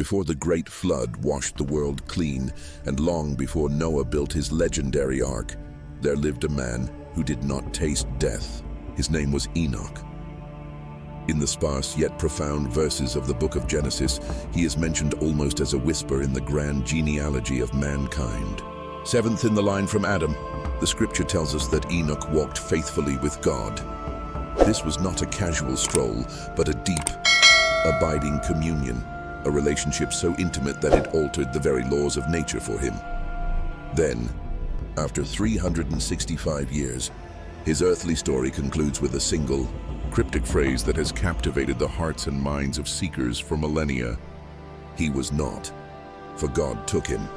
Before the great flood washed the world clean, and long before Noah built his legendary ark, there lived a man who did not taste death. His name was Enoch. In the sparse yet profound verses of the book of Genesis, he is mentioned almost as a whisper in the grand genealogy of mankind. Seventh in the line from Adam, the scripture tells us that Enoch walked faithfully with God. This was not a casual stroll, but a deep, abiding communion, a relationship so intimate that it altered the very laws of nature for him. Then, after 365 years, his earthly story concludes with a single, cryptic phrase that has captivated the hearts and minds of seekers for millennia. He was not, for God took him.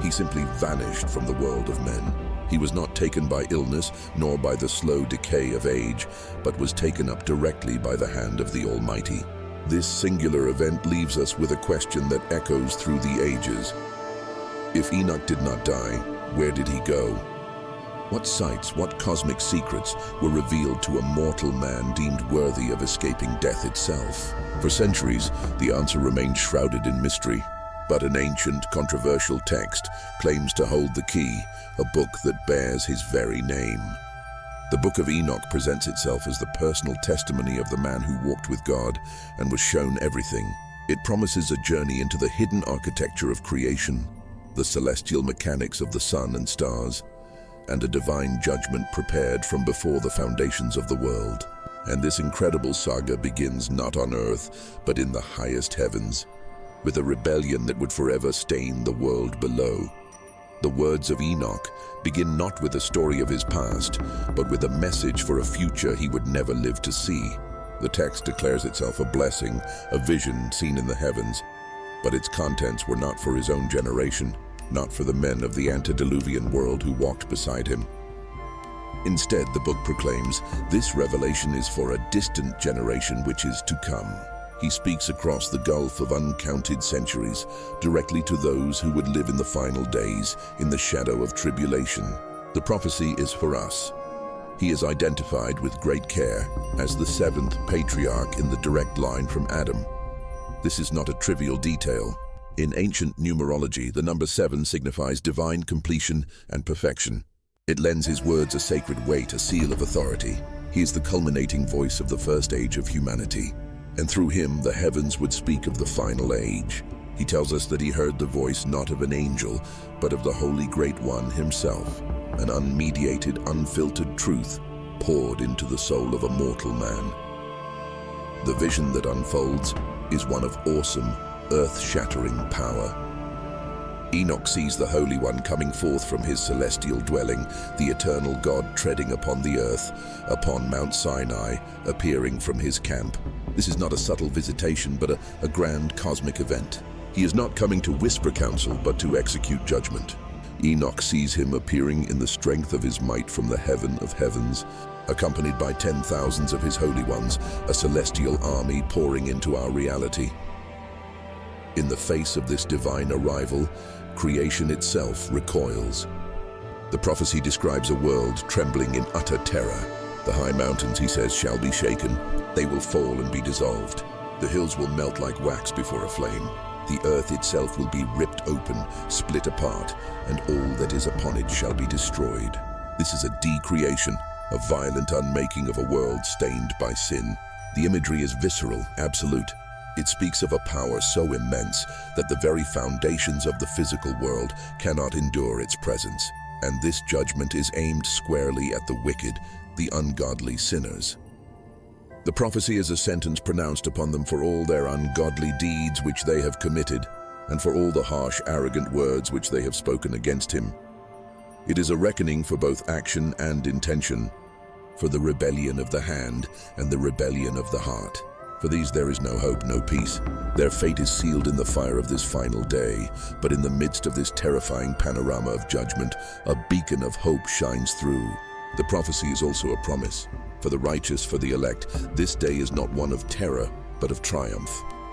He simply vanished from the world of men. He was not taken by illness, nor by the slow decay of age, but was taken up directly by the hand of the Almighty. This singular event leaves us with a question that echoes through the ages. If Enoch did not die, where did he go? What sights, what cosmic secrets were revealed to a mortal man deemed worthy of escaping death itself? For centuries, the answer remained shrouded in mystery, but an ancient, controversial text claims to hold the key, a book that bears his very name. The Book of Enoch presents itself as the personal testimony of the man who walked with God and was shown everything. It promises a journey into the hidden architecture of creation, the celestial mechanics of the sun and stars, and a divine judgment prepared from before the foundations of the world. And this incredible saga begins not on earth, but in the highest heavens, with a rebellion that would forever stain the world below. The words of Enoch begin not with a story of his past, but with a message for a future he would never live to see. The text declares itself a blessing, a vision seen in the heavens, but its contents were not for his own generation, not for the men of the antediluvian world who walked beside him. Instead, the book proclaims, this revelation is for a distant generation which is to come. He speaks across the gulf of uncounted centuries, directly to those who would live in the final days, in the shadow of tribulation. The prophecy is for us. He is identified with great care as the seventh patriarch in the direct line from Adam. This is not a trivial detail. In ancient numerology, the number 7 signifies divine completion and perfection. It lends his words a sacred weight, a seal of authority. He is the culminating voice of the first age of humanity, and through him the heavens would speak of the final age. He tells us that he heard the voice not of an angel, but of the Holy Great One himself, an unmediated, unfiltered truth poured into the soul of a mortal man. The vision that unfolds is one of awesome, earth-shattering power. Enoch sees the Holy One coming forth from his celestial dwelling, the eternal God treading upon the earth, upon Mount Sinai, appearing from his camp. This is not a subtle visitation, but a grand cosmic event. He is not coming to whisper counsel, but to execute judgment. Enoch sees him appearing in the strength of his might from the heaven of heavens, accompanied by 10,000s of his holy ones, a celestial army pouring into our reality. In the face of this divine arrival, creation itself recoils. The prophecy describes a world trembling in utter terror. The high mountains, he says, shall be shaken. They will fall and be dissolved. The hills will melt like wax before a flame. The earth itself will be ripped open, split apart, and all that is upon it shall be destroyed. This is a decreation, a violent unmaking of a world stained by sin. The imagery is visceral, absolute. It speaks of a power so immense that the very foundations of the physical world cannot endure its presence. And this judgment is aimed squarely at the wicked, the ungodly sinners. The prophecy is a sentence pronounced upon them for all their ungodly deeds which they have committed, and for all the harsh, arrogant words which they have spoken against him. It is a reckoning for both action and intention, for the rebellion of the hand and the rebellion of the heart. For these there is no hope, no peace. Their fate is sealed in the fire of this final day, but in the midst of this terrifying panorama of judgment, a beacon of hope shines through. The prophecy is also a promise. For the righteous, for the elect, this day is not one of terror, but of triumph.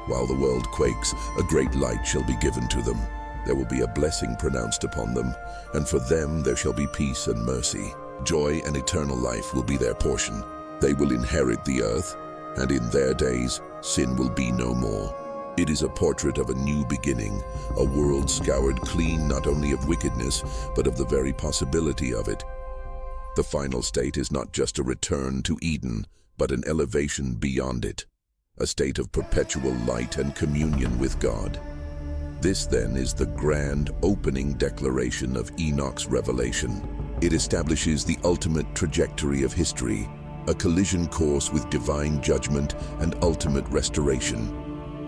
While the world quakes, a great light shall be given to them. There will be a blessing pronounced upon them, and for them there shall be peace and mercy. Joy and eternal life will be their portion. They will inherit the earth, and in their days sin will be no more. It is a portrait of a new beginning, a world scoured clean not only of wickedness, but of the very possibility of it. The final state is not just a return to Eden, but an elevation beyond it, a state of perpetual light and communion with God. This, then, is the grand opening declaration of Enoch's revelation. It establishes the ultimate trajectory of history, a collision course with divine judgment and ultimate restoration.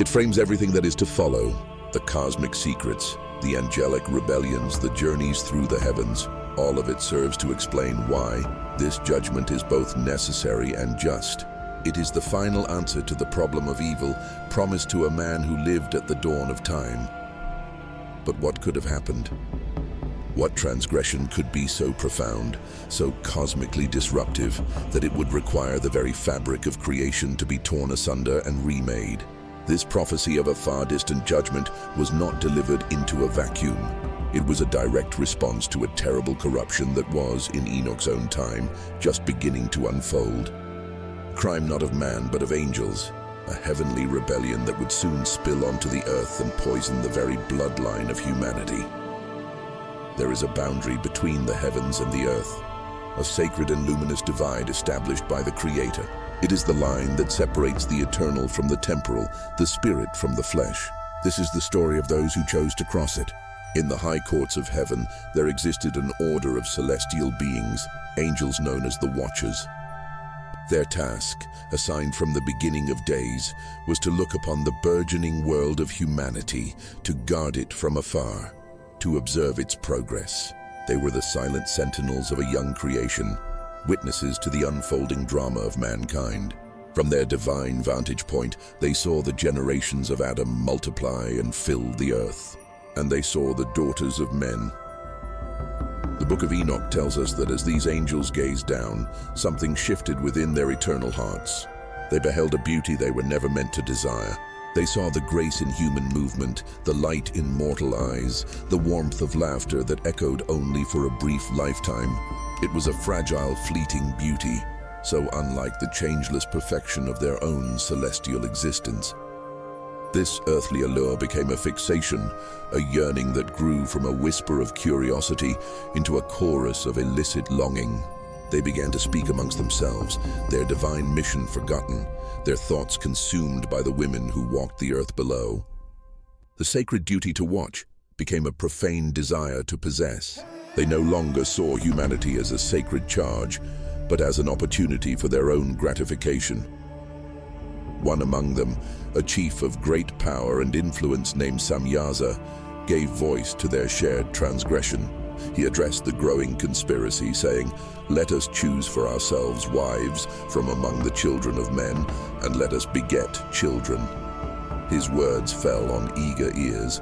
It frames everything that is to follow: the cosmic secrets, the angelic rebellions, the journeys through the heavens. All of it serves to explain why this judgment is both necessary and just. It is the final answer to the problem of evil promised to a man who lived at the dawn of time. But what could have happened? What transgression could be so profound, so cosmically disruptive, that it would require the very fabric of creation to be torn asunder and remade? This prophecy of a far distant judgment was not delivered into a vacuum. It was a direct response to a terrible corruption that was, in Enoch's own time, just beginning to unfold. Crime not of man, but of angels, a heavenly rebellion that would soon spill onto the earth and poison the very bloodline of humanity. There is a boundary between the heavens and the earth, a sacred and luminous divide established by the Creator. It is the line that separates the eternal from the temporal, the spirit from the flesh. This is the story of those who chose to cross it. In the high courts of heaven, there existed an order of celestial beings, angels known as the Watchers. Their task, assigned from the beginning of days, was to look upon the burgeoning world of humanity, to guard it from afar, to observe its progress. They were the silent sentinels of a young creation, witnesses to the unfolding drama of mankind. From their divine vantage point, they saw the generations of Adam multiply and fill the earth, and they saw the daughters of men. The Book of Enoch tells us that as these angels gazed down, something shifted within their eternal hearts. They beheld a beauty they were never meant to desire. They saw the grace in human movement, the light in mortal eyes, the warmth of laughter that echoed only for a brief lifetime. It was a fragile, fleeting beauty, so unlike the changeless perfection of their own celestial existence. This earthly allure became a fixation, a yearning that grew from a whisper of curiosity into a chorus of illicit longing. They began to speak amongst themselves, their divine mission forgotten, their thoughts consumed by the women who walked the earth below. The sacred duty to watch became a profane desire to possess. They no longer saw humanity as a sacred charge, but as an opportunity for their own gratification. One among them, a chief of great power and influence named Samyaza, gave voice to their shared transgression. He addressed the growing conspiracy, saying, "Let us choose for ourselves wives from among the children of men, and let us beget children." His words fell on eager ears.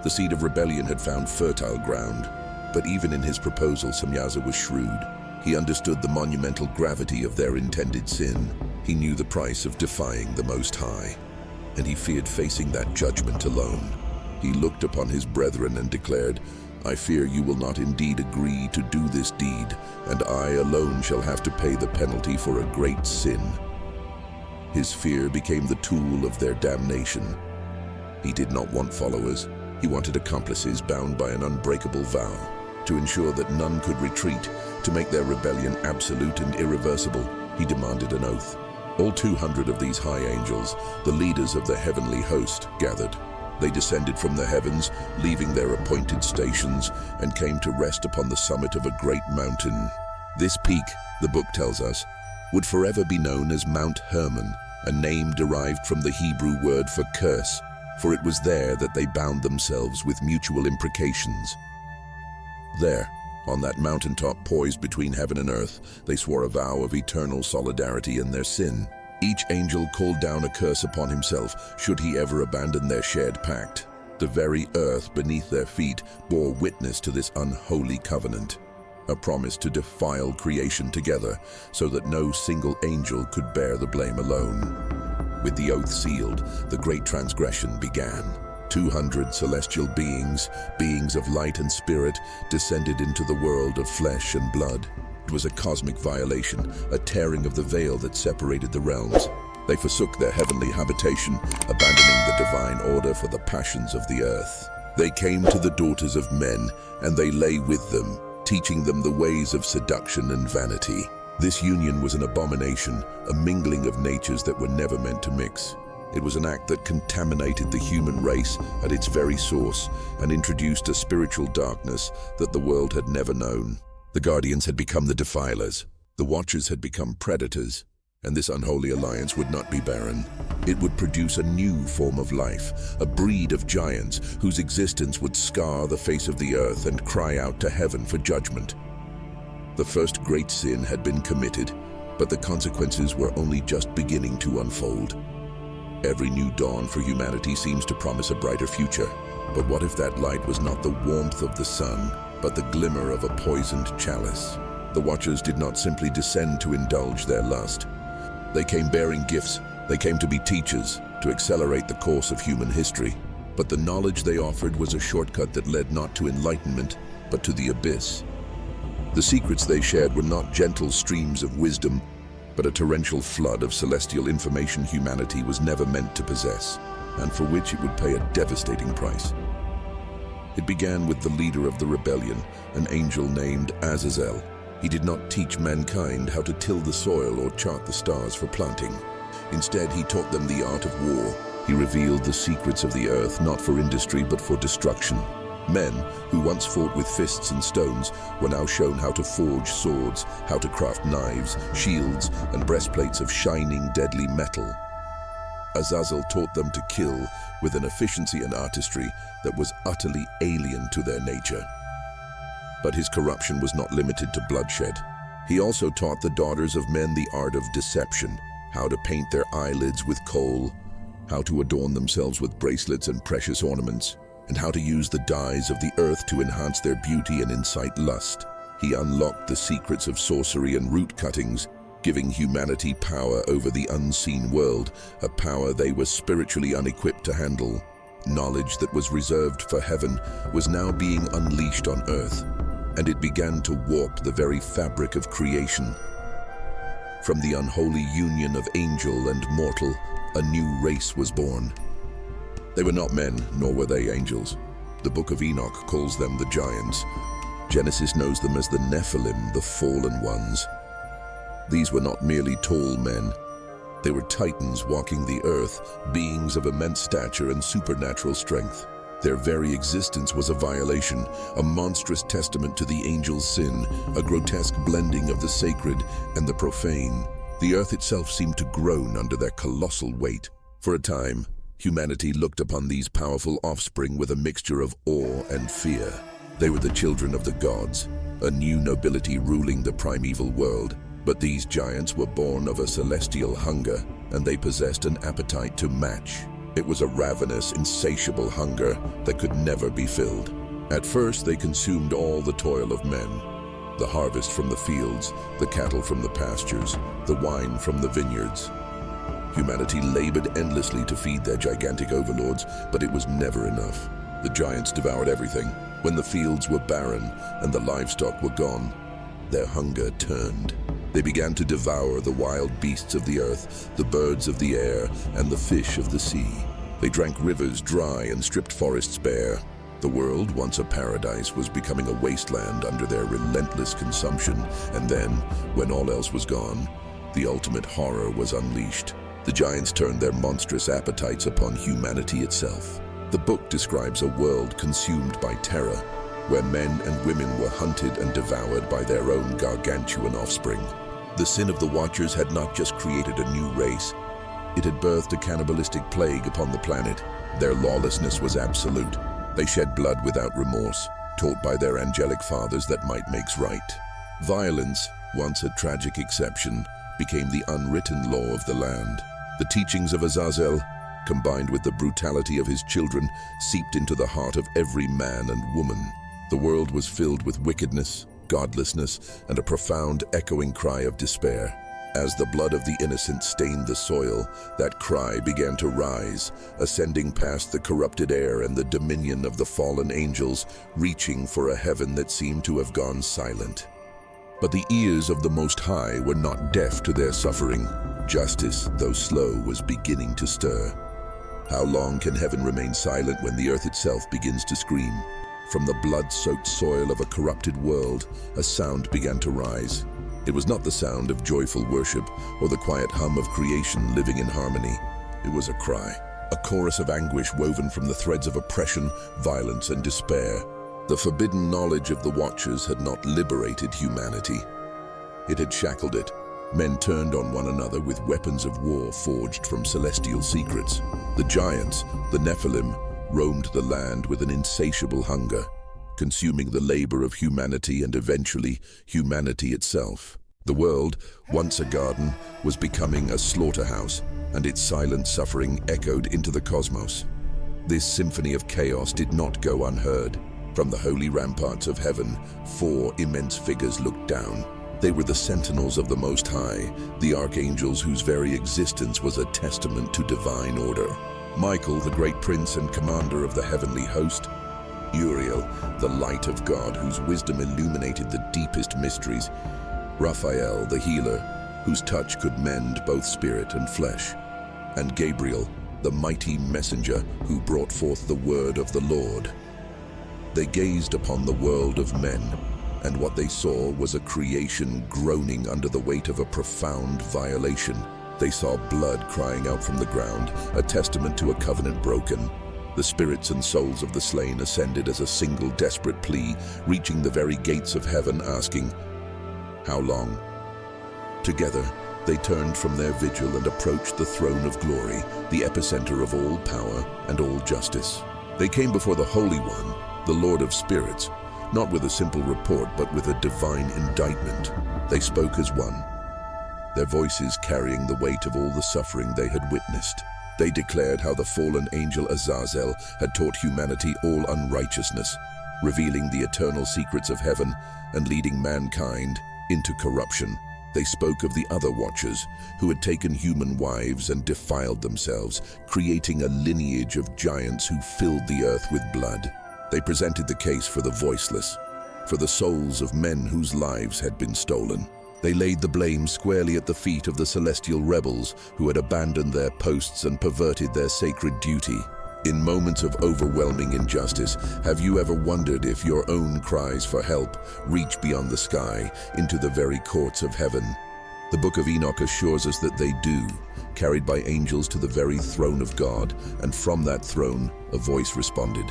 The seed of rebellion had found fertile ground, but even in his proposal, Samyaza was shrewd. He understood the monumental gravity of their intended sin. He knew the price of defying the Most High, and he feared facing that judgment alone. He looked upon his brethren and declared, "I fear you will not indeed agree to do this deed, and I alone shall have to pay the penalty for a great sin." His fear became the tool of their damnation. He did not want followers. He wanted accomplices bound by an unbreakable vow, to ensure that none could retreat, to make their rebellion absolute and irreversible. He demanded an oath. All 200 of these high angels, the leaders of the heavenly host, gathered. They descended from the heavens, leaving their appointed stations, and came to rest upon the summit of a great mountain. This peak, the book tells us, would forever be known as Mount Hermon, a name derived from the Hebrew word for curse, for it was there that they bound themselves with mutual imprecations. There, on that mountaintop poised between heaven and earth, they swore a vow of eternal solidarity in their sin. Each angel called down a curse upon himself should he ever abandon their shared pact. The very earth beneath their feet bore witness to this unholy covenant, a promise to defile creation together so that no single angel could bear the blame alone. With the oath sealed, the great transgression began. 200 celestial beings, beings of light and spirit, descended into the world of flesh and blood. It was a cosmic violation, a tearing of the veil that separated the realms. They forsook their heavenly habitation, abandoning the divine order for the passions of the earth. They came to the daughters of men, and they lay with them, teaching them the ways of seduction and vanity. This union was an abomination, a mingling of natures that were never meant to mix. It was an act that contaminated the human race at its very source and introduced a spiritual darkness that the world had never known. The guardians had become the defilers. The watchers had become predators. And this unholy alliance would not be barren. It would produce a new form of life, a breed of giants whose existence would scar the face of the earth and cry out to heaven for judgment. The first great sin had been committed, but the consequences were only just beginning to unfold. Every new dawn for humanity seems to promise a brighter future. But what if that light was not the warmth of the sun, but the glimmer of a poisoned chalice? The Watchers did not simply descend to indulge their lust. They came bearing gifts. They came to be teachers, to accelerate the course of human history. But the knowledge they offered was a shortcut that led not to enlightenment, but to the abyss. The secrets they shared were not gentle streams of wisdom, but a torrential flood of celestial information humanity was never meant to possess, and for which it would pay a devastating price. It began with the leader of the rebellion, an angel named Azazel. He did not teach mankind how to till the soil or chart the stars for planting. Instead, he taught them the art of war. He revealed the secrets of the earth, not for industry, but for destruction. Men, who once fought with fists and stones, were now shown how to forge swords, how to craft knives, shields, and breastplates of shining, deadly metal. Azazel taught them to kill with an efficiency and artistry that was utterly alien to their nature. But his corruption was not limited to bloodshed. He also taught the daughters of men the art of deception, how to paint their eyelids with kohl, how to adorn themselves with bracelets and precious ornaments, and how to use the dyes of the earth to enhance their beauty and incite lust. He unlocked the secrets of sorcery and root cuttings, giving humanity power over the unseen world, a power they were spiritually unequipped to handle. Knowledge that was reserved for heaven was now being unleashed on earth, and it began to warp the very fabric of creation. From the unholy union of angel and mortal, a new race was born. They were not men, nor were they angels. The Book of Enoch calls them the giants. Genesis knows them as the Nephilim, the fallen ones. These were not merely tall men. They were titans walking the earth, beings of immense stature and supernatural strength. Their very existence was a violation, a monstrous testament to the angels' sin, a grotesque blending of the sacred and the profane. The earth itself seemed to groan under their colossal weight. For a time, humanity looked upon these powerful offspring with a mixture of awe and fear. They were the children of the gods, a new nobility ruling the primeval world. But these giants were born of a celestial hunger, and they possessed an appetite to match. It was a ravenous, insatiable hunger that could never be filled. At first, they consumed all the toil of men, the harvest from the fields, the cattle from the pastures, the wine from the vineyards. Humanity labored endlessly to feed their gigantic overlords, but it was never enough. The giants devoured everything. When the fields were barren and the livestock were gone, their hunger turned. They began to devour the wild beasts of the earth, the birds of the air, and the fish of the sea. They drank rivers dry and stripped forests bare. The world, once a paradise, was becoming a wasteland under their relentless consumption. And then, when all else was gone, the ultimate horror was unleashed. The giants turned their monstrous appetites upon humanity itself. The book describes a world consumed by terror, where men and women were hunted and devoured by their own gargantuan offspring. The sin of the Watchers had not just created a new race, it had birthed a cannibalistic plague upon the planet. Their lawlessness was absolute. They shed blood without remorse, taught by their angelic fathers that might makes right. Violence, once a tragic exception, became the unwritten law of the land. The teachings of Azazel, combined with the brutality of his children, seeped into the heart of every man and woman. The world was filled with wickedness, godlessness, and a profound echoing cry of despair. As the blood of the innocent stained the soil, that cry began to rise, ascending past the corrupted air and the dominion of the fallen angels, reaching for a heaven that seemed to have gone silent. But the ears of the Most High were not deaf to their suffering. Justice, though slow, was beginning to stir. How long can heaven remain silent when the earth itself begins to scream? From the blood-soaked soil of a corrupted world, a sound began to rise. It was not the sound of joyful worship or the quiet hum of creation living in harmony. It was a cry, a chorus of anguish woven from the threads of oppression, violence, and despair. The forbidden knowledge of the Watchers had not liberated humanity. It had shackled it. Men turned on one another with weapons of war forged from celestial secrets. The giants, the Nephilim, roamed the land with an insatiable hunger, consuming the labor of humanity and eventually humanity itself. The world, once a garden, was becoming a slaughterhouse, and its silent suffering echoed into the cosmos. This symphony of chaos did not go unheard. From the holy ramparts of heaven, 4 immense figures looked down. They were the sentinels of the Most High, the archangels whose very existence was a testament to divine order. Michael, the great prince and commander of the heavenly host. Uriel, the light of God, whose wisdom illuminated the deepest mysteries. Raphael, the healer, whose touch could mend both spirit and flesh. And Gabriel, the mighty messenger who brought forth the word of the Lord. They gazed upon the world of men, and what they saw was a creation groaning under the weight of a profound violation. They saw blood crying out from the ground, a testament to a covenant broken. The spirits and souls of the slain ascended as a single desperate plea, reaching the very gates of heaven, asking, "How long?" Together, they turned from their vigil and approached the throne of glory, the epicenter of all power and all justice. They came before the Holy One, the Lord of Spirits, not with a simple report, but with a divine indictment. They spoke as one, their voices carrying the weight of all the suffering they had witnessed. They declared how the fallen angel Azazel had taught humanity all unrighteousness, revealing the eternal secrets of heaven and leading mankind into corruption. They spoke of the other Watchers, who had taken human wives and defiled themselves, creating a lineage of giants who filled the earth with blood. They presented the case for the voiceless, for the souls of men whose lives had been stolen. They laid the blame squarely at the feet of the celestial rebels who had abandoned their posts and perverted their sacred duty. In moments of overwhelming injustice, have you ever wondered if your own cries for help reach beyond the sky into the very courts of heaven? The Book of Enoch assures us that they do, carried by angels to the very throne of God, and from that throne, a voice responded.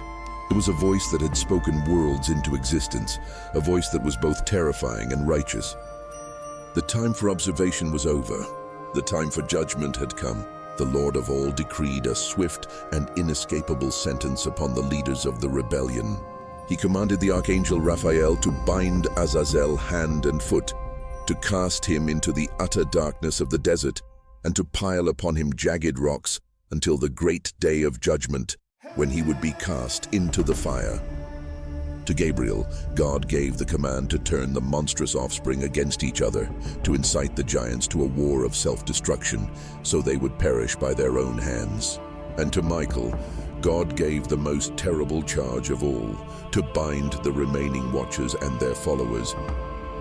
It was a voice that had spoken worlds into existence, a voice that was both terrifying and righteous. The time for observation was over. The time for judgment had come. The Lord of all decreed a swift and inescapable sentence upon the leaders of the rebellion. He commanded the archangel Raphael to bind Azazel hand and foot, to cast him into the utter darkness of the desert, and to pile upon him jagged rocks until the great day of judgment, when he would be cast into the fire. To Gabriel, God gave the command to turn the monstrous offspring against each other, to incite the giants to a war of self-destruction, so they would perish by their own hands. And to Michael, God gave the most terrible charge of all, to bind the remaining Watchers and their followers,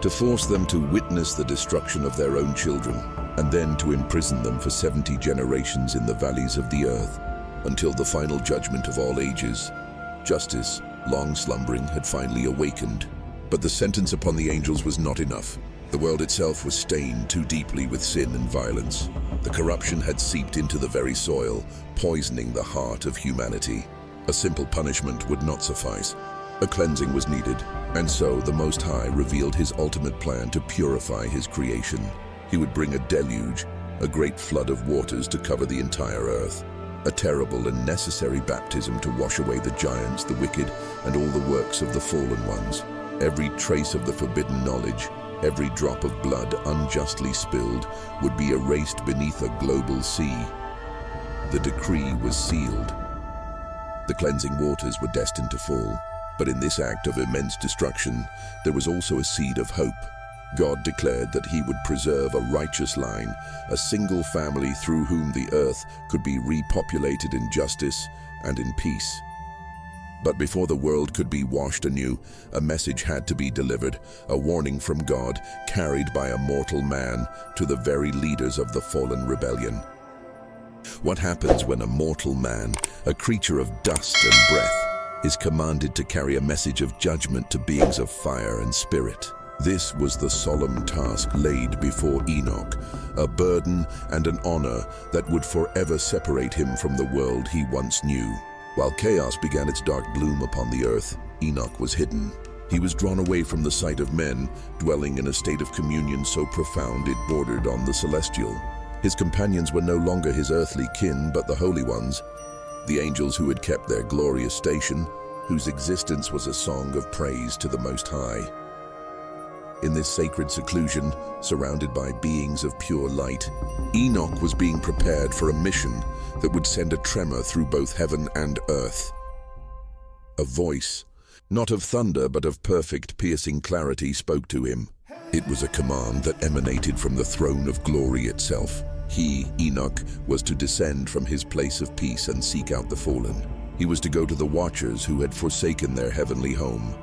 to force them to witness the destruction of their own children, and then to imprison them for 70 generations in the valleys of the earth, until the final judgment of all ages. Justice, long slumbering, had finally awakened. But the sentence upon the angels was not enough. The world itself was stained too deeply with sin and violence. The corruption had seeped into the very soil, poisoning the heart of humanity. A simple punishment would not suffice. A cleansing was needed, and so the Most High revealed his ultimate plan to purify his creation. He would bring a deluge, a great flood of waters to cover the entire earth. A terrible and necessary baptism to wash away the giants, the wicked, and all the works of the fallen ones. Every trace of the forbidden knowledge, every drop of blood unjustly spilled, would be erased beneath a global sea. The decree was sealed. The cleansing waters were destined to fall. But in this act of immense destruction, there was also a seed of hope. God declared that he would preserve a righteous line, a single family through whom the earth could be repopulated in justice and in peace. But before the world could be washed anew, a message had to be delivered, a warning from God, carried by a mortal man to the very leaders of the fallen rebellion. What happens when a mortal man, a creature of dust and breath, is commanded to carry a message of judgment to beings of fire and spirit? This was the solemn task laid before Enoch, a burden and an honor that would forever separate him from the world he once knew. While chaos began its dark bloom upon the earth, Enoch was hidden. He was drawn away from the sight of men, dwelling in a state of communion so profound it bordered on the celestial. His companions were no longer his earthly kin, but the holy ones, the angels who had kept their glorious station, whose existence was a song of praise to the Most High. In this sacred seclusion, surrounded by beings of pure light, Enoch was being prepared for a mission that would send a tremor through both heaven and earth. A voice, not of thunder but of perfect, piercing clarity, spoke to him. It was a command that emanated from the throne of glory itself. He, Enoch, was to descend from his place of peace and seek out the fallen. He was to go to the watchers who had forsaken their heavenly home,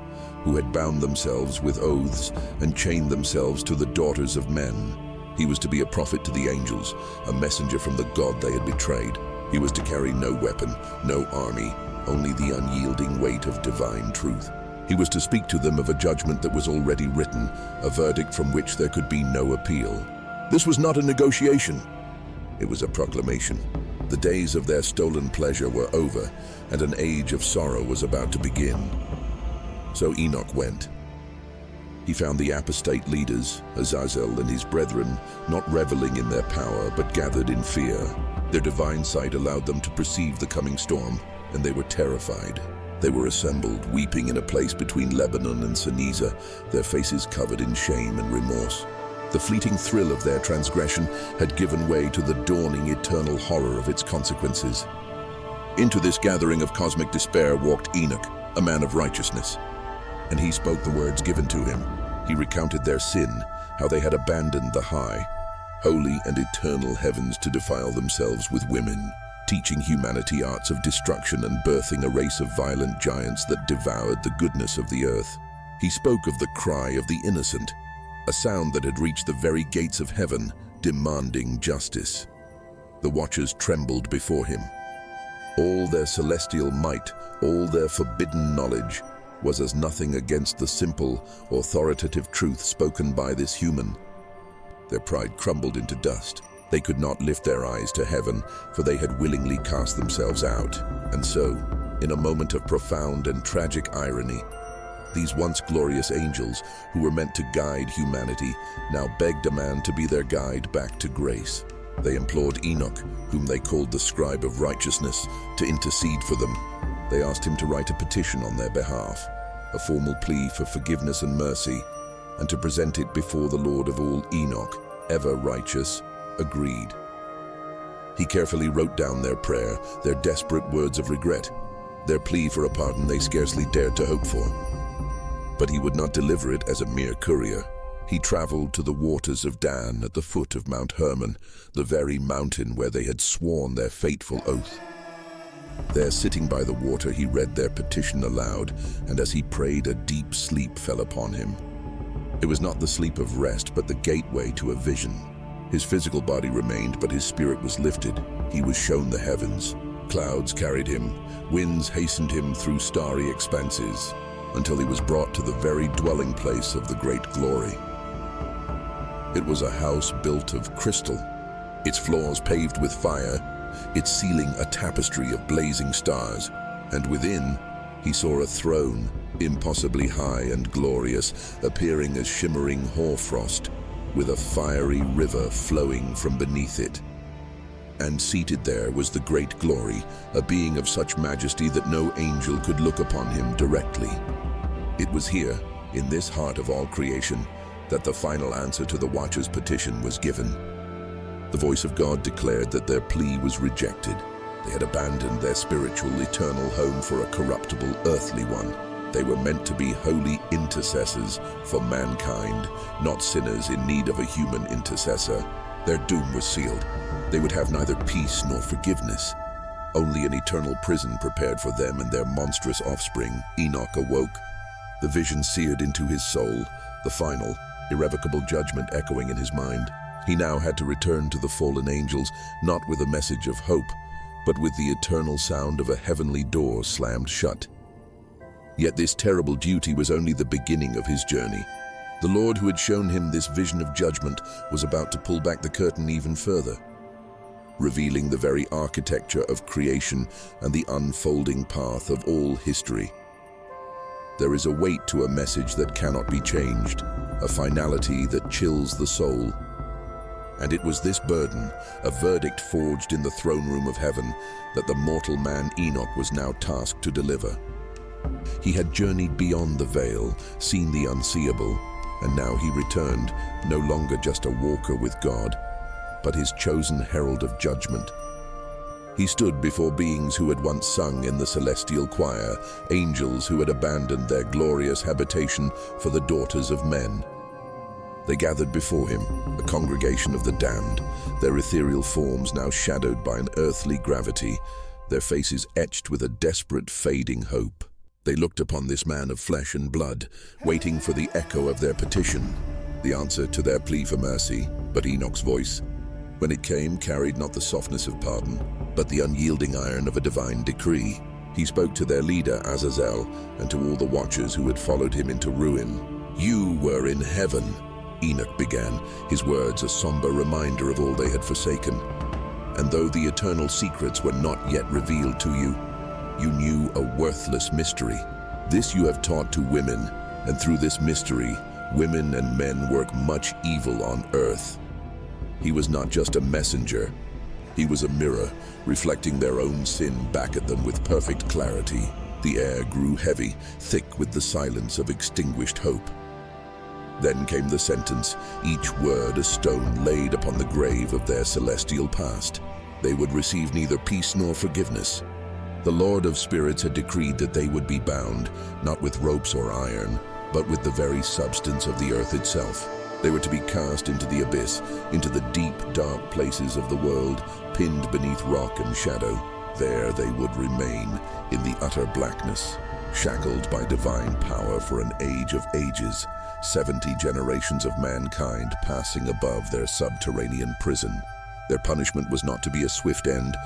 who had bound themselves with oaths and chained themselves to the daughters of men. He was to be a prophet to the angels, a messenger from the God they had betrayed. He was to carry no weapon, no army, only the unyielding weight of divine truth. He was to speak to them of a judgment that was already written, a verdict from which there could be no appeal. This was not a negotiation. It was a proclamation. The days of their stolen pleasure were over, and an age of sorrow was about to begin. So Enoch went. He found the apostate leaders, Azazel and his brethren, not reveling in their power, but gathered in fear. Their divine sight allowed them to perceive the coming storm, and they were terrified. They were assembled, weeping in a place between Lebanon and Ceniza, their faces covered in shame and remorse. The fleeting thrill of their transgression had given way to the dawning eternal horror of its consequences. Into this gathering of cosmic despair walked Enoch, a man of righteousness. And he spoke the words given to him. He recounted their sin, how they had abandoned the high, holy and eternal heavens to defile themselves with women, teaching humanity arts of destruction and birthing a race of violent giants that devoured the goodness of the earth. He spoke of the cry of the innocent, a sound that had reached the very gates of heaven, demanding justice. The watchers trembled before him. All their celestial might, all their forbidden knowledge, was as nothing against the simple, authoritative truth spoken by this human. Their pride crumbled into dust. They could not lift their eyes to heaven, for they had willingly cast themselves out. And so, in a moment of profound and tragic irony, these once glorious angels, who were meant to guide humanity, now begged a man to be their guide back to grace. They implored Enoch, whom they called the scribe of righteousness, to intercede for them. They asked him to write a petition on their behalf, a formal plea for forgiveness and mercy, and to present it before the Lord of all. Enoch, ever righteous, agreed. He carefully wrote down their prayer, their desperate words of regret, their plea for a pardon they scarcely dared to hope for. But he would not deliver it as a mere courier. He traveled to the waters of Dan at the foot of Mount Hermon, the very mountain where they had sworn their fateful oath. There, sitting by the water, he read their petition aloud, and as he prayed, a deep sleep fell upon him. It was not the sleep of rest, but the gateway to a vision. His physical body remained, but his spirit was lifted. He was shown the heavens. Clouds carried him. Winds hastened him through starry expanses, until he was brought to the very dwelling place of the great glory. It was a house built of crystal, its floors paved with fire, its ceiling a tapestry of blazing stars, and within he saw a throne, impossibly high and glorious, appearing as shimmering hoarfrost, with a fiery river flowing from beneath it. And seated there was the great glory, a being of such majesty that no angel could look upon him directly. It was here, in this heart of all creation, that the final answer to the Watcher's petition was given. The voice of God declared that their plea was rejected. They had abandoned their spiritual, eternal home for a corruptible, earthly one. They were meant to be holy intercessors for mankind, not sinners in need of a human intercessor. Their doom was sealed. They would have neither peace nor forgiveness. only an eternal prison prepared for them and their monstrous offspring. Enoch awoke, the vision seared into his soul, the final, irrevocable judgment echoing in his mind. He now had to return to the fallen angels, not with a message of hope, but with the eternal sound of a heavenly door slammed shut. Yet this terrible duty was only the beginning of his journey. The Lord who had shown him this vision of judgment was about to pull back the curtain even further, revealing the very architecture of creation and the unfolding path of all history. There is a weight to a message that cannot be changed, a finality that chills the soul. And it was this burden, a verdict forged in the throne room of heaven, that the mortal man Enoch was now tasked to deliver. He had journeyed beyond the veil, seen the unseeable, and now he returned, no longer just a walker with God, but his chosen herald of judgment. He stood before beings who had once sung in the celestial choir, angels who had abandoned their glorious habitation for the daughters of men. They gathered before him, a congregation of the damned, their ethereal forms now shadowed by an earthly gravity, their faces etched with a desperate fading hope. They looked upon this man of flesh and blood, waiting for the echo of their petition, the answer to their plea for mercy. But Enoch's voice, when it came, carried not the softness of pardon, but the unyielding iron of a divine decree. He spoke to their leader, Azazel, and to all the watchers who had followed him into ruin. "You were in heaven," Enoch began, his words a somber reminder of all they had forsaken. "And though the eternal secrets were not yet revealed to you, you knew a worthless mystery. This you have taught to women, and through this mystery, women and men work much evil on earth." He was not just a messenger. He was a mirror, reflecting their own sin back at them with perfect clarity. The air grew heavy, thick with the silence of extinguished hope. Then came the sentence, each word a stone laid upon the grave of their celestial past. They would receive neither peace nor forgiveness. The Lord of Spirits had decreed that they would be bound, not with ropes or iron, but with the very substance of the earth itself. They were to be cast into the abyss, into the deep, dark places of the world, pinned beneath rock and shadow. There they would remain, in the utter blackness, shackled by divine power for an age of ages, 70 generations of mankind passing above their subterranean prison. Their punishment was not to be a swift end,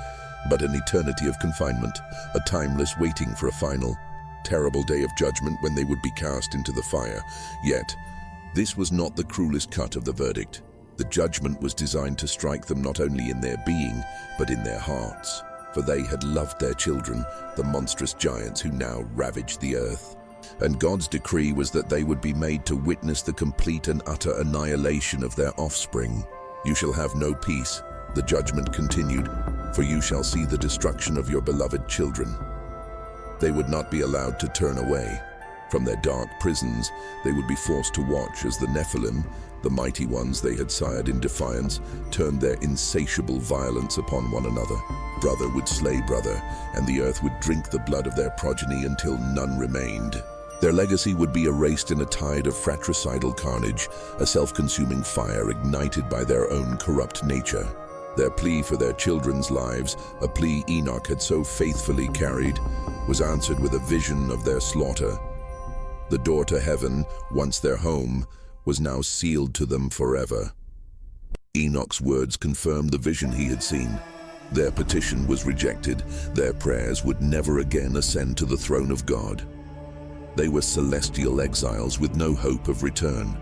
but an eternity of confinement, a timeless waiting for a final, terrible day of judgment when they would be cast into the fire. Yet, this was not the cruelest cut of the verdict. The judgment was designed to strike them not only in their being, but in their hearts, for they had loved their children, the monstrous giants who now ravaged the earth. And God's decree was that they would be made to witness the complete and utter annihilation of their offspring. "You shall have no peace," the judgment continued, "for you shall see the destruction of your beloved children." They would not be allowed to turn away. From their dark prisons, they would be forced to watch as the Nephilim, the mighty ones they had sired in defiance, turned their insatiable violence upon one another. Brother would slay brother, and the earth would drink the blood of their progeny until none remained. Their legacy would be erased in a tide of fratricidal carnage, a self-consuming fire ignited by their own corrupt nature. Their plea for their children's lives, a plea Enoch had so faithfully carried, was answered with a vision of their slaughter. The door to heaven, once their home, was now sealed to them forever. Enoch's words confirmed the vision he had seen. Their petition was rejected. Their prayers would never again ascend to the throne of God. They were celestial exiles with no hope of return.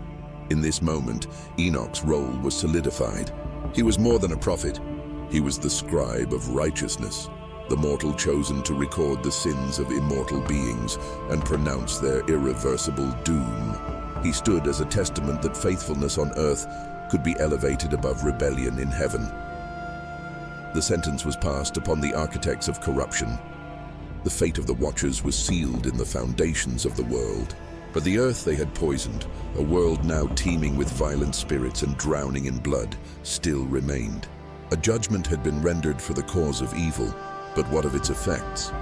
In this moment, Enoch's role was solidified. He was more than a prophet. He was the scribe of righteousness, the mortal chosen to record the sins of immortal beings and pronounce their irreversible doom. He stood as a testament that faithfulness on earth could be elevated above rebellion in heaven. The sentence was passed upon the architects of corruption. The fate of the Watchers was sealed in the foundations of the world. But the earth they had poisoned, a world now teeming with violent spirits and drowning in blood, still remained. A judgment had been rendered for the cause of evil, but what of its effects?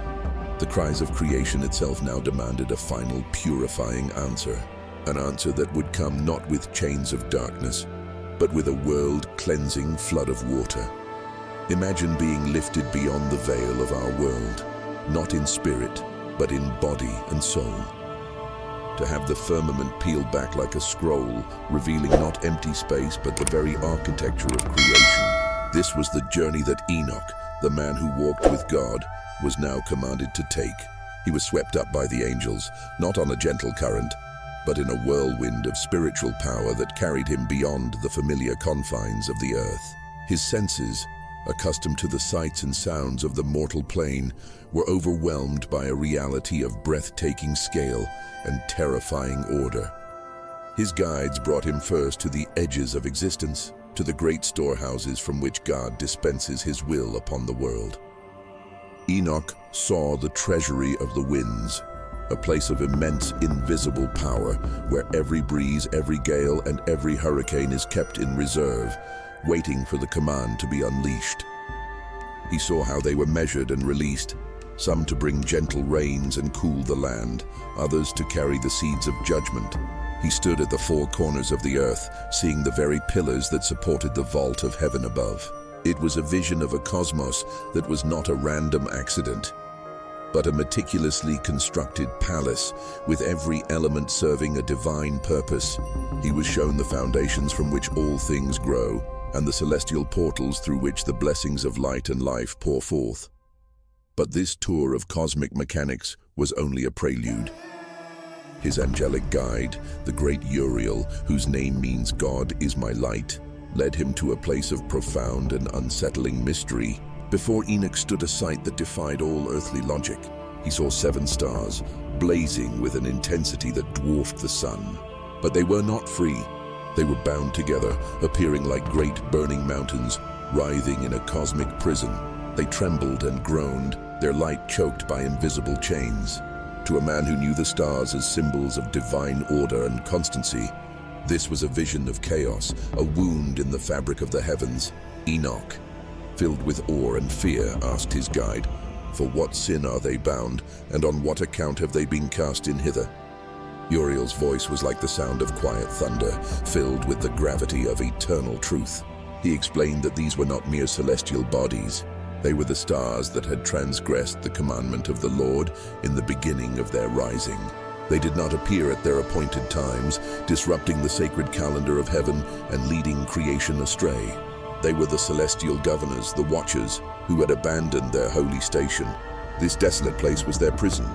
The cries of creation itself now demanded a final purifying answer, an answer that would come not with chains of darkness, but with a world-cleansing flood of water. Imagine being lifted beyond the veil of our world, not in spirit, but in body and soul. To have the firmament peeled back like a scroll, revealing not empty space, but the very architecture of creation. This was the journey that Enoch, the man who walked with God, was now commanded to take. He was swept up by the angels, not on a gentle current, but in a whirlwind of spiritual power that carried him beyond the familiar confines of the earth. His senses, accustomed to the sights and sounds of the mortal plane, were overwhelmed by a reality of breathtaking scale and terrifying order. His guides brought him first to the edges of existence, to the great storehouses from which God dispenses his will upon the world. Enoch saw the treasury of the winds, a place of immense invisible power, where every breeze, every gale, and every hurricane is kept in reserve, waiting for the command to be unleashed. He saw how they were measured and released, some to bring gentle rains and cool the land, others to carry the seeds of judgment. He stood at the four corners of the earth, seeing the very pillars that supported the vault of heaven above. It was a vision of a cosmos that was not a random accident, but a meticulously constructed palace with every element serving a divine purpose. He was shown the foundations from which all things grow, and the celestial portals through which the blessings of light and life pour forth. But this tour of cosmic mechanics was only a prelude. His angelic guide, the great Uriel, whose name means God is my light, led him to a place of profound and unsettling mystery. Before Enoch stood a sight that defied all earthly logic. He saw 7 stars, blazing with an intensity that dwarfed the sun. But they were not free. They were bound together, appearing like great burning mountains, writhing in a cosmic prison. They trembled and groaned, their light choked by invisible chains. To a man who knew the stars as symbols of divine order and constancy, this was a vision of chaos, a wound in the fabric of the heavens. Enoch, filled with awe and fear, asked his guide, "For what sin are they bound, and on what account have they been cast in hither?" Uriel's voice was like the sound of quiet thunder, filled with the gravity of eternal truth. He explained that these were not mere celestial bodies. They were the stars that had transgressed the commandment of the Lord in the beginning of their rising. They did not appear at their appointed times, disrupting the sacred calendar of heaven and leading creation astray. They were the celestial governors, the watchers, who had abandoned their holy station. This desolate place was their prison,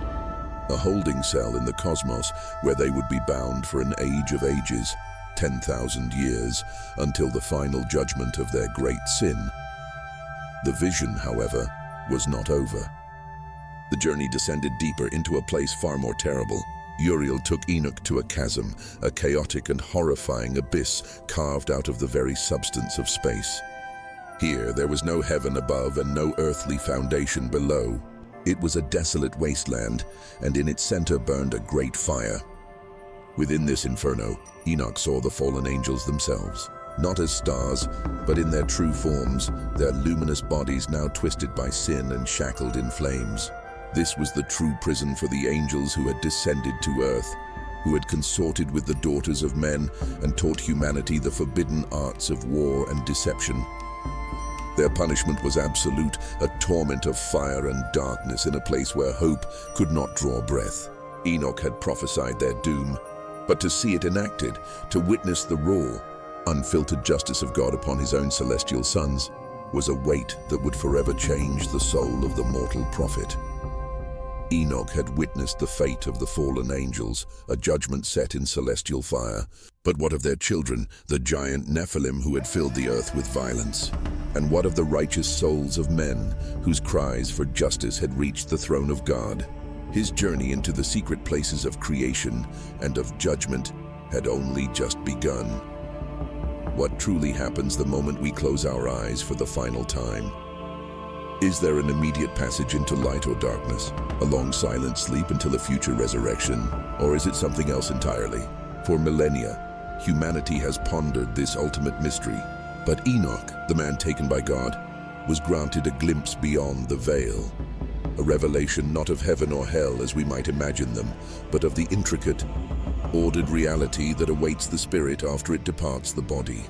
a holding cell in the cosmos where they would be bound for an age of ages, 10,000 years, until the final judgment of their great sin. The vision, however, was not over. The journey descended deeper into a place far more terrible. Uriel took Enoch to a chasm, a chaotic and horrifying abyss carved out of the very substance of space. Here, there was no heaven above and no earthly foundation below. It was a desolate wasteland, and in its center burned a great fire. Within this inferno, Enoch saw the fallen angels themselves, not as stars, but in their true forms, their luminous bodies now twisted by sin and shackled in flames. This was the true prison for the angels who had descended to earth, who had consorted with the daughters of men and taught humanity the forbidden arts of war and deception. Their punishment was absolute, a torment of fire and darkness in a place where hope could not draw breath. Enoch had prophesied their doom, but to see it enacted, to witness the raw, unfiltered justice of God upon his own celestial sons, was a weight that would forever change the soul of the mortal prophet. Enoch had witnessed the fate of the fallen angels, a judgment set in celestial fire. But what of their children, the giant Nephilim who had filled the earth with violence? And what of the righteous souls of men whose cries for justice had reached the throne of God? His journey into the secret places of creation and of judgment had only just begun. What truly happens the moment we close our eyes for the final time? Is there an immediate passage into light or darkness, a long silent sleep until a future resurrection, or is it something else entirely? For millennia, humanity has pondered this ultimate mystery, but Enoch, the man taken by God, was granted a glimpse beyond the veil, a revelation not of heaven or hell as we might imagine them, but of the intricate, ordered reality that awaits the spirit after it departs the body.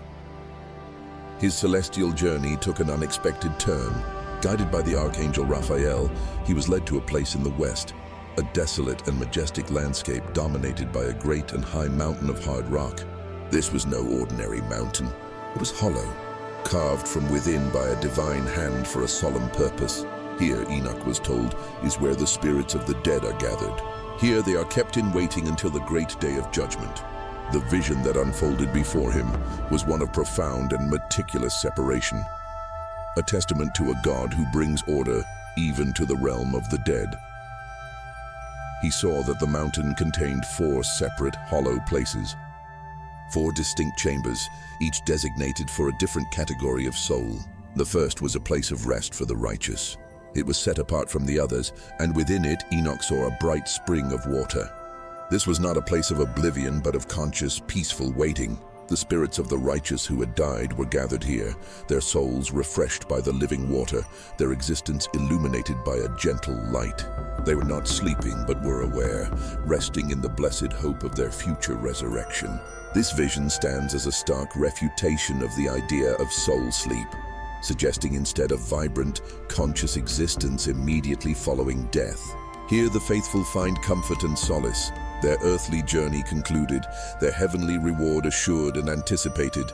His celestial journey took an unexpected turn. Guided by the archangel Raphael, he was led to a place in the west, a desolate and majestic landscape dominated by a great and high mountain of hard rock. This was no ordinary mountain. It was hollow, carved from within by a divine hand for a solemn purpose. Here, Enoch was told, is where the spirits of the dead are gathered. Here they are kept in waiting until the great day of judgment. The vision that unfolded before him was one of profound and meticulous separation, a testament to a God who brings order even to the realm of the dead. He saw that the mountain contained 4 separate hollow places, 4 distinct chambers, each designated for a different category of soul. The first was a place of rest for the righteous. It was set apart from the others, and within it Enoch saw a bright spring of water. This was not a place of oblivion, but of conscious, peaceful waiting. The spirits of the righteous who had died were gathered here, their souls refreshed by the living water, their existence illuminated by a gentle light. They were not sleeping, but were aware, resting in the blessed hope of their future resurrection. This vision stands as a stark refutation of the idea of soul sleep, suggesting instead a vibrant, conscious existence immediately following death. Here the faithful find comfort and solace, their earthly journey concluded, their heavenly reward assured and anticipated.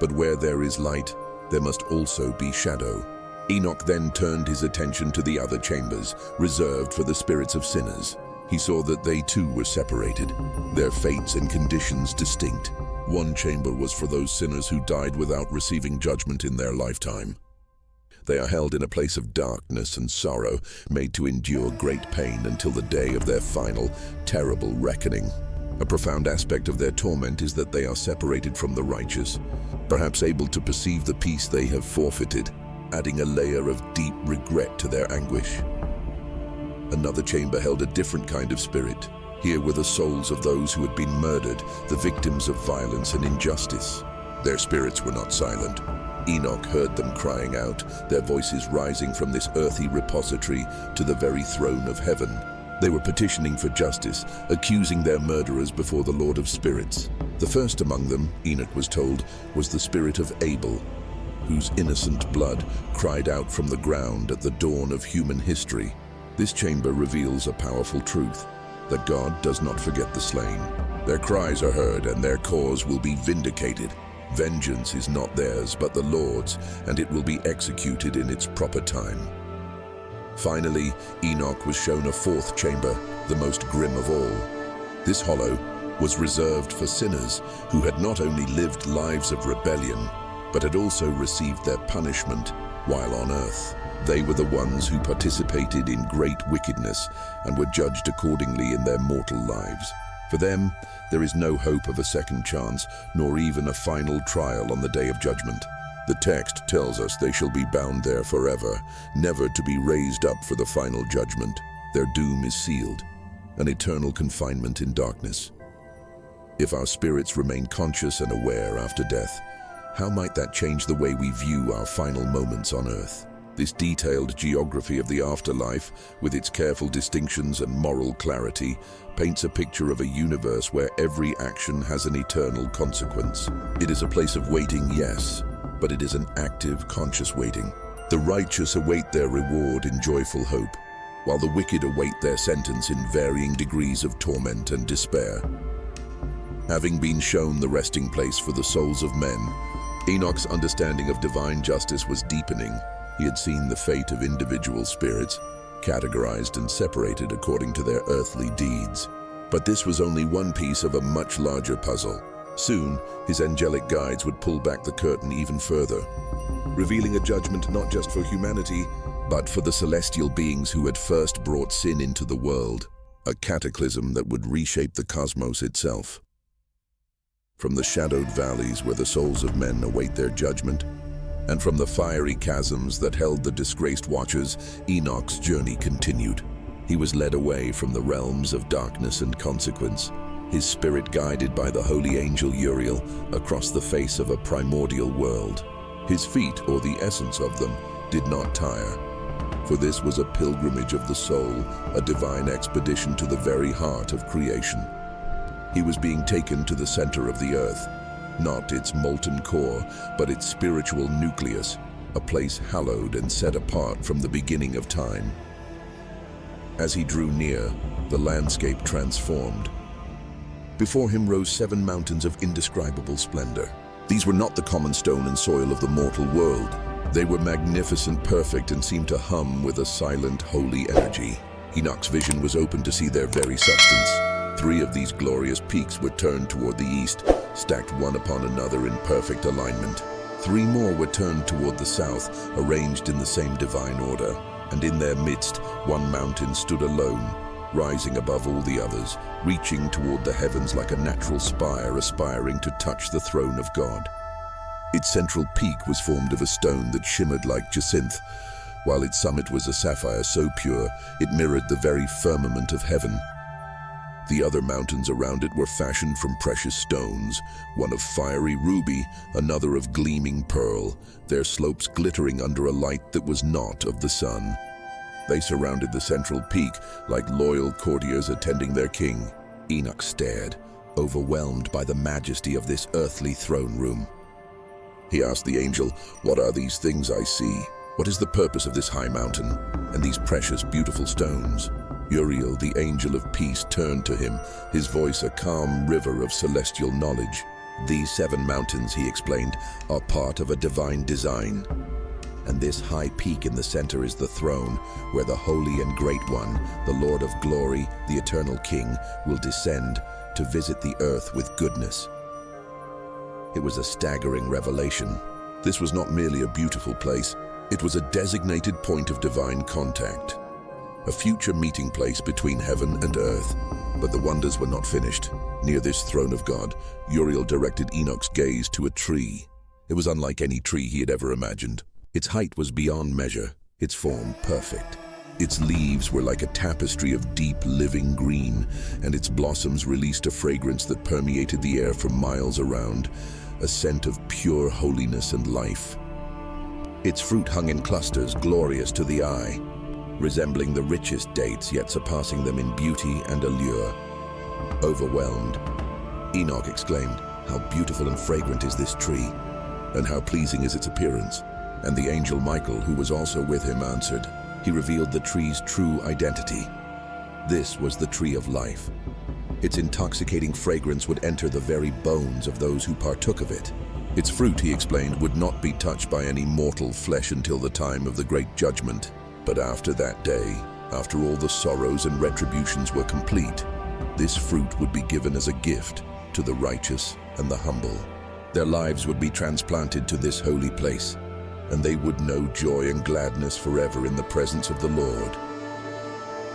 But where there is light, there must also be shadow. Enoch then turned his attention to the other chambers, reserved for the spirits of sinners. He saw that they too were separated, their fates and conditions distinct. One chamber was for those sinners who died without receiving judgment in their lifetime. They are held in a place of darkness and sorrow, made to endure great pain until the day of their final, terrible reckoning. A profound aspect of their torment is that they are separated from the righteous, perhaps able to perceive the peace they have forfeited, adding a layer of deep regret to their anguish. Another chamber held a different kind of spirit. Here were the souls of those who had been murdered, the victims of violence and injustice. Their spirits were not silent. Enoch heard them crying out, their voices rising from this earthy repository to the very throne of heaven. They were petitioning for justice, accusing their murderers before the Lord of Spirits. The first among them, Enoch was told, was the spirit of Abel, whose innocent blood cried out from the ground at the dawn of human history. This chamber reveals a powerful truth, that God does not forget the slain. Their cries are heard and their cause will be vindicated. Vengeance is not theirs, but the Lord's, and it will be executed in its proper time. Finally, Enoch was shown a 4th chamber, the most grim of all. This hollow was reserved for sinners who had not only lived lives of rebellion, but had also received their punishment while on earth. They were the ones who participated in great wickedness and were judged accordingly in their mortal lives. For them, there is no hope of a second chance, nor even a final trial on the day of judgment. The text tells us they shall be bound there forever, never to be raised up for the final judgment. Their doom is sealed, an eternal confinement in darkness. If our spirits remain conscious and aware after death, how might that change the way we view our final moments on earth? This detailed geography of the afterlife, with its careful distinctions and moral clarity, paints a picture of a universe where every action has an eternal consequence. It is a place of waiting, yes, but it is an active, conscious waiting. The righteous await their reward in joyful hope, while the wicked await their sentence in varying degrees of torment and despair. Having been shown the resting place for the souls of men, Enoch's understanding of divine justice was deepening. He had seen the fate of individual spirits, categorized and separated according to their earthly deeds. But this was only one piece of a much larger puzzle. Soon, his angelic guides would pull back the curtain even further, revealing a judgment not just for humanity, but for the celestial beings who had first brought sin into the world, a cataclysm that would reshape the cosmos itself. From the shadowed valleys where the souls of men await their judgment, and from the fiery chasms that held the disgraced watchers, Enoch's journey continued. He was led away from the realms of darkness and consequence, his spirit guided by the holy angel Uriel across the face of a primordial world. His feet, or the essence of them, did not tire, for this was a pilgrimage of the soul, a divine expedition to the very heart of creation. He was being taken to the center of the earth, not its molten core, but its spiritual nucleus, a place hallowed and set apart from the beginning of time. As he drew near, the landscape transformed. Before him rose 7 mountains of indescribable splendor. These were not the common stone and soil of the mortal world. They were magnificent, perfect, and seemed to hum with a silent, holy energy. Enoch's vision was open to see their very substance. 3 of these glorious peaks were turned toward the east, stacked one upon another in perfect alignment. 3 more were turned toward the south, arranged in the same divine order. And in their midst, one mountain stood alone, rising above all the others, reaching toward the heavens like a natural spire aspiring to touch the throne of God. Its central peak was formed of a stone that shimmered like jacinth, while its summit was a sapphire so pure it mirrored the very firmament of heaven. The other mountains around it were fashioned from precious stones, one of fiery ruby, another of gleaming pearl, their slopes glittering under a light that was not of the sun. They surrounded the central peak like loyal courtiers attending their king. Enoch stared, overwhelmed by the majesty of this earthly throne room. He asked the angel, "What are these things I see? What is the purpose of this high mountain and these precious, beautiful stones?" Uriel, the angel of peace, turned to him, his voice a calm river of celestial knowledge. "These 7 mountains," he explained, "are part of a divine design. And this high peak in the center is the throne, where the Holy and Great One, the Lord of Glory, the Eternal King, will descend to visit the earth with goodness." It was a staggering revelation. This was not merely a beautiful place, it was a designated point of divine contact. A future meeting place between heaven and earth. But the wonders were not finished. Near this throne of God, Uriel directed Enoch's gaze to a tree. It was unlike any tree he had ever imagined. Its height was beyond measure, its form perfect. Its leaves were like a tapestry of deep, living green, and its blossoms released a fragrance that permeated the air for miles around, a scent of pure holiness and life. Its fruit hung in clusters, glorious to the eye, resembling the richest dates, yet surpassing them in beauty and allure. Overwhelmed, Enoch exclaimed, "How beautiful and fragrant is this tree, and how pleasing is its appearance." And the angel Michael, who was also with him, answered. He revealed the tree's true identity. This was the tree of life. Its intoxicating fragrance would enter the very bones of those who partook of it. Its fruit, he explained, would not be touched by any mortal flesh until the time of the great judgment. But after that day, after all the sorrows and retributions were complete, this fruit would be given as a gift to the righteous and the humble. Their lives would be transplanted to this holy place, and they would know joy and gladness forever in the presence of the Lord.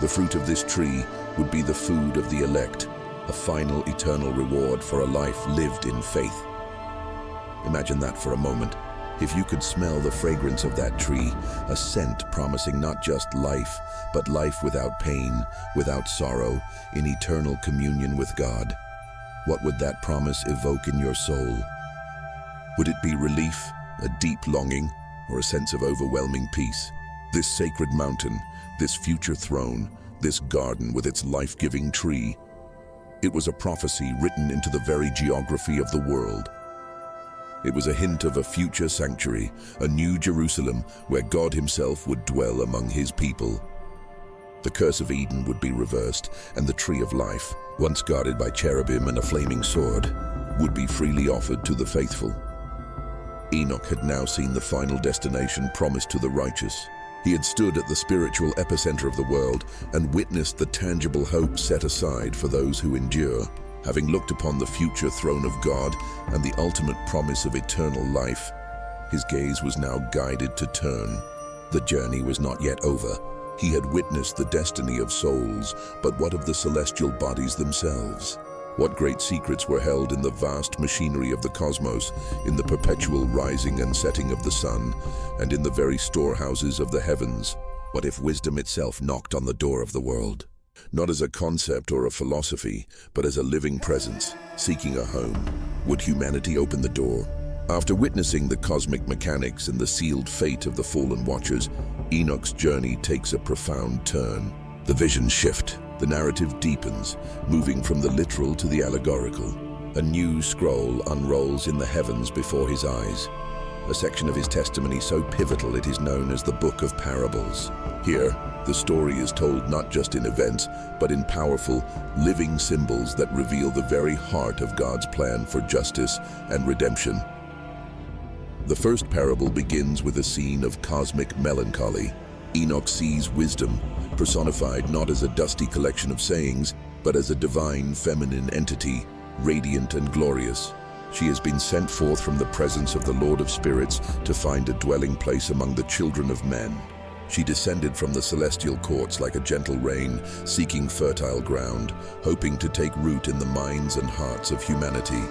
The fruit of this tree would be the food of the elect, a final eternal reward for a life lived in faith. Imagine that for a moment. If you could smell the fragrance of that tree, a scent promising not just life, but life without pain, without sorrow, in eternal communion with God, what would that promise evoke in your soul? Would it be relief, a deep longing, or a sense of overwhelming peace? This sacred mountain, this future throne, this garden with its life-giving tree, it was a prophecy written into the very geography of the world. It was a hint of a future sanctuary, a new Jerusalem where God himself would dwell among his people. The curse of Eden would be reversed, and the tree of life, once guarded by cherubim and a flaming sword, would be freely offered to the faithful. Enoch had now seen the final destination promised to the righteous. He had stood at the spiritual epicenter of the world and witnessed the tangible hope set aside for those who endure. Having looked upon the future throne of God and the ultimate promise of eternal life, his gaze was now guided to turn. The journey was not yet over. He had witnessed the destiny of souls, but what of the celestial bodies themselves? What great secrets were held in the vast machinery of the cosmos, in the perpetual rising and setting of the sun, and in the very storehouses of the heavens? What if wisdom itself knocked on the door of the world? Not as a concept or a philosophy, but as a living presence, seeking a home. Would humanity open the door? After witnessing the cosmic mechanics and the sealed fate of the fallen watchers, Enoch's journey takes a profound turn. The visions shift, the narrative deepens, moving from the literal to the allegorical. A new scroll unrolls in the heavens before his eyes, a section of his testimony so pivotal it is known as the Book of Parables. Here, the story is told not just in events, but in powerful, living symbols that reveal the very heart of God's plan for justice and redemption. The first parable begins with a scene of cosmic melancholy. Enoch sees wisdom, personified not as a dusty collection of sayings, but as a divine feminine entity, radiant and glorious. She has been sent forth from the presence of the Lord of Spirits to find a dwelling place among the children of men. She descended from the celestial courts like a gentle rain, seeking fertile ground, hoping to take root in the minds and hearts of humanity.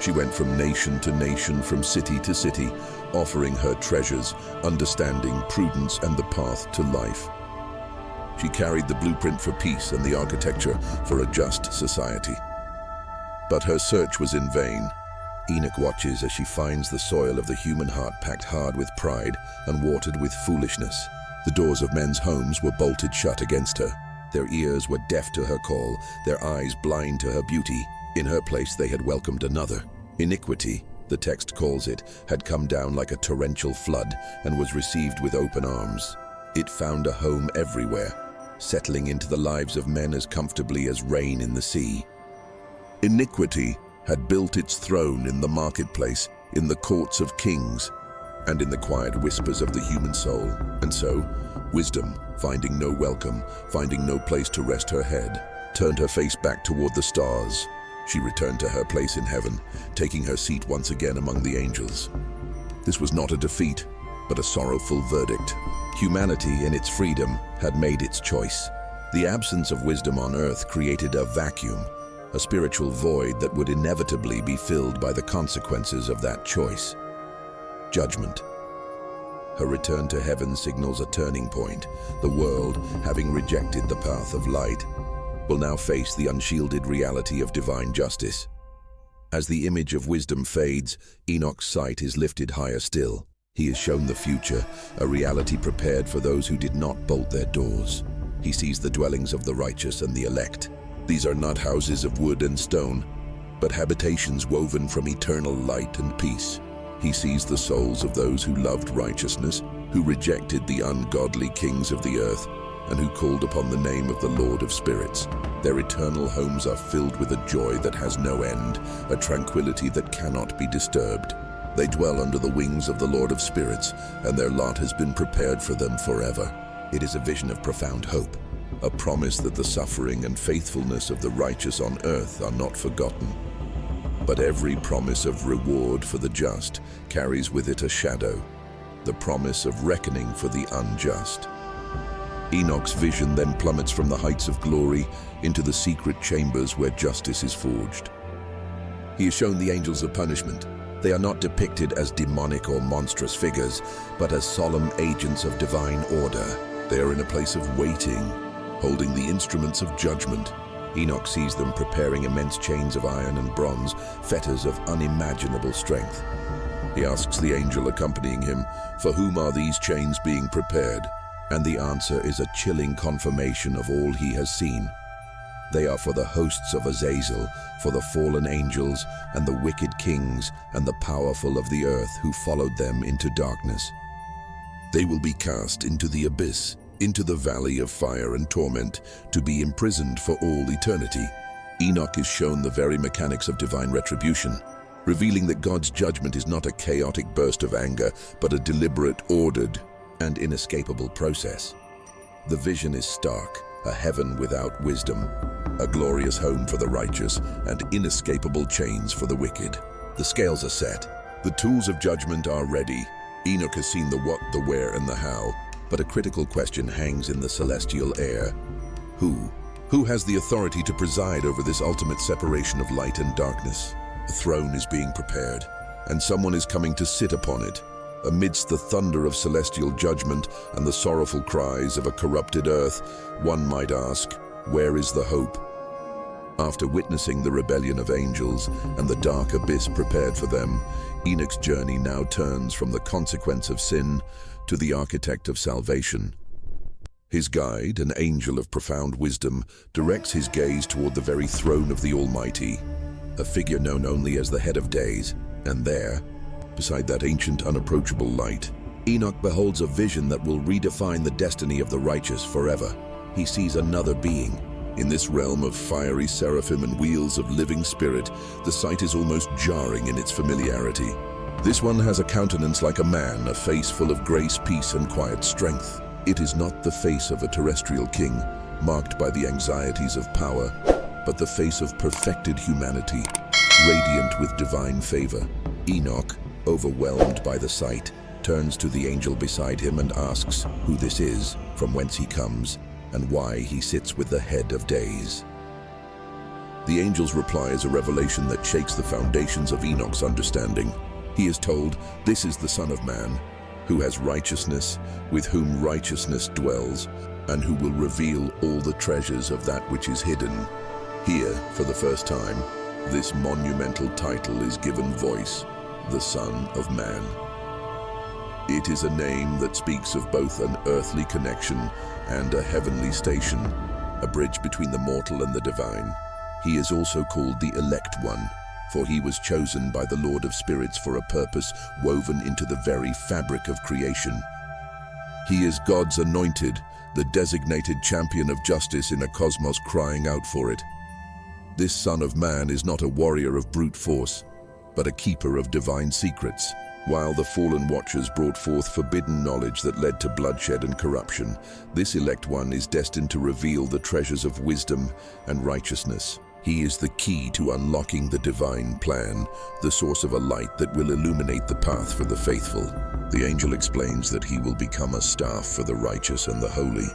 She went from nation to nation, from city to city, offering her treasures, understanding, prudence, and the path to life. She carried the blueprint for peace and the architecture for a just society. But her search was in vain. Enoch watches as she finds the soil of the human heart packed hard with pride and watered with foolishness. The doors of men's homes were bolted shut against her. Their ears were deaf to her call, their eyes blind to her beauty. In her place they had welcomed another. Iniquity, the text calls it, had come down like a torrential flood and was received with open arms. It found a home everywhere, settling into the lives of men as comfortably as rain in the sea. Iniquity had built its throne in the marketplace, in the courts of kings, and in the quiet whispers of the human soul. And so, wisdom, finding no welcome, finding no place to rest her head, turned her face back toward the stars. She returned to her place in heaven, taking her seat once again among the angels. This was not a defeat, but a sorrowful verdict. Humanity, in its freedom, had made its choice. The absence of wisdom on earth created a vacuum, a spiritual void that would inevitably be filled by the consequences of that choice. Judgment. Her return to heaven signals a turning point. The world, having rejected the path of light, will now face the unshielded reality of divine justice. As the image of wisdom fades, Enoch's sight is lifted higher still. He is shown the future, a reality prepared for those who did not bolt their doors. He sees the dwellings of the righteous and the elect. These are not houses of wood and stone, but habitations woven from eternal light and peace. He sees the souls of those who loved righteousness, who rejected the ungodly kings of the earth, and who called upon the name of the Lord of Spirits. Their eternal homes are filled with a joy that has no end, a tranquility that cannot be disturbed. They dwell under the wings of the Lord of Spirits, and their lot has been prepared for them forever. It is a vision of profound hope, a promise that the suffering and faithfulness of the righteous on earth are not forgotten. But every promise of reward for the just carries with it a shadow, the promise of reckoning for the unjust. Enoch's vision then plummets from the heights of glory into the secret chambers where justice is forged. He is shown the angels of punishment. They are not depicted as demonic or monstrous figures, but as solemn agents of divine order. They are in a place of waiting, holding the instruments of judgment. Enoch sees them preparing immense chains of iron and bronze, fetters of unimaginable strength. He asks the angel accompanying him, "For whom are these chains being prepared?" And the answer is a chilling confirmation of all he has seen. They are for the hosts of Azazel, for the fallen angels and the wicked kings and the powerful of the earth who followed them into darkness. They will be cast into the abyss, into the valley of fire and torment, to be imprisoned for all eternity. Enoch is shown the very mechanics of divine retribution, revealing that God's judgment is not a chaotic burst of anger, but a deliberate, ordered, and inescapable process. The vision is stark, a heaven without wisdom, a glorious home for the righteous, and inescapable chains for the wicked. The scales are set. The tools of judgment are ready. Enoch has seen the what, the where, and the how, but a critical question hangs in the celestial air. Who? Who has the authority to preside over this ultimate separation of light and darkness? A throne is being prepared, and someone is coming to sit upon it. Amidst the thunder of celestial judgment and the sorrowful cries of a corrupted earth, one might ask, where is the hope? After witnessing the rebellion of angels and the dark abyss prepared for them, Enoch's journey now turns from the consequence of sin to the architect of salvation. His guide, an angel of profound wisdom, directs his gaze toward the very throne of the Almighty. a figure known only as the Head of Days. And there, beside that ancient, unapproachable light, Enoch beholds a vision that will redefine the destiny of the righteous forever. He sees another being. In this realm of fiery seraphim and wheels of living spirit, the sight is almost jarring in its familiarity. This one has a countenance like a man, a face full of grace, peace, and quiet strength. It is not the face of a terrestrial king, marked by the anxieties of power, but the face of perfected humanity, radiant with divine favor. Enoch, overwhelmed by the sight, turns to the angel beside him and asks who this is, from whence he comes, and why he sits with the Head of Days. The angel's reply is a revelation that shakes the foundations of Enoch's understanding. He is told, "This is the Son of Man, who has righteousness, with whom righteousness dwells, and who will reveal all the treasures of that which is hidden." Here, for the first time, this monumental title is given voice, the Son of Man. It is a name that speaks of both an earthly connection and a heavenly station, a bridge between the mortal and the divine. He is also called the Elect One, for he was chosen by the Lord of Spirits for a purpose woven into the very fabric of creation. He is God's anointed, the designated champion of justice in a cosmos crying out for it. This Son of Man is not a warrior of brute force, but a keeper of divine secrets. While the fallen watchers brought forth forbidden knowledge that led to bloodshed and corruption, this Elect One is destined to reveal the treasures of wisdom and righteousness. He is the key to unlocking the divine plan, the source of a light that will illuminate the path for the faithful. The angel explains that he will become a staff for the righteous and the holy,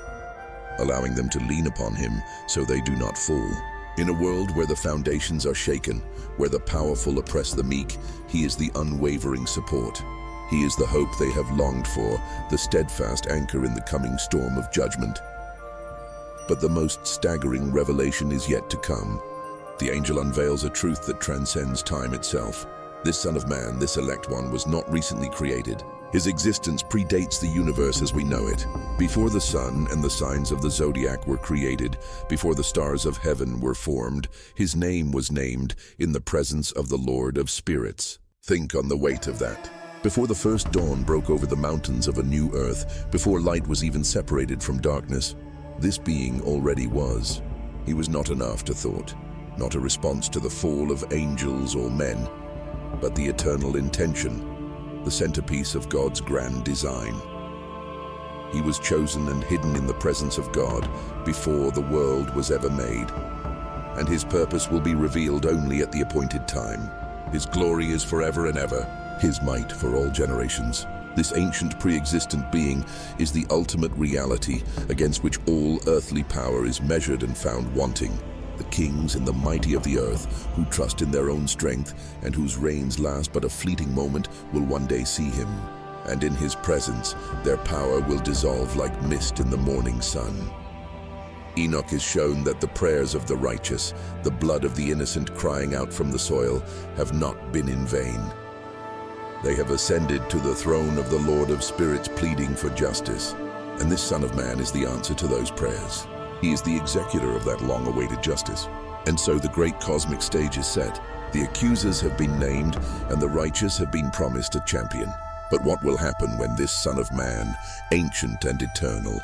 allowing them to lean upon him so they do not fall. In a world where the foundations are shaken, where the powerful oppress the meek, he is the unwavering support. He is the hope they have longed for, the steadfast anchor in the coming storm of judgment. But the most staggering revelation is yet to come. The angel unveils a truth that transcends time itself. This Son of Man, this Elect One, was not recently created. His existence predates the universe as we know it. Before the sun and the signs of the zodiac were created, before the stars of heaven were formed, his name was named in the presence of the Lord of Spirits. Think on the weight of that. Before the first dawn broke over the mountains of a new earth, before light was even separated from darkness, this being already was. He was not an afterthought, not a response to the fall of angels or men, but the eternal intention, the centerpiece of God's grand design. He was chosen and hidden in the presence of God before the world was ever made, and his purpose will be revealed only at the appointed time. His glory is forever and ever, his might for all generations. This ancient pre-existent being is the ultimate reality against which all earthly power is measured and found wanting. The kings and the mighty of the earth, who trust in their own strength and whose reigns last but a fleeting moment, will one day see him. And in his presence, their power will dissolve like mist in the morning sun. Enoch is shown that the prayers of the righteous, the blood of the innocent crying out from the soil, have not been in vain. They have ascended to the throne of the Lord of Spirits pleading for justice. And this Son of Man is the answer to those prayers. He is the executor of that long-awaited justice. And so the great cosmic stage is set. The accusers have been named, and the righteous have been promised a champion. But what will happen when this Son of Man, ancient and eternal,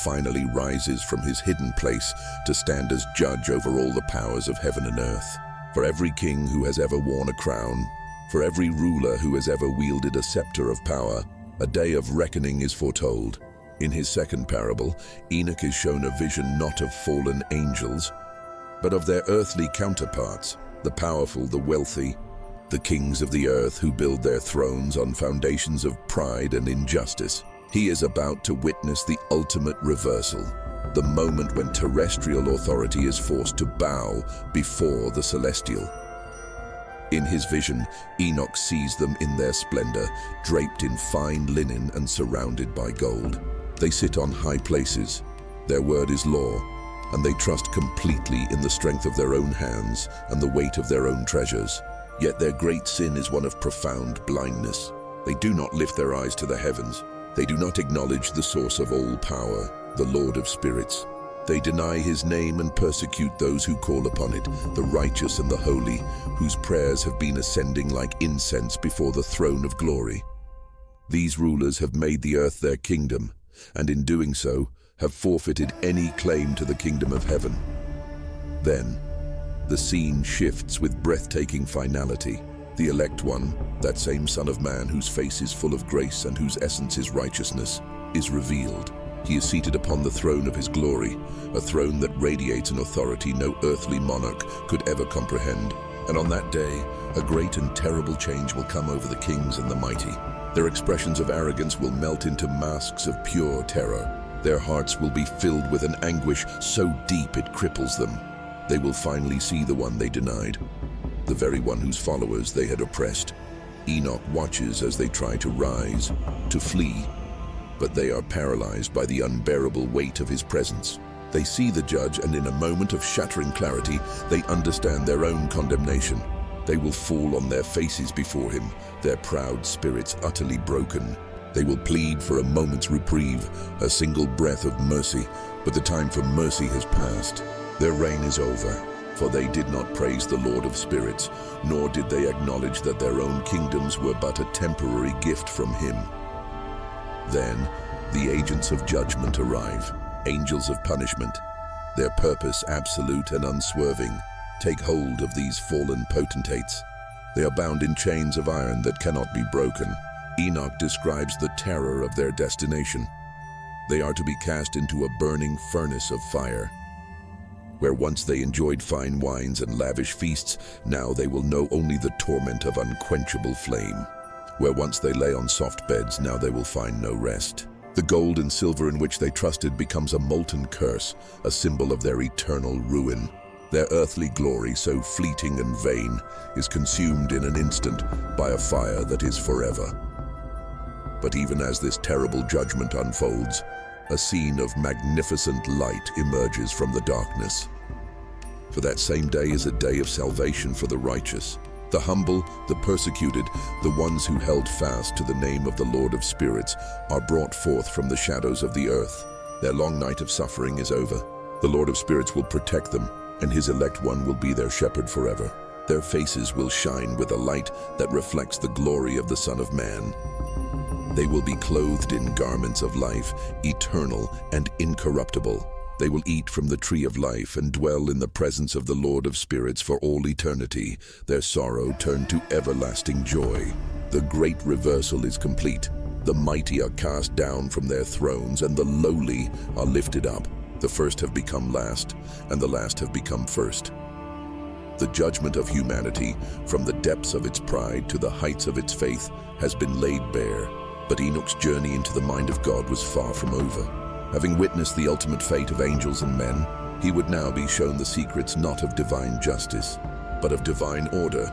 finally rises from his hidden place to stand as judge over all the powers of heaven and earth? For every king who has ever worn a crown, for every ruler who has ever wielded a scepter of power, a day of reckoning is foretold. In his second parable, Enoch is shown a vision not of fallen angels, but of their earthly counterparts, the powerful, the wealthy, the kings of the earth who build their thrones on foundations of pride and injustice. He is about to witness the ultimate reversal, the moment when terrestrial authority is forced to bow before the celestial. In his vision, Enoch sees them in their splendor, draped in fine linen and surrounded by gold. They sit on high places, their word is law, and they trust completely in the strength of their own hands and the weight of their own treasures. Yet their great sin is one of profound blindness. They do not lift their eyes to the heavens. They do not acknowledge the source of all power, the Lord of Spirits. They deny his name and persecute those who call upon it, the righteous and the holy, whose prayers have been ascending like incense before the throne of glory. These rulers have made the earth their kingdom, and in doing so, have forfeited any claim to the kingdom of heaven. Then, the scene shifts with breathtaking finality. The elect one, that same Son of Man whose face is full of grace and whose essence is righteousness, is revealed. He is seated upon the throne of his glory, a throne that radiates an authority no earthly monarch could ever comprehend. And on that day, a great and terrible change will come over the kings and the mighty. Their expressions of arrogance will melt into masks of pure terror. Their hearts will be filled with an anguish so deep it cripples them. They will finally see the one they denied, the very one whose followers they had oppressed. Enoch watches as they try to rise, to flee, but they are paralyzed by the unbearable weight of his presence. They see the judge, and in a moment of shattering clarity, they understand their own condemnation. They will fall on their faces before him, their proud spirits utterly broken. They will plead for a moment's reprieve, a single breath of mercy, but the time for mercy has passed. Their reign is over, for they did not praise the Lord of spirits, nor did they acknowledge that their own kingdoms were but a temporary gift from him. Then, the agents of judgment arrive, angels of punishment. Their purpose, absolute and unswerving, take hold of these fallen potentates. They are bound in chains of iron that cannot be broken. Enoch describes the terror of their destination. They are to be cast into a burning furnace of fire. Where once they enjoyed fine wines and lavish feasts, now they will know only the torment of unquenchable flame. Where once they lay on soft beds, now they will find no rest. The gold and silver in which they trusted becomes a molten curse, a symbol of their eternal ruin. Their earthly glory, so fleeting and vain, is consumed in an instant by a fire that is forever. But even as this terrible judgment unfolds, a scene of magnificent light emerges from the darkness. For that same day is a day of salvation for the righteous. The humble, the persecuted, the ones who held fast to the name of the Lord of spirits are brought forth from the shadows of the earth. Their long night of suffering is over. The Lord of spirits will protect them, and his elect one will be their shepherd forever. Their faces will shine with a light that reflects the glory of the Son of Man. They will be clothed in garments of life, eternal and incorruptible. They will eat from the tree of life and dwell in the presence of the Lord of spirits for all eternity, their sorrow turned to everlasting joy. The great reversal is complete. The mighty are cast down from their thrones, and the lowly are lifted up. The first have become last, and the last have become first. The judgment of humanity, from the depths of its pride to the heights of its faith, has been laid bare. But Enoch's journey into the mind of God was far from over. Having witnessed the ultimate fate of angels and men, he would now be shown the secrets not of divine justice, but of divine order,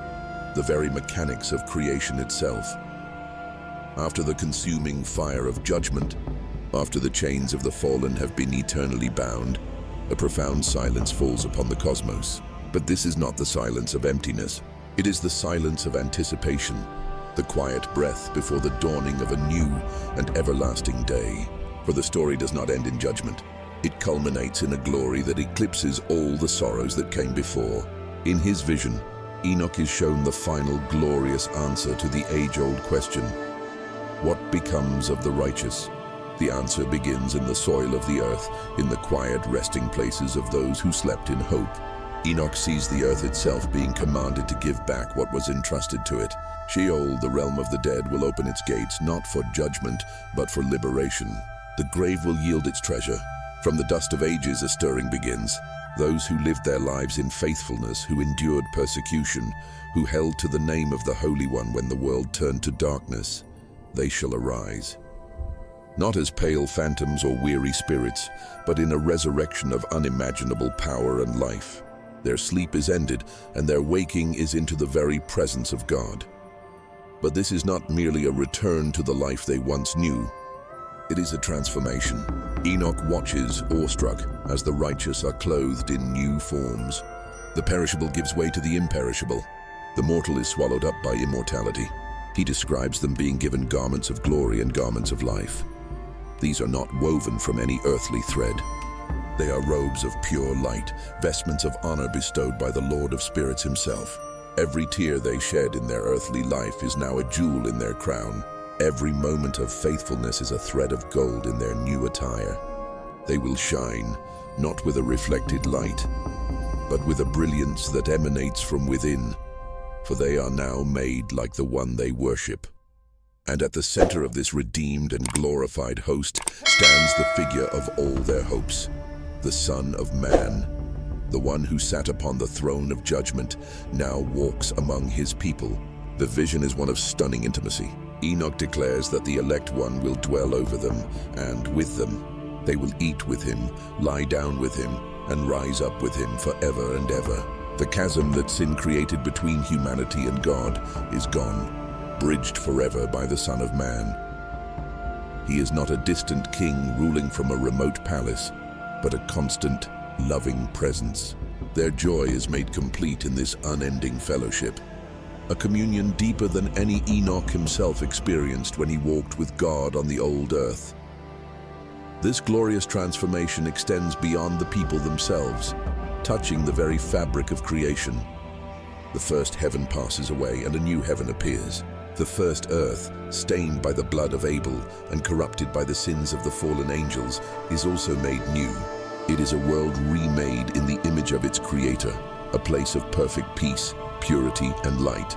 the very mechanics of creation itself. After the consuming fire of judgment, after the chains of the fallen have been eternally bound, a profound silence falls upon the cosmos. But this is not the silence of emptiness. It is the silence of anticipation, the quiet breath before the dawning of a new and everlasting day. For the story does not end in judgment. It culminates in a glory that eclipses all the sorrows that came before. In his vision, Enoch is shown the final glorious answer to the age-old question: what becomes of the righteous? The answer begins in the soil of the earth, in the quiet resting places of those who slept in hope. Enoch sees the earth itself being commanded to give back what was entrusted to it. Sheol, the realm of the dead, will open its gates not for judgment, but for liberation. The grave will yield its treasure. From the dust of ages a stirring begins. Those who lived their lives in faithfulness, who endured persecution, who held to the name of the Holy One when the world turned to darkness, they shall arise. Not as pale phantoms or weary spirits, but in a resurrection of unimaginable power and life. Their sleep is ended, and their waking is into the very presence of God. But this is not merely a return to the life they once knew. It is a transformation. Enoch watches, awestruck, as the righteous are clothed in new forms. The perishable gives way to the imperishable. The mortal is swallowed up by immortality. He describes them being given garments of glory and garments of life. These are not woven from any earthly thread. They are robes of pure light, vestments of honor bestowed by the Lord of Spirits himself. Every tear they shed in their earthly life is now a jewel in their crown. Every moment of faithfulness is a thread of gold in their new attire. They will shine, not with a reflected light, but with a brilliance that emanates from within, for they are now made like the one they worship. And at the center of this redeemed and glorified host stands the figure of all their hopes, the Son of Man. The one who sat upon the throne of judgment now walks among his people. The vision is one of stunning intimacy. Enoch declares that the elect one will dwell over them and with them. They will eat with him, lie down with him, and rise up with him forever and ever. The chasm that sin created between humanity and God is gone, bridged forever by the Son of Man. He is not a distant king ruling from a remote palace, but a constant, loving presence. Their joy is made complete in this unending fellowship, a communion deeper than any Enoch himself experienced when he walked with God on the old earth. This glorious transformation extends beyond the people themselves, touching the very fabric of creation. The first heaven passes away and a new heaven appears. The first earth, stained by the blood of Abel and corrupted by the sins of the fallen angels, is also made new. It is a world remade in the image of its creator, a place of perfect peace, purity, and light.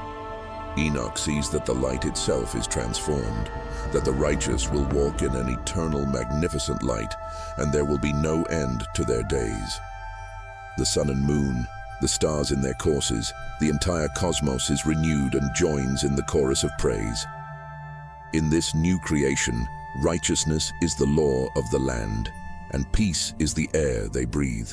Enoch sees that the light itself is transformed, that the righteous will walk in an eternal, magnificent light, and there will be no end to their days. The sun and moon, the stars in their courses, the entire cosmos is renewed and joins in the chorus of praise. In this new creation, righteousness is the law of the land, and peace is the air they breathe.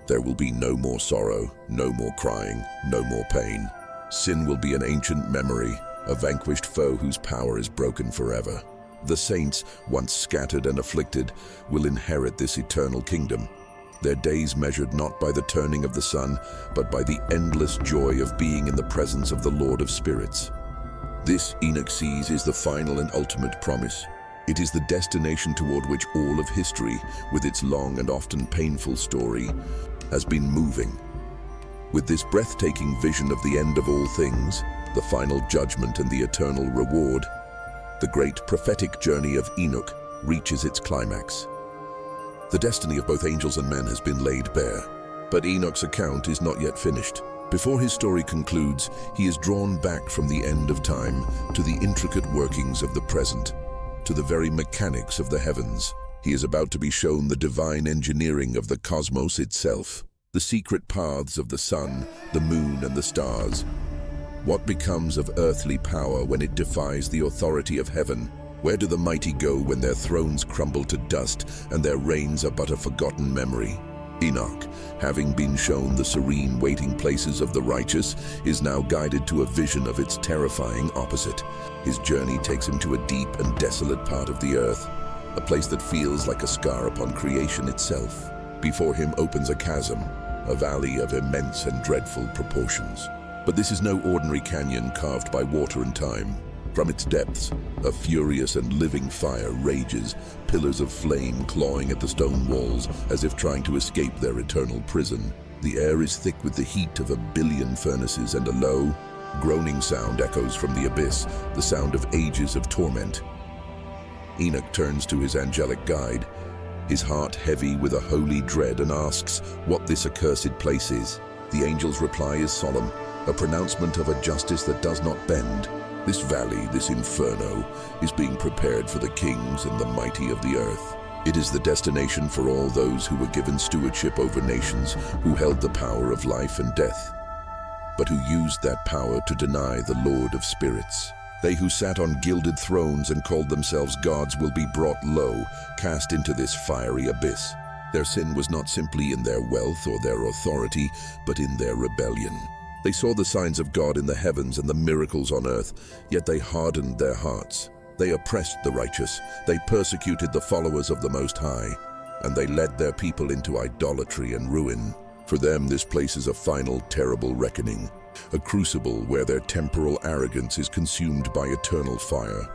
There will be no more sorrow, no more crying, no more pain. Sin will be an ancient memory, a vanquished foe whose power is broken forever. The saints, once scattered and afflicted, will inherit this eternal kingdom. Their days measured not by the turning of the sun, but by the endless joy of being in the presence of the Lord of Spirits. This, Enoch sees, is the final and ultimate promise. It is the destination toward which all of history, with its long and often painful story, has been moving. With this breathtaking vision of the end of all things, the final judgment and the eternal reward, the great prophetic journey of Enoch reaches its climax. The destiny of both angels and men has been laid bare, but Enoch's account is not yet finished. Before his story concludes, he is drawn back from the end of time to the intricate workings of the present, to the very mechanics of the heavens. He is about to be shown the divine engineering of the cosmos itself, the secret paths of the sun, the moon, and the stars. What becomes of earthly power when it defies the authority of heaven? Where do the mighty go when their thrones crumble to dust and their reigns are but a forgotten memory? Enoch, having been shown the serene waiting places of the righteous, is now guided to a vision of its terrifying opposite. His journey takes him to a deep and desolate part of the earth, a place that feels like a scar upon creation itself. Before him opens a chasm, a valley of immense and dreadful proportions. But this is no ordinary canyon carved by water and time. From its depths, a furious and living fire rages, pillars of flame clawing at the stone walls as if trying to escape their eternal prison. The air is thick with the heat of 1 billion furnaces, and a low, groaning sound echoes from the abyss, the sound of ages of torment. Enoch turns to his angelic guide, his heart heavy with a holy dread, and asks what this accursed place is. The angel's reply is solemn, a pronouncement of a justice that does not bend. This valley, this inferno, is being prepared for the kings and the mighty of the earth. It is the destination for all those who were given stewardship over nations, who held the power of life and death, but who used that power to deny the Lord of Spirits. They who sat on gilded thrones and called themselves gods will be brought low, cast into this fiery abyss. Their sin was not simply in their wealth or their authority, but in their rebellion. They saw the signs of God in the heavens and the miracles on earth, yet they hardened their hearts. They oppressed the righteous, they persecuted the followers of the Most High, and they led their people into idolatry and ruin. For them, this place is a final, terrible reckoning, a crucible where their temporal arrogance is consumed by eternal fire.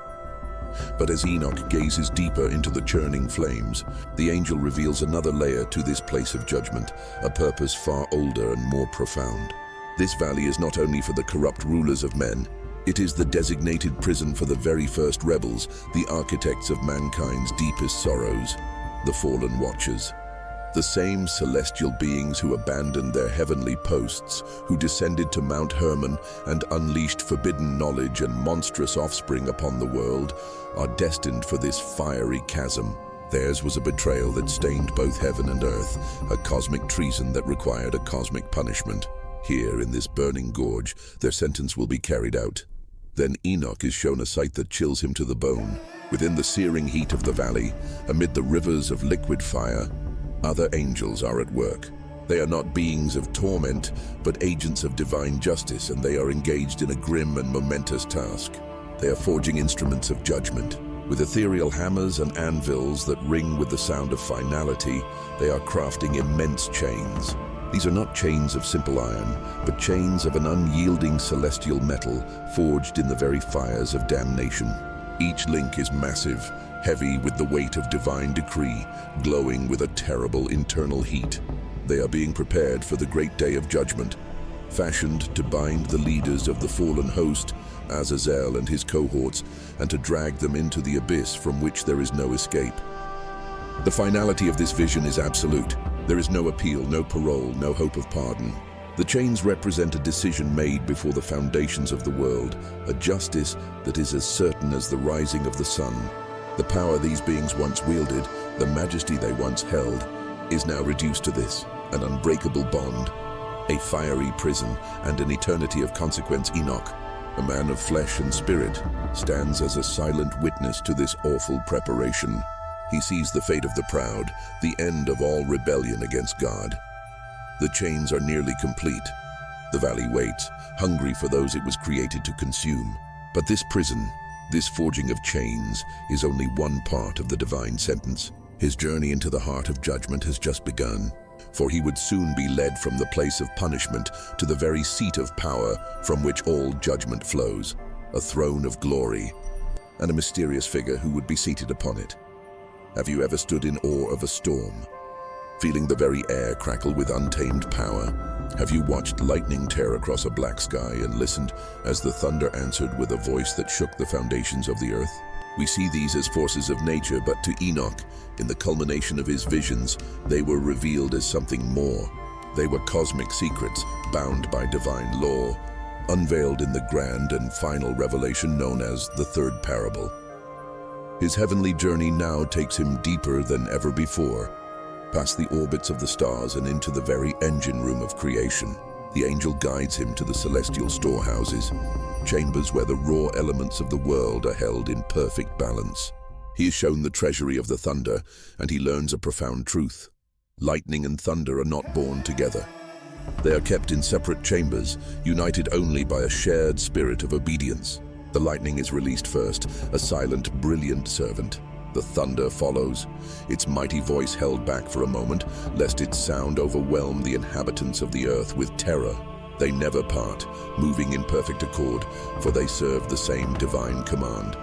But as Enoch gazes deeper into the churning flames, the angel reveals another layer to this place of judgment, a purpose far older and more profound. This valley is not only for the corrupt rulers of men, it is the designated prison for the very first rebels, the architects of mankind's deepest sorrows, the fallen watchers. The same celestial beings who abandoned their heavenly posts, who descended to Mount Hermon and unleashed forbidden knowledge and monstrous offspring upon the world, are destined for this fiery chasm. Theirs was a betrayal that stained both heaven and earth, a cosmic treason that required a cosmic punishment. Here, in this burning gorge, their sentence will be carried out. Then Enoch is shown a sight that chills him to the bone. Within the searing heat of the valley, amid the rivers of liquid fire, other angels are at work. They are not beings of torment, but agents of divine justice, and they are engaged in a grim and momentous task. They are forging instruments of judgment. With ethereal hammers and anvils that ring with the sound of finality, they are crafting immense chains. These are not chains of simple iron, but chains of an unyielding celestial metal forged in the very fires of damnation. Each link is massive, heavy with the weight of divine decree, glowing with a terrible internal heat. They are being prepared for the great day of judgment, fashioned to bind the leaders of the fallen host, Azazel and his cohorts, and to drag them into the abyss from which there is no escape. The finality of this vision is absolute. There is no appeal, no parole, no hope of pardon. The chains represent a decision made before the foundations of the world, a justice that is as certain as the rising of the sun. The power these beings once wielded, the majesty they once held, is now reduced to this, an unbreakable bond, a fiery prison, and an eternity of consequence. Enoch, a man of flesh and spirit, stands as a silent witness to this awful preparation. He sees the fate of the proud, the end of all rebellion against God. The chains are nearly complete. The valley waits, hungry for those it was created to consume. But this prison, this forging of chains, is only one part of the divine sentence. His journey into the heart of judgment has just begun, for he would soon be led from the place of punishment to the very seat of power from which all judgment flows, a throne of glory, and a mysterious figure who would be seated upon it. Have you ever stood in awe of a storm, feeling the very air crackle with untamed power? Have you watched lightning tear across a black sky and listened as the thunder answered with a voice that shook the foundations of the earth? We see these as forces of nature, but to Enoch, in the culmination of his visions, they were revealed as something more. They were cosmic secrets, bound by divine law, unveiled in the grand and final revelation known as the third parable. His heavenly journey now takes him deeper than ever before, past the orbits of the stars and into the very engine room of creation. The angel guides him to the celestial storehouses, chambers where the raw elements of the world are held in perfect balance. He is shown the treasury of the thunder, and he learns a profound truth. Lightning and thunder are not born together. They are kept in separate chambers, united only by a shared spirit of obedience. The lightning is released first, a silent, brilliant servant. The thunder follows, its mighty voice held back for a moment, lest its sound overwhelm the inhabitants of the earth with terror. They never part, moving in perfect accord, for they serve the same divine command.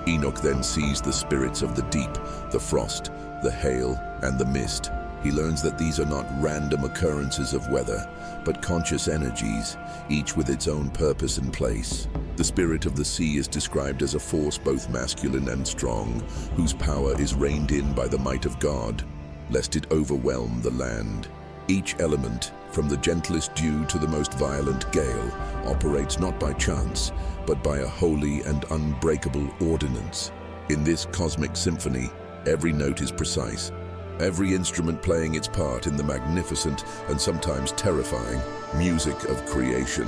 Enoch then sees the spirits of the deep, the frost, the hail, and the mist. He learns that these are not random occurrences of weather, but conscious energies, each with its own purpose and place. The spirit of the sea is described as a force both masculine and strong, whose power is reined in by the might of God, lest it overwhelm the land. Each element, from the gentlest dew to the most violent gale, operates not by chance, but by a holy and unbreakable ordinance. In this cosmic symphony, every note is precise, every instrument playing its part in the magnificent and sometimes terrifying music of creation.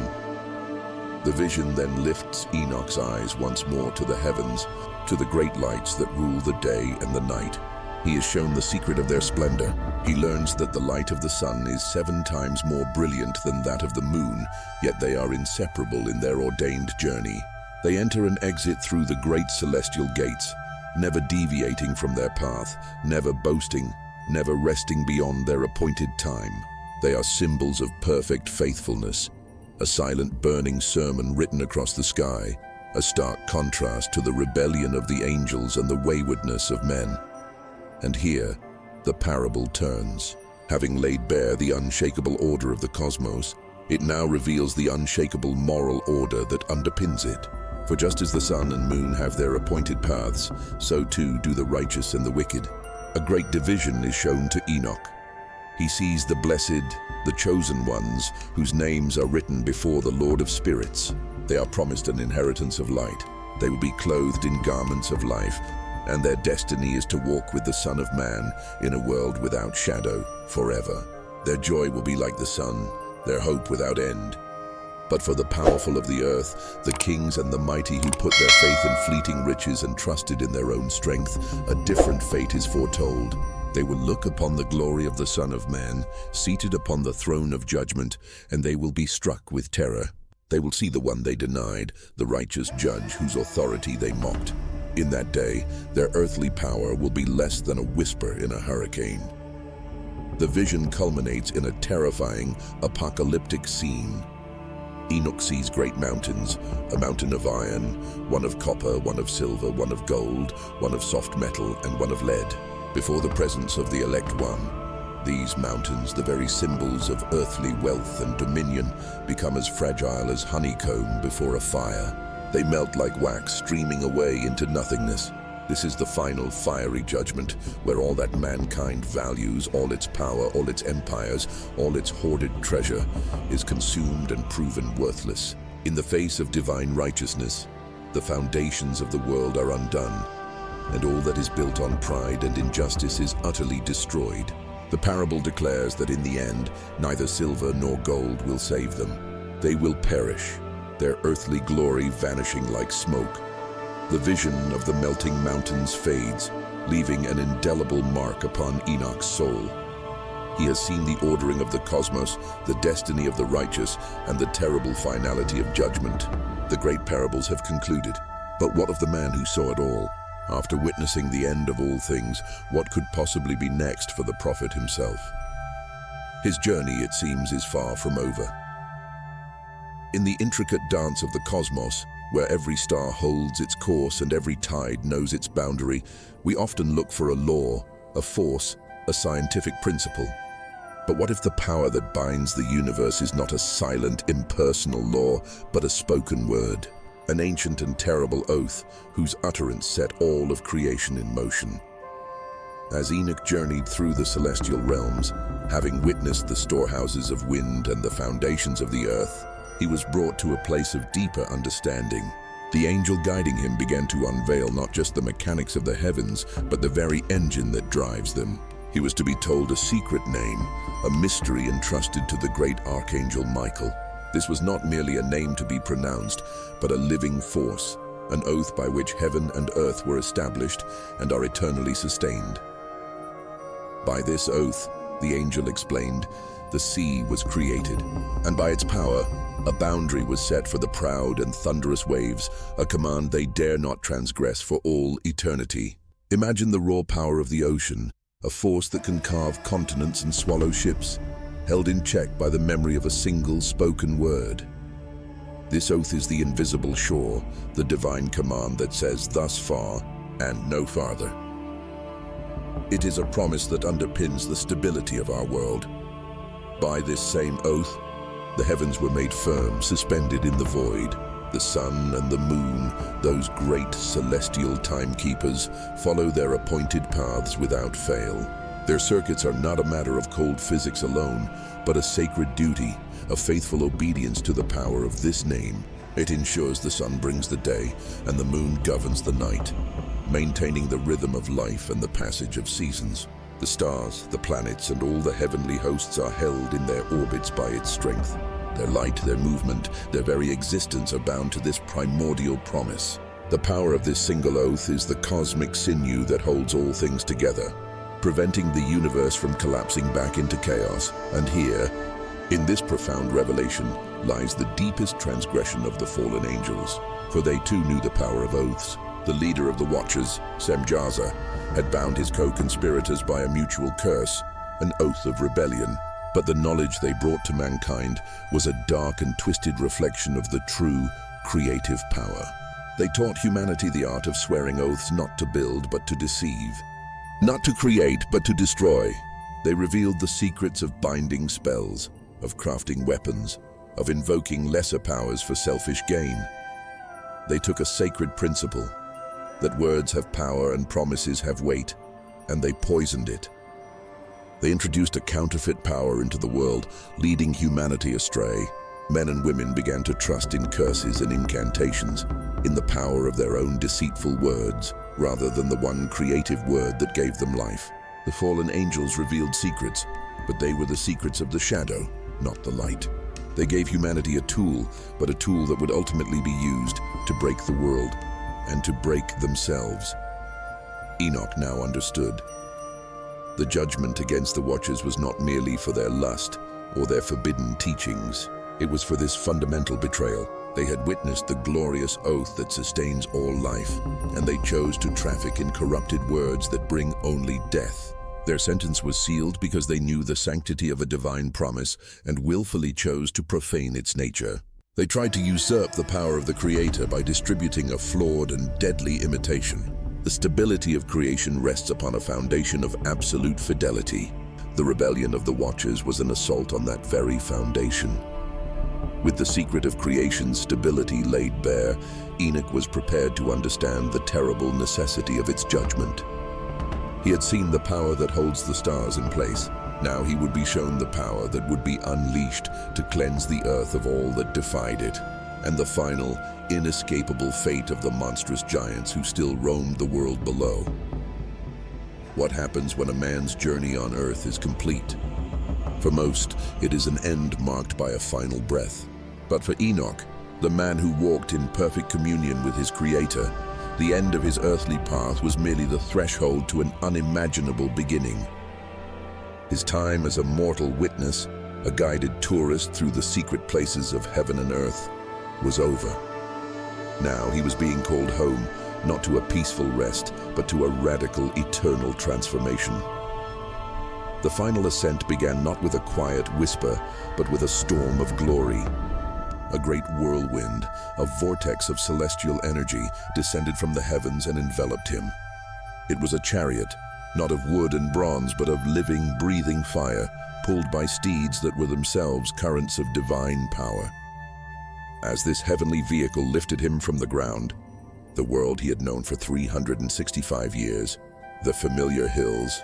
The vision then lifts Enoch's eyes once more to the heavens, to the great lights that rule the day and the night. He is shown the secret of their splendor. He learns that the light of the sun is 7 times more brilliant than that of the moon, yet they are inseparable in their ordained journey. They enter and exit through the great celestial gates, never deviating from their path, never boasting, never resting beyond their appointed time. They are symbols of perfect faithfulness, a silent burning sermon written across the sky, a stark contrast to the rebellion of the angels and the waywardness of men. And here, the parable turns. Having laid bare the unshakable order of the cosmos, it now reveals the unshakable moral order that underpins it. For just as the sun and moon have their appointed paths, so too do the righteous and the wicked. A great division is shown to Enoch. He sees the blessed, the chosen ones, whose names are written before the Lord of spirits. They are promised an inheritance of light. They will be clothed in garments of life, and their destiny is to walk with the Son of Man in a world without shadow forever. Their joy will be like the sun, their hope without end. But for the powerful of the earth, the kings and the mighty who put their faith in fleeting riches and trusted in their own strength, a different fate is foretold. They will look upon the glory of the Son of Man, seated upon the throne of judgment, and they will be struck with terror. They will see the one they denied, the righteous judge whose authority they mocked. In that day, their earthly power will be less than a whisper in a hurricane. The vision culminates in a terrifying, apocalyptic scene. Enoch sees great mountains, a mountain of iron, one of copper, one of silver, one of gold, one of soft metal, and one of lead, before the presence of the elect one. These mountains, the very symbols of earthly wealth and dominion, become as fragile as honeycomb before a fire. They melt like wax, streaming away into nothingness. This is the final fiery judgment, where all that mankind values, all its power, all its empires, all its hoarded treasure, is consumed and proven worthless. In the face of divine righteousness, the foundations of the world are undone, and all that is built on pride and injustice is utterly destroyed. The parable declares that in the end, neither silver nor gold will save them. They will perish, their earthly glory vanishing like smoke. The vision of the melting mountains fades, leaving an indelible mark upon Enoch's soul. He has seen the ordering of the cosmos, the destiny of the righteous, and the terrible finality of judgment. The great parables have concluded. But what of the man who saw it all? After witnessing the end of all things, what could possibly be next for the prophet himself? His journey, it seems, is far from over. In the intricate dance of the cosmos, where every star holds its course and every tide knows its boundary, we often look for a law, a force, a scientific principle. But what if the power that binds the universe is not a silent, impersonal law, but a spoken word, an ancient and terrible oath whose utterance set all of creation in motion? As Enoch journeyed through the celestial realms, having witnessed the storehouses of wind and the foundations of the earth, he was brought to a place of deeper understanding. The angel guiding him began to unveil not just the mechanics of the heavens, but the very engine that drives them. He was to be told a secret name, a mystery entrusted to the great archangel Michael. This was not merely a name to be pronounced, but a living force, an oath by which heaven and earth were established and are eternally sustained. By this oath, the angel explained, the sea was created, and by its power, a boundary was set for the proud and thunderous waves, a command they dare not transgress for all eternity. Imagine the raw power of the ocean, a force that can carve continents and swallow ships, held in check by the memory of a single spoken word. This oath is the invisible shore, the divine command that says thus far and no farther. It is a promise that underpins the stability of our world. By this same oath, the heavens were made firm, suspended in the void. The sun and the moon, those great celestial timekeepers, follow their appointed paths without fail. Their circuits are not a matter of cold physics alone, but a sacred duty, a faithful obedience to the power of this name. It ensures the sun brings the day and the moon governs the night, maintaining the rhythm of life and the passage of seasons. The stars, the planets, and all the heavenly hosts are held in their orbits by its strength. Their light, their movement, their very existence are bound to this primordial promise. The power of this single oath is the cosmic sinew that holds all things together, preventing the universe from collapsing back into chaos. And here, in this profound revelation, lies the deepest transgression of the fallen angels, for they too knew the power of oaths. The leader of the Watchers, Semjaza, had bound his co-conspirators by a mutual curse, an oath of rebellion. But the knowledge they brought to mankind was a dark and twisted reflection of the true creative power. They taught humanity the art of swearing oaths not to build but to deceive, not to create but to destroy. They revealed the secrets of binding spells, of crafting weapons, of invoking lesser powers for selfish gain. They took a sacred principle, that words have power and promises have weight, and they poisoned it. They introduced a counterfeit power into the world, leading humanity astray. Men and women began to trust in curses and incantations, in the power of their own deceitful words, rather than the one creative word that gave them life. The fallen angels revealed secrets, but they were the secrets of the shadow, not the light. They gave humanity a tool, but a tool that would ultimately be used to break the world and to break themselves. Enoch now understood. The judgment against the Watchers was not merely for their lust or their forbidden teachings. It was for this fundamental betrayal. They had witnessed the glorious oath that sustains all life, and they chose to traffic in corrupted words that bring only death. Their sentence was sealed because they knew the sanctity of a divine promise and willfully chose to profane its nature. They tried to usurp the power of the Creator by distributing a flawed and deadly imitation. The stability of creation rests upon a foundation of absolute fidelity. The rebellion of the Watchers was an assault on that very foundation. With the secret of creation's stability laid bare, Enoch was prepared to understand the terrible necessity of its judgment. He had seen the power that holds the stars in place. Now he would be shown the power that would be unleashed to cleanse the earth of all that defied it, and the final, inescapable fate of the monstrous giants who still roamed the world below. What happens when a man's journey on earth is complete? For most, it is an end marked by a final breath. But for Enoch, the man who walked in perfect communion with his Creator, the end of his earthly path was merely the threshold to an unimaginable beginning. His time as a mortal witness, a guided tourist through the secret places of heaven and earth, was over. Now he was being called home, not to a peaceful rest, but to a radical, eternal transformation. The final ascent began not with a quiet whisper, but with a storm of glory. A great whirlwind, a vortex of celestial energy, descended from the heavens and enveloped him. It was a chariot, not of wood and bronze, but of living, breathing fire, pulled by steeds that were themselves currents of divine power. As this heavenly vehicle lifted him from the ground, the world he had known for 365 years, the familiar hills,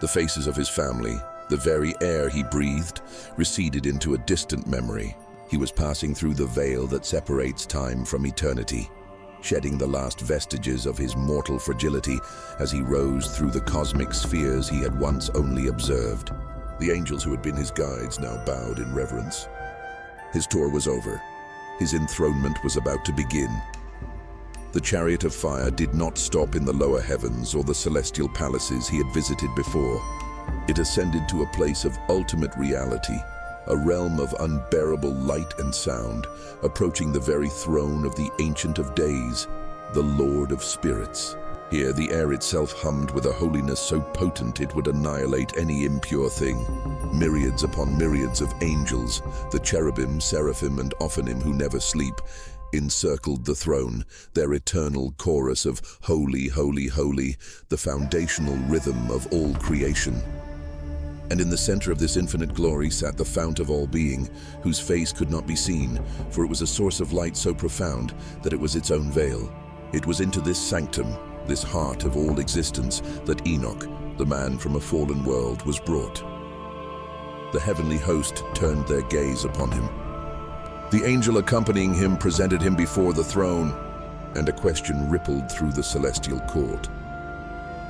the faces of his family, the very air he breathed, receded into a distant memory. He was passing through the veil that separates time from eternity, shedding the last vestiges of his mortal fragility as he rose through the cosmic spheres he had once only observed. The angels who had been his guides now bowed in reverence. His tour was over. His enthronement was about to begin. The chariot of fire did not stop in the lower heavens or the celestial palaces he had visited before. It ascended to a place of ultimate reality, a realm of unbearable light and sound, approaching the very throne of the Ancient of Days, the Lord of Spirits. Here the air itself hummed with a holiness so potent it would annihilate any impure thing. Myriads upon myriads of angels, the cherubim, seraphim, and ophanim who never sleep, encircled the throne, their eternal chorus of Holy, Holy, Holy, the foundational rhythm of all creation. And in the center of this infinite glory sat the fount of all being, whose face could not be seen, for it was a source of light so profound that it was its own veil. It was into this sanctum, this heart of all existence, that Enoch, the man from a fallen world, was brought. The heavenly host turned their gaze upon him. The angel accompanying him presented him before the throne, and a question rippled through the celestial court.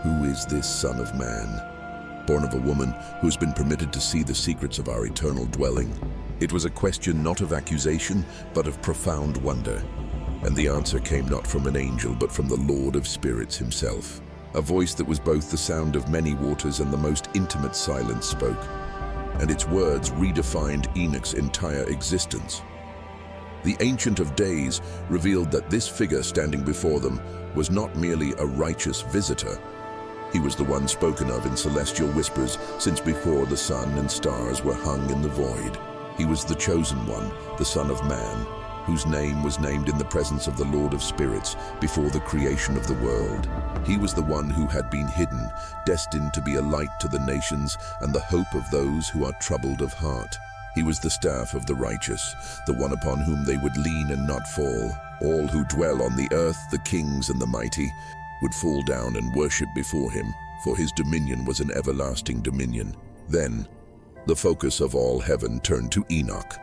Who is this Son of Man, born of a woman who has been permitted to see the secrets of our eternal dwelling? It was a question not of accusation, but of profound wonder. And the answer came not from an angel, but from the Lord of Spirits himself. A voice that was both the sound of many waters and the most intimate silence spoke, and its words redefined Enoch's entire existence. The Ancient of Days revealed that this figure standing before them was not merely a righteous visitor. He was the one spoken of in celestial whispers since before the sun and stars were hung in the void. He was the chosen one, the Son of Man, whose name was named in the presence of the Lord of Spirits before the creation of the world. He was the one who had been hidden, destined to be a light to the nations and the hope of those who are troubled of heart. He was the staff of the righteous, the one upon whom they would lean and not fall. All who dwell on the earth, the kings and the mighty, would fall down and worship before him, for his dominion was an everlasting dominion. Then, the focus of all heaven turned to Enoch.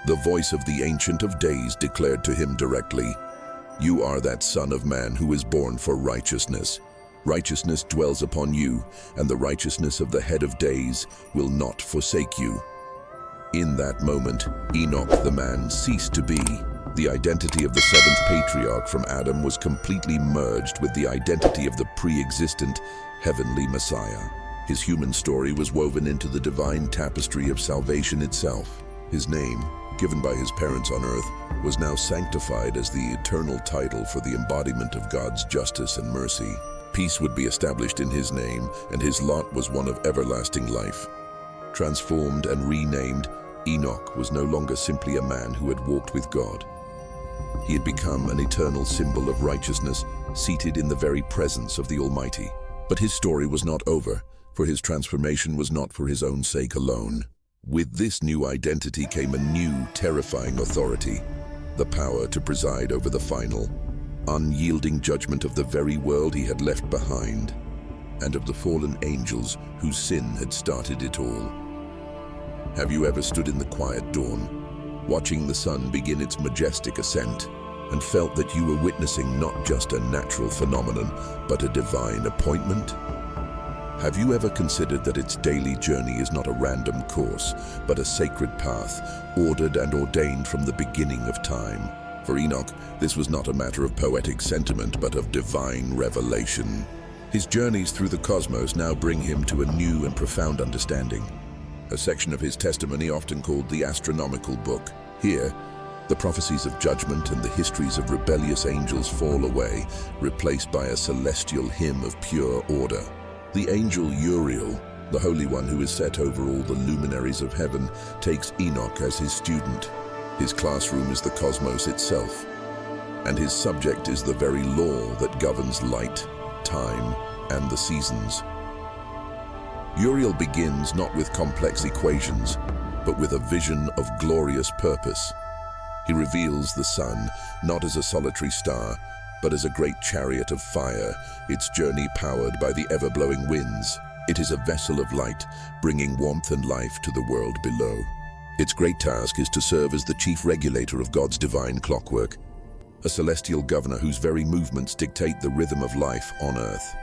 The voice of the Ancient of Days declared to him directly, "You are that Son of Man who is born for righteousness. Righteousness dwells upon you, and the righteousness of the Head of Days will not forsake you." In that moment, Enoch the man ceased to be. The identity of the seventh patriarch from Adam was completely merged with the identity of the pre-existent heavenly Messiah. His human story was woven into the divine tapestry of salvation itself. His name, given by his parents on earth, was now sanctified as the eternal title for the embodiment of God's justice and mercy. Peace would be established in his name, and his lot was one of everlasting life. Transformed and renamed, Enoch was no longer simply a man who had walked with God. He had become an eternal symbol of righteousness, seated in the very presence of the Almighty. But his story was not over, for his transformation was not for his own sake alone. With this new identity came a new, terrifying authority, the power to preside over the final, unyielding judgment of the very world he had left behind, and of the fallen angels whose sin had started it all. Have you ever stood in the quiet dawn, watching the sun begin its majestic ascent, and felt that you were witnessing not just a natural phenomenon, but a divine appointment? Have you ever considered that its daily journey is not a random course, but a sacred path, ordered and ordained from the beginning of time? For Enoch, this was not a matter of poetic sentiment, but of divine revelation. His journeys through the cosmos now bring him to a new and profound understanding, a section of his testimony often called the astronomical book. Here, the prophecies of judgment and the histories of rebellious angels fall away, replaced by a celestial hymn of pure order. The angel Uriel, the Holy One who is set over all the luminaries of heaven, takes Enoch as his student. His classroom is the cosmos itself, and his subject is the very law that governs light, time, and the seasons. Uriel begins not with complex equations, but with a vision of glorious purpose. He reveals the sun not as a solitary star, but as a great chariot of fire, its journey powered by the ever-blowing winds. It is a vessel of light, bringing warmth and life to the world below. Its great task is to serve as the chief regulator of God's divine clockwork, a celestial governor whose very movements dictate the rhythm of life on earth.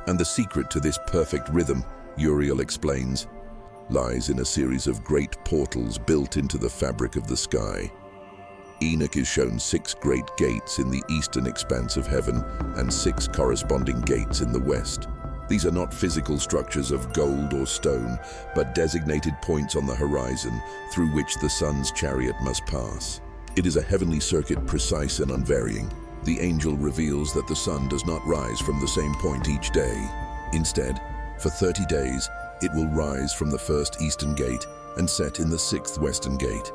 And the secret to this perfect rhythm, Uriel explains, lies in a series of great portals built into the fabric of the sky. Enoch is shown 6 great gates in the eastern expanse of heaven and 6 corresponding gates in the west. These are not physical structures of gold or stone, but designated points on the horizon through which the sun's chariot must pass. It is a heavenly circuit, precise and unvarying. The angel reveals that the sun does not rise from the same point each day. Instead, for 30 days, it will rise from the first eastern gate and set in the 6th western gate.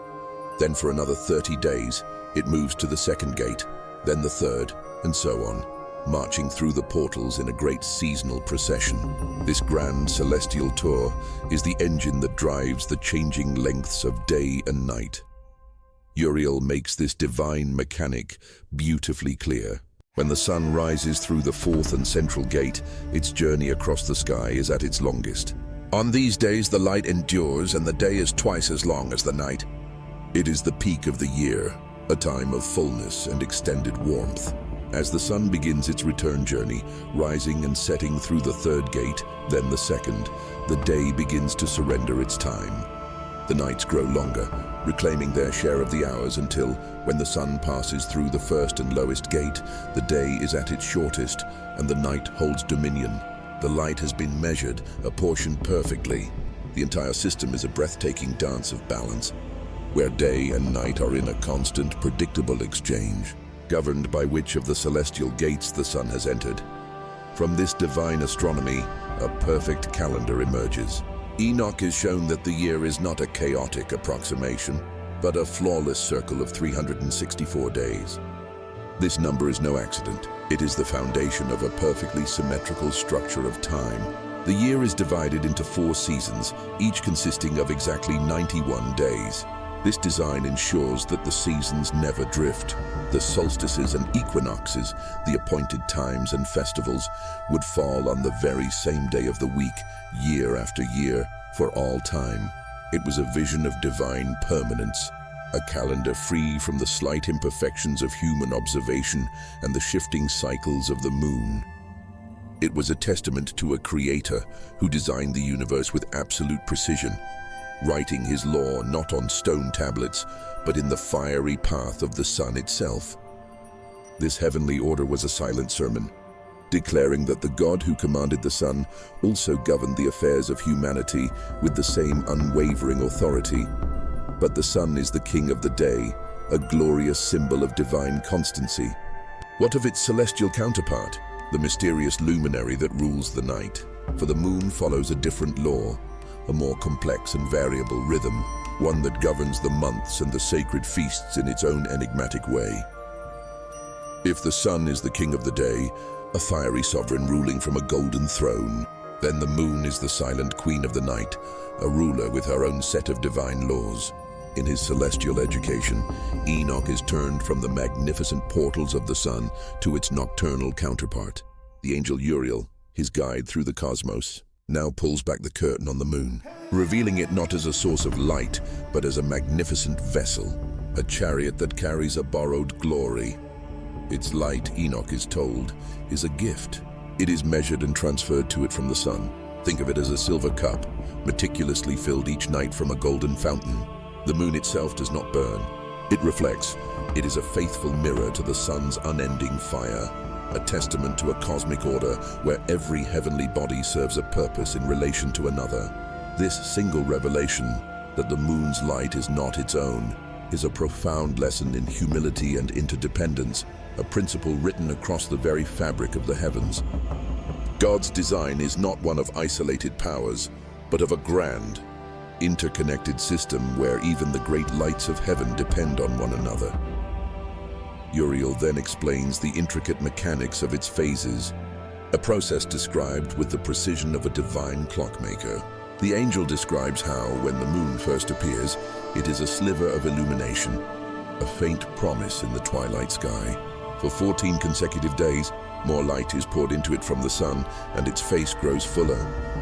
Then for another 30 days, it moves to the 2nd gate, then the 3rd, and so on, marching through the portals in a great seasonal procession. This grand celestial tour is the engine that drives the changing lengths of day and night. Uriel makes this divine mechanic beautifully clear. When the sun rises through the 4th and central gate, its journey across the sky is at its longest. On these days, the light endures and the day is twice as long as the night. It is the peak of the year, a time of fullness and extended warmth. As the sun begins its return journey, rising and setting through the 3rd gate, then the 2nd, the day begins to surrender its time. The nights grow longer, reclaiming their share of the hours until, when the sun passes through the 1st and lowest gate, the day is at its shortest and the night holds dominion. The light has been measured, apportioned perfectly. The entire system is a breathtaking dance of balance, where day and night are in a constant, predictable exchange, governed by which of the celestial gates the sun has entered. From this divine astronomy, a perfect calendar emerges. Enoch is shown that the year is not a chaotic approximation, but a flawless circle of 364 days. This number is no accident. It is the foundation of a perfectly symmetrical structure of time. The year is divided into 4 seasons, each consisting of exactly 91 days. This design ensures that the seasons never drift. The solstices and equinoxes, the appointed times and festivals, would fall on the very same day of the week, year after year, for all time. It was a vision of divine permanence, a calendar free from the slight imperfections of human observation and the shifting cycles of the moon. It was a testament to a creator who designed the universe with absolute precision, writing his law not on stone tablets, but in the fiery path of the sun itself. This heavenly order was a silent sermon, declaring that the God who commanded the sun also governed the affairs of humanity with the same unwavering authority. But the sun is the king of the day, a glorious symbol of divine constancy. What of its celestial counterpart, the mysterious luminary that rules the night? For the moon follows a different law, a more complex and variable rhythm, one that governs the months and the sacred feasts in its own enigmatic way. If the sun is the king of the day, a fiery sovereign ruling from a golden throne, then the moon is the silent queen of the night, a ruler with her own set of divine laws. In his celestial education, Enoch is turned from the magnificent portals of the sun to its nocturnal counterpart. The angel Uriel, his guide through the cosmos, now pulls back the curtain on the moon, revealing it not as a source of light, but as a magnificent vessel, a chariot that carries a borrowed glory. Its light, Enoch is told, is a gift. It is measured and transferred to it from the sun. Think of it as a silver cup, meticulously filled each night from a golden fountain. The moon itself does not burn. It reflects. It is a faithful mirror to the sun's unending fire, a testament to a cosmic order where every heavenly body serves a purpose in relation to another. This single revelation, that the moon's light is not its own, is a profound lesson in humility and interdependence, a principle written across the very fabric of the heavens. God's design is not one of isolated powers, but of a grand, interconnected system where even the great lights of heaven depend on one another. Uriel then explains the intricate mechanics of its phases, a process described with the precision of a divine clockmaker. The angel describes how, when the moon first appears, it is a sliver of illumination, a faint promise in the twilight sky. For 14 consecutive days, more light is poured into it from the sun, and its face grows fuller,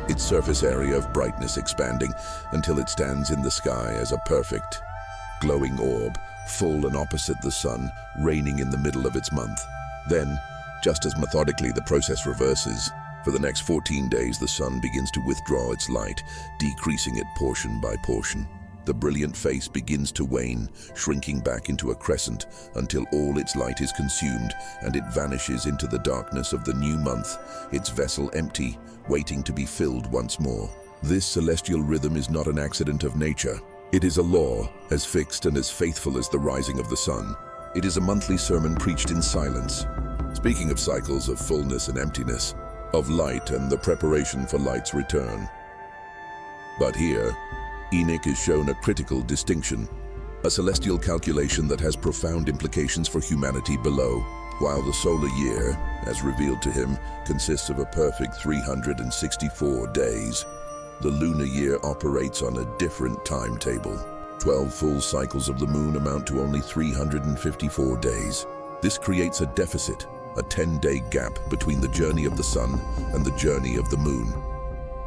its surface area of brightness expanding until it stands in the sky as a perfect, glowing orb, full and opposite the sun, reigning in the middle of its month. Then, just as methodically, the process reverses. For the next 14 days, the sun begins to withdraw its light, decreasing it portion by portion. The brilliant face begins to wane, shrinking back into a crescent until all its light is consumed and it vanishes into the darkness of the new month, its vessel empty, waiting to be filled once more. This celestial rhythm is not an accident of nature. It is a law, as fixed and as faithful as the rising of the sun. It is a monthly sermon preached in silence, speaking of cycles of fullness and emptiness, of light and the preparation for light's return. But here, Enoch is shown a critical distinction, a celestial calculation that has profound implications for humanity below. While the solar year, as revealed to him, consists of a perfect 364 days, the lunar year operates on a different timetable. 12 full cycles of the moon amount to only 354 days. This creates a deficit, a 10-day gap between the journey of the sun and the journey of the moon.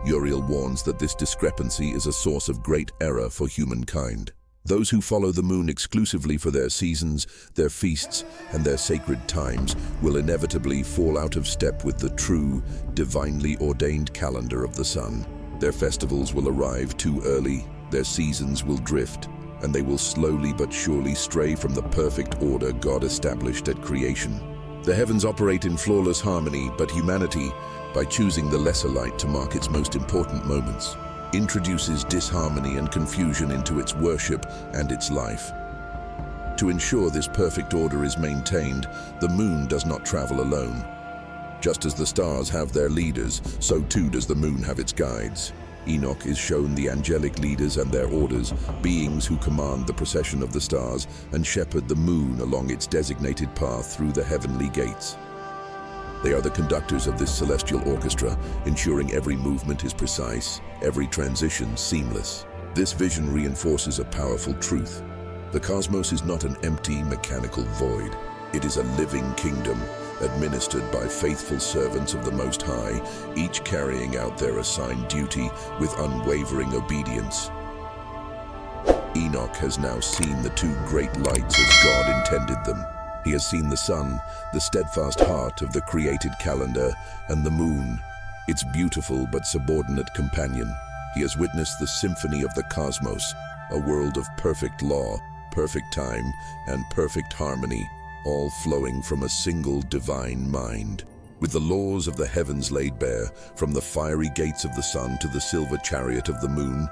Uriel warns that this discrepancy is a source of great error for humankind. Those who follow the moon exclusively for their seasons, their feasts, and their sacred times will inevitably fall out of step with the true, divinely ordained calendar of the sun. Their festivals will arrive too early, their seasons will drift, and they will slowly but surely stray from the perfect order God established at creation. The heavens operate in flawless harmony, but humanity, by choosing the lesser light to mark its most important moments, introduces disharmony and confusion into its worship and its life. To ensure this perfect order is maintained, the moon does not travel alone. Just as the stars have their leaders, so too does the moon have its guides. Enoch is shown the angelic leaders and their orders, beings who command the procession of the stars and shepherd the moon along its designated path through the heavenly gates. They are the conductors of this celestial orchestra, ensuring every movement is precise, every transition seamless. This vision reinforces a powerful truth. The cosmos is not an empty, mechanical void. It is a living kingdom, administered by faithful servants of the Most High, each carrying out their assigned duty with unwavering obedience. Enoch has now seen the two great lights as God intended them. He has seen the sun, the steadfast heart of the created calendar, and the moon, its beautiful but subordinate companion. He has witnessed the symphony of the cosmos, a world of perfect law, perfect time, and perfect harmony, all flowing from a single divine mind. With the laws of the heavens laid bare, from the fiery gates of the sun to the silver chariot of the moon,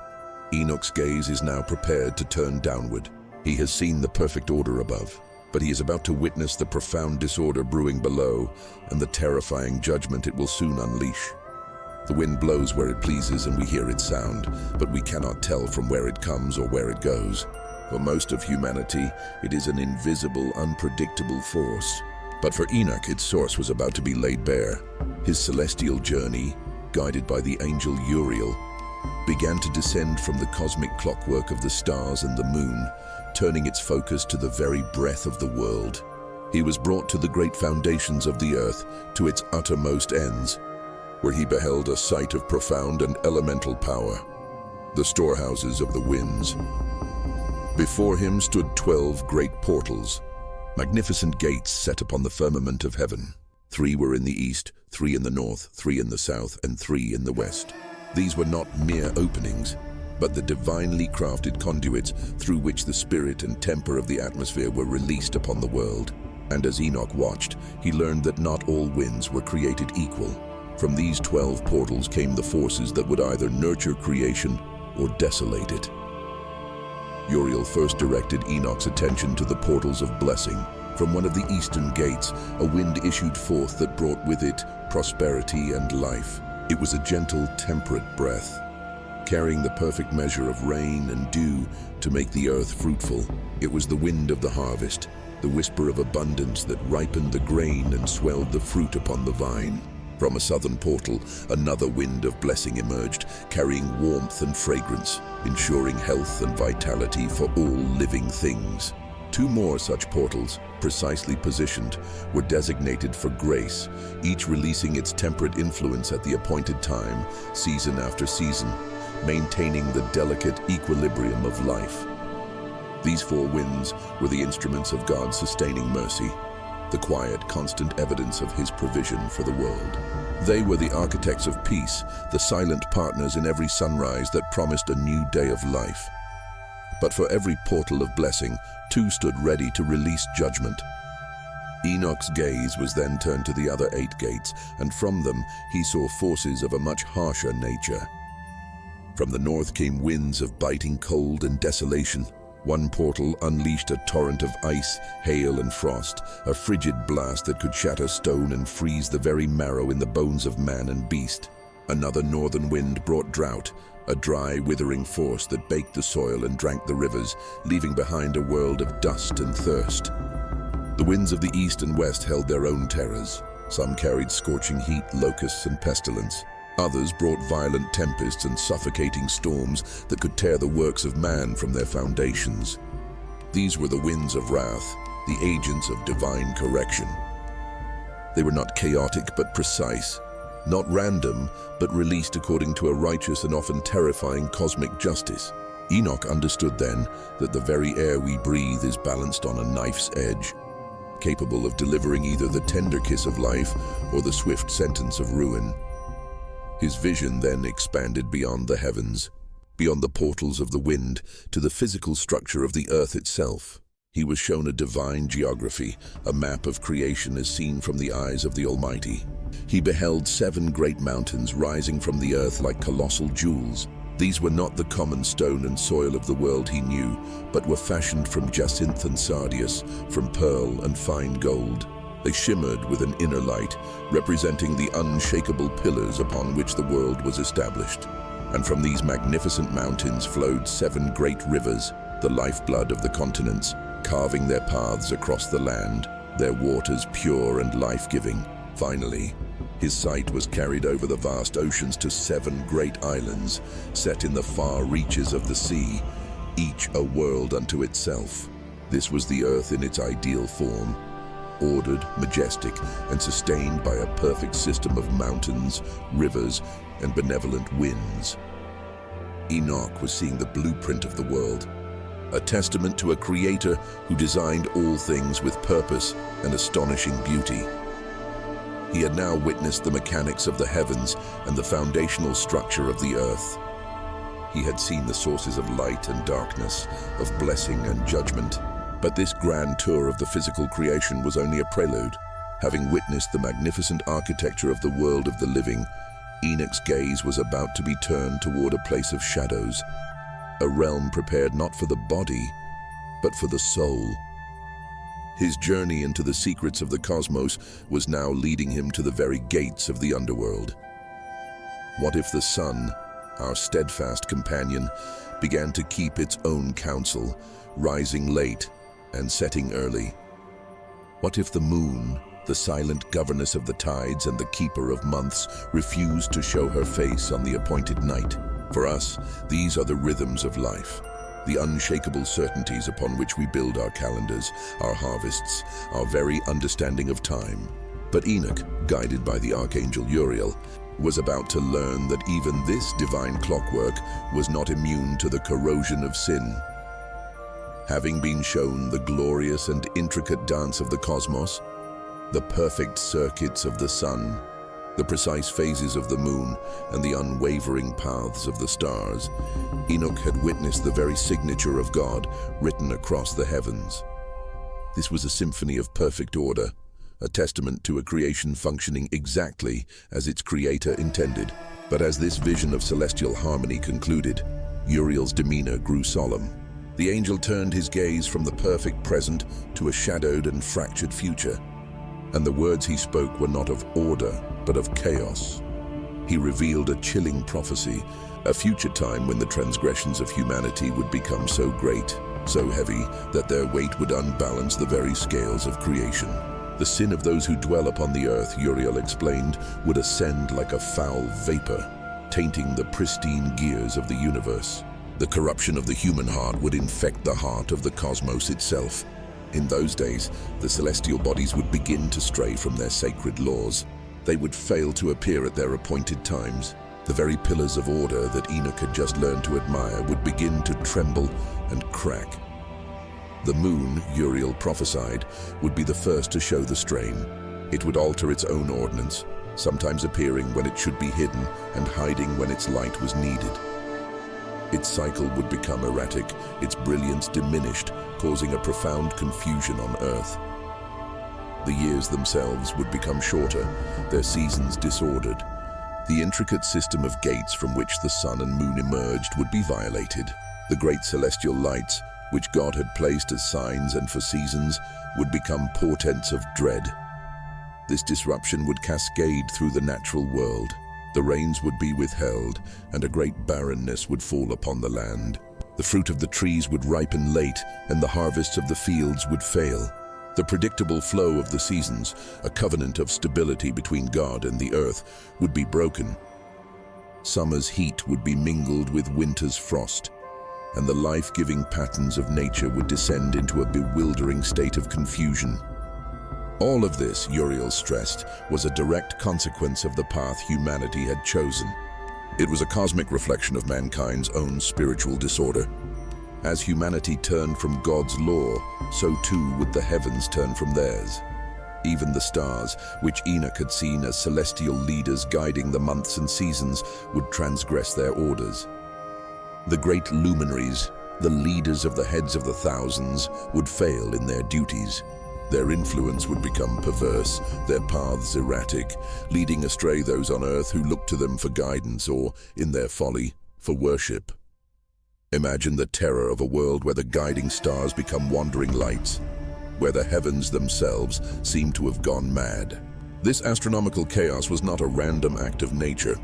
Enoch's gaze is now prepared to turn downward. He has seen the perfect order above, but he is about to witness the profound disorder brewing below and the terrifying judgment it will soon unleash. The wind blows where it pleases and we hear its sound, but we cannot tell from where it comes or where it goes. For most of humanity, it is an invisible, unpredictable force. But for Enoch, its source was about to be laid bare. His celestial journey, guided by the angel Uriel, began to descend from the cosmic clockwork of the stars and the moon, turning its focus to the very breath of the world. He was brought to the great foundations of the earth, to its uttermost ends, where he beheld a sight of profound and elemental power, the storehouses of the winds. Before him stood 12 great portals, magnificent gates set upon the firmament of heaven. 3 were in the east, 3 in the north, 3 in the south, and 3 in the west. These were not mere openings, but the divinely crafted conduits through which the spirit and temper of the atmosphere were released upon the world. And as Enoch watched, he learned that not all winds were created equal. From these 12 portals came the forces that would either nurture creation or desolate it. Uriel first directed Enoch's attention to the portals of blessing. From one of the eastern gates, a wind issued forth that brought with it prosperity and life. It was a gentle, temperate breath, carrying the perfect measure of rain and dew to make the earth fruitful. It was the wind of the harvest, the whisper of abundance that ripened the grain and swelled the fruit upon the vine. From a southern portal, another wind of blessing emerged, carrying warmth and fragrance, ensuring health and vitality for all living things. 2 more such portals, precisely positioned, were designated for grace, each releasing its temperate influence at the appointed time, season after season, maintaining the delicate equilibrium of life. These 4 winds were the instruments of God's sustaining mercy, the quiet, constant evidence of his provision for the world. They were the architects of peace, the silent partners in every sunrise that promised a new day of life. But for every portal of blessing, 2 stood ready to release judgment. Enoch's gaze was then turned to the other 8 gates, and from them he saw forces of a much harsher nature. From the north came winds of biting cold and desolation. One portal unleashed a torrent of ice, hail, and frost, a frigid blast that could shatter stone and freeze the very marrow in the bones of man and beast. Another northern wind brought drought, a dry, withering force that baked the soil and drank the rivers, leaving behind a world of dust and thirst. The winds of the east and west held their own terrors. Some carried scorching heat, locusts, and pestilence. Others brought violent tempests and suffocating storms that could tear the works of man from their foundations. These were the winds of wrath, the agents of divine correction. They were not chaotic but precise, not random but released according to a righteous and often terrifying cosmic justice. Enoch understood then that the very air we breathe is balanced on a knife's edge, capable of delivering either the tender kiss of life or the swift sentence of ruin. His vision then expanded beyond the heavens, beyond the portals of the wind, to the physical structure of the earth itself. He was shown a divine geography, a map of creation as seen from the eyes of the Almighty. He beheld 7 great mountains rising from the earth like colossal jewels. These were not the common stone and soil of the world he knew, but were fashioned from jacinth and sardius, from pearl and fine gold. They shimmered with an inner light, representing the unshakable pillars upon which the world was established. And from these magnificent mountains flowed 7 great rivers, the lifeblood of the continents, carving their paths across the land, their waters pure and life-giving. Finally, his sight was carried over the vast oceans to 7 great islands, set in the far reaches of the sea, each a world unto itself. This was the earth in its ideal form, ordered, majestic, and sustained by a perfect system of mountains, rivers, and benevolent winds. Enoch was seeing the blueprint of the world, a testament to a creator who designed all things with purpose and astonishing beauty. He had now witnessed the mechanics of the heavens and the foundational structure of the earth. He had seen the sources of light and darkness, of blessing and judgment. But this grand tour of the physical creation was only a prelude. Having witnessed the magnificent architecture of the world of the living, Enoch's gaze was about to be turned toward a place of shadows, a realm prepared not for the body, but for the soul. His journey into the secrets of the cosmos was now leading him to the very gates of the underworld. What if the sun, our steadfast companion, began to keep its own counsel, rising late and setting early? What if the moon, the silent governess of the tides and the keeper of months, refused to show her face on the appointed night? For us, these are the rhythms of life, the unshakable certainties upon which we build our calendars, our harvests, our very understanding of time. But Enoch, guided by the archangel Uriel, was about to learn that even this divine clockwork was not immune to the corrosion of sin. Having been shown the glorious and intricate dance of the cosmos, the perfect circuits of the sun, the precise phases of the moon, and the unwavering paths of the stars, Enoch had witnessed the very signature of God written across the heavens. This was a symphony of perfect order, a testament to a creation functioning exactly as its creator intended. But as this vision of celestial harmony concluded, Uriel's demeanor grew solemn. The angel turned his gaze from the perfect present to a shadowed and fractured future, and the words he spoke were not of order, but of chaos. He revealed a chilling prophecy, a future time when the transgressions of humanity would become so great, so heavy, that their weight would unbalance the very scales of creation. The sin of those who dwell upon the earth, Uriel explained, would ascend like a foul vapor, tainting the pristine gears of the universe. The corruption of the human heart would infect the heart of the cosmos itself. In those days, the celestial bodies would begin to stray from their sacred laws. They would fail to appear at their appointed times. The very pillars of order that Enoch had just learned to admire would begin to tremble and crack. The moon, Uriel prophesied, would be the first to show the strain. It would alter its own ordinance, sometimes appearing when it should be hidden and hiding when its light was needed. Its cycle would become erratic, its brilliance diminished, causing a profound confusion on Earth. The years themselves would become shorter, their seasons disordered. The intricate system of gates from which the sun and moon emerged would be violated. The great celestial lights, which God had placed as signs and for seasons, would become portents of dread. This disruption would cascade through the natural world. The rains would be withheld, and a great barrenness would fall upon the land. The fruit of the trees would ripen late, and the harvests of the fields would fail. The predictable flow of the seasons, a covenant of stability between God and the earth, would be broken. Summer's heat would be mingled with winter's frost, and the life-giving patterns of nature would descend into a bewildering state of confusion. All of this, Uriel stressed, was a direct consequence of the path humanity had chosen. It was a cosmic reflection of mankind's own spiritual disorder. As humanity turned from God's law, so too would the heavens turn from theirs. Even the stars, which Enoch had seen as celestial leaders guiding the months and seasons, would transgress their orders. The great luminaries, the leaders of the heads of the thousands, would fail in their duties. Their influence would become perverse, their paths erratic, leading astray those on earth who looked to them for guidance or, in their folly, for worship. Imagine the terror of a world where the guiding stars become wandering lights, where the heavens themselves seem to have gone mad. This astronomical chaos was not a random act of nature.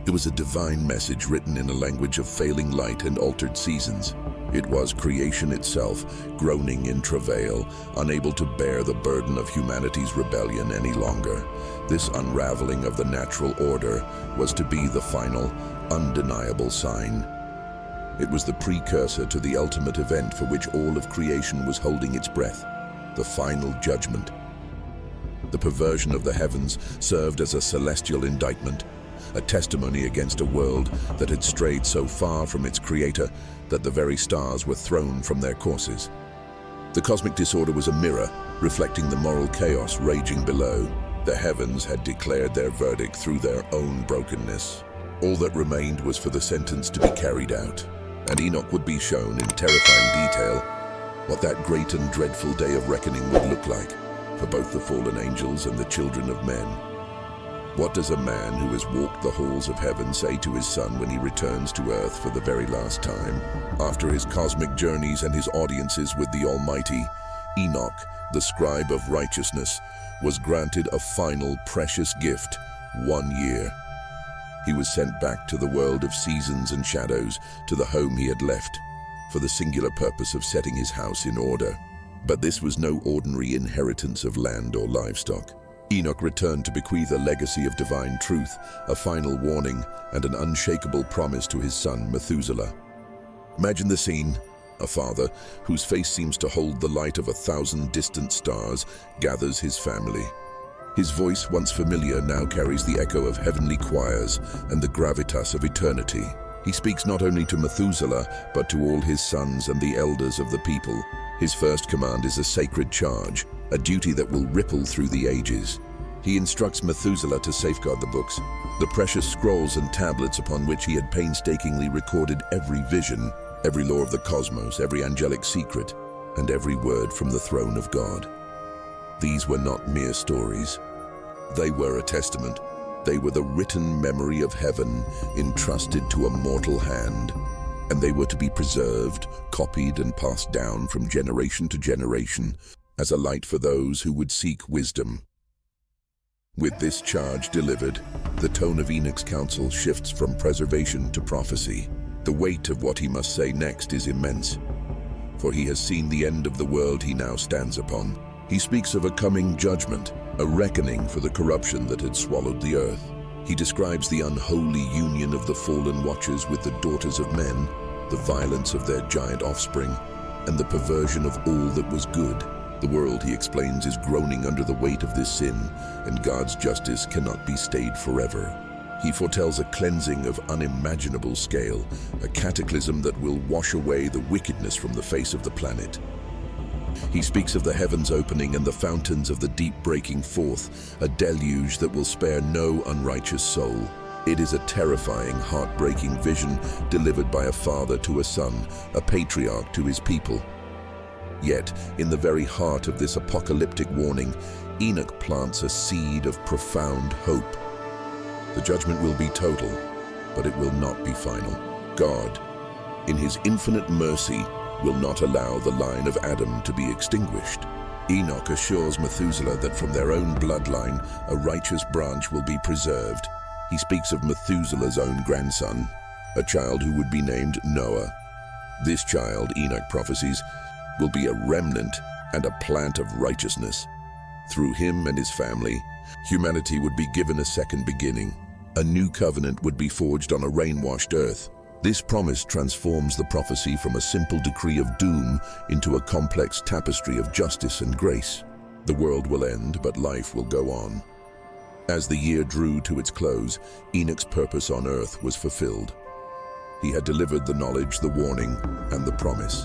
It was a divine message written in a language of failing light and altered seasons. It was creation itself, groaning in travail, unable to bear the burden of humanity's rebellion any longer. This unraveling of the natural order was to be the final, undeniable sign. It was the precursor to the ultimate event for which all of creation was holding its breath, the final judgment. The perversion of the heavens served as a celestial indictment, a testimony against a world that had strayed so far from its creator that the very stars were thrown from their courses. The cosmic disorder was a mirror, reflecting the moral chaos raging below. The heavens had declared their verdict through their own brokenness. All that remained was for the sentence to be carried out, and Enoch would be shown in terrifying detail what that great and dreadful day of reckoning would look like for both the fallen angels and the children of men. What does a man who has walked the halls of heaven say to his son when he returns to earth for the very last time? After his cosmic journeys and his audiences with the Almighty, Enoch, the scribe of righteousness, was granted a final precious gift, 1 year. He was sent back to the world of seasons and shadows, to the home he had left, for the singular purpose of setting his house in order. But this was no ordinary inheritance of land or livestock. Enoch returned to bequeath a legacy of divine truth, a final warning, and an unshakable promise to his son Methuselah. Imagine the scene. A father, whose face seems to hold the light of 1,000 distant stars, gathers his family. His voice, once familiar, now carries the echo of heavenly choirs and the gravitas of eternity. He speaks not only to Methuselah, but to all his sons and the elders of the people. His first command is a sacred charge, a duty that will ripple through the ages. He instructs Methuselah to safeguard the books, the precious scrolls and tablets upon which he had painstakingly recorded every vision, every law of the cosmos, every angelic secret, and every word from the throne of God. These were not mere stories. They were a testament. They were the written memory of heaven entrusted to a mortal hand, and they were to be preserved, copied, and passed down from generation to generation as a light for those who would seek wisdom. With this charge delivered, the tone of Enoch's counsel shifts from preservation to prophecy. The weight of what he must say next is immense, for he has seen the end of the world he now stands upon. He speaks of a coming judgment, a reckoning for the corruption that had swallowed the earth. He describes the unholy union of the fallen watchers with the daughters of men, the violence of their giant offspring, and the perversion of all that was good. The world, he explains, is groaning under the weight of this sin, and God's justice cannot be stayed forever. He foretells a cleansing of unimaginable scale, a cataclysm that will wash away the wickedness from the face of the planet. He speaks of the heavens opening and the fountains of the deep breaking forth, a deluge that will spare no unrighteous soul. It is a terrifying, heartbreaking vision delivered by a father to a son, a patriarch to his people. Yet, in the very heart of this apocalyptic warning, Enoch plants a seed of profound hope. The judgment will be total, but it will not be final. God, in his infinite mercy, will not allow the line of Adam to be extinguished. Enoch assures Methuselah that from their own bloodline, a righteous branch will be preserved. He speaks of Methuselah's own grandson, a child who would be named Noah. This child, Enoch prophesies, will be a remnant and a plant of righteousness. Through him and his family, humanity would be given a second beginning. A new covenant would be forged on a rain-washed earth. This promise transforms the prophecy from a simple decree of doom into a complex tapestry of justice and grace. The world will end, but life will go on. As the year drew to its close, Enoch's purpose on earth was fulfilled. He had delivered the knowledge, the warning, and the promise.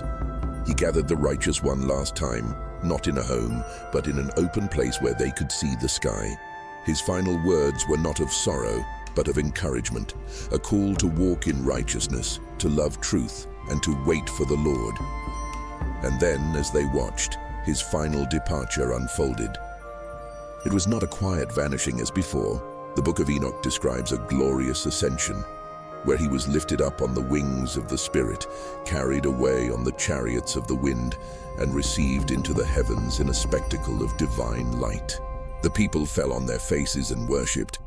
He gathered the righteous one last time, not in a home, but in an open place where they could see the sky. His final words were not of sorrow, but of encouragement, a call to walk in righteousness, to love truth, and to wait for the Lord. And then, as they watched, his final departure unfolded. It was not a quiet vanishing as before. The Book of Enoch describes a glorious ascension, where he was lifted up on the wings of the Spirit, carried away on the chariots of the wind, and received into the heavens in a spectacle of divine light. The people fell on their faces and worshipped,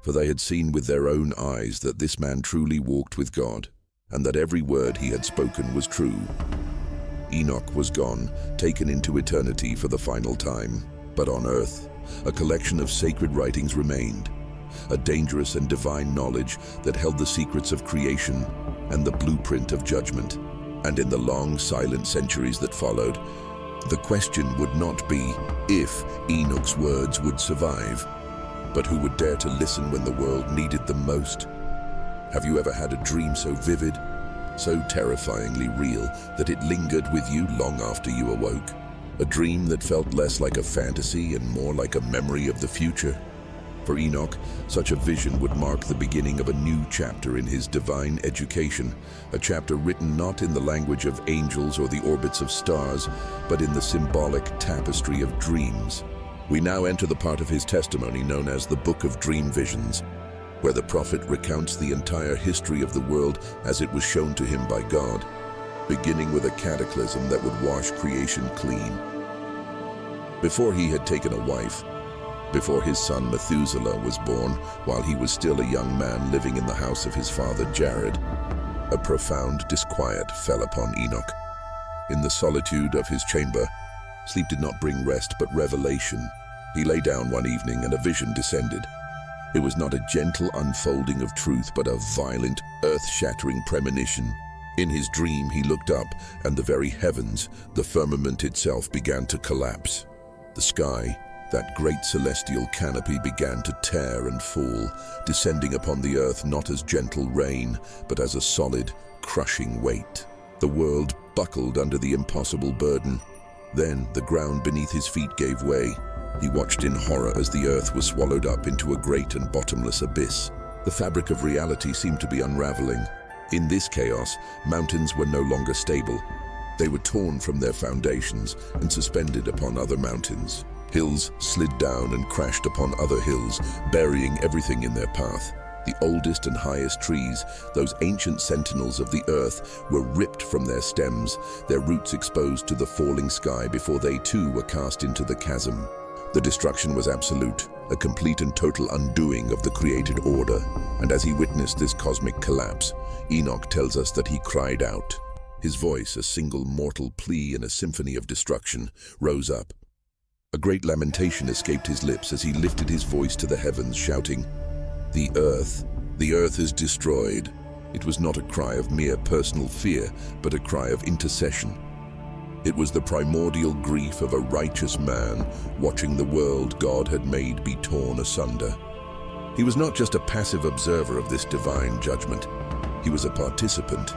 for they had seen with their own eyes that this man truly walked with God, and that every word he had spoken was true. Enoch was gone, taken into eternity for the final time, but on earth, a collection of sacred writings remained, a dangerous and divine knowledge that held the secrets of creation and the blueprint of judgment. And in the long, silent centuries that followed, the question would not be if Enoch's words would survive, but who would dare to listen when the world needed them most. Have you ever had a dream so vivid, so terrifyingly real, that it lingered with you long after you awoke? A dream that felt less like a fantasy and more like a memory of the future? For Enoch, such a vision would mark the beginning of a new chapter in his divine education, a chapter written not in the language of angels or the orbits of stars, but in the symbolic tapestry of dreams. We now enter the part of his testimony known as the Book of Dream Visions, where the prophet recounts the entire history of the world as it was shown to him by God, beginning with a cataclysm that would wash creation clean. Before he had taken a wife, before his son Methuselah was born, while he was still a young man living in the house of his father Jared, a profound disquiet fell upon Enoch. In the solitude of his chamber, sleep did not bring rest but revelation. He lay down one evening and a vision descended. It was not a gentle unfolding of truth, but a violent, earth-shattering premonition. In his dream, he looked up, and the very heavens, the firmament itself, began to collapse. The sky, that great celestial canopy, began to tear and fall, descending upon the earth not as gentle rain, but as a solid, crushing weight. The world buckled under the impossible burden. Then the ground beneath his feet gave way. He watched in horror as the earth was swallowed up into a great and bottomless abyss. The fabric of reality seemed to be unraveling. In this chaos, mountains were no longer stable. They were torn from their foundations and suspended upon other mountains. Hills slid down and crashed upon other hills, burying everything in their path. The oldest and highest trees, those ancient sentinels of the earth, were ripped from their stems, their roots exposed to the falling sky before they too were cast into the chasm. The destruction was absolute, a complete and total undoing of the created order. And as he witnessed this cosmic collapse, Enoch tells us that he cried out. His voice, a single mortal plea in a symphony of destruction, rose up. A great lamentation escaped his lips as he lifted his voice to the heavens, shouting, the earth is destroyed." It was not a cry of mere personal fear, but a cry of intercession. It was the primordial grief of a righteous man watching the world God had made be torn asunder. He was not just a passive observer of this divine judgment. He was a participant,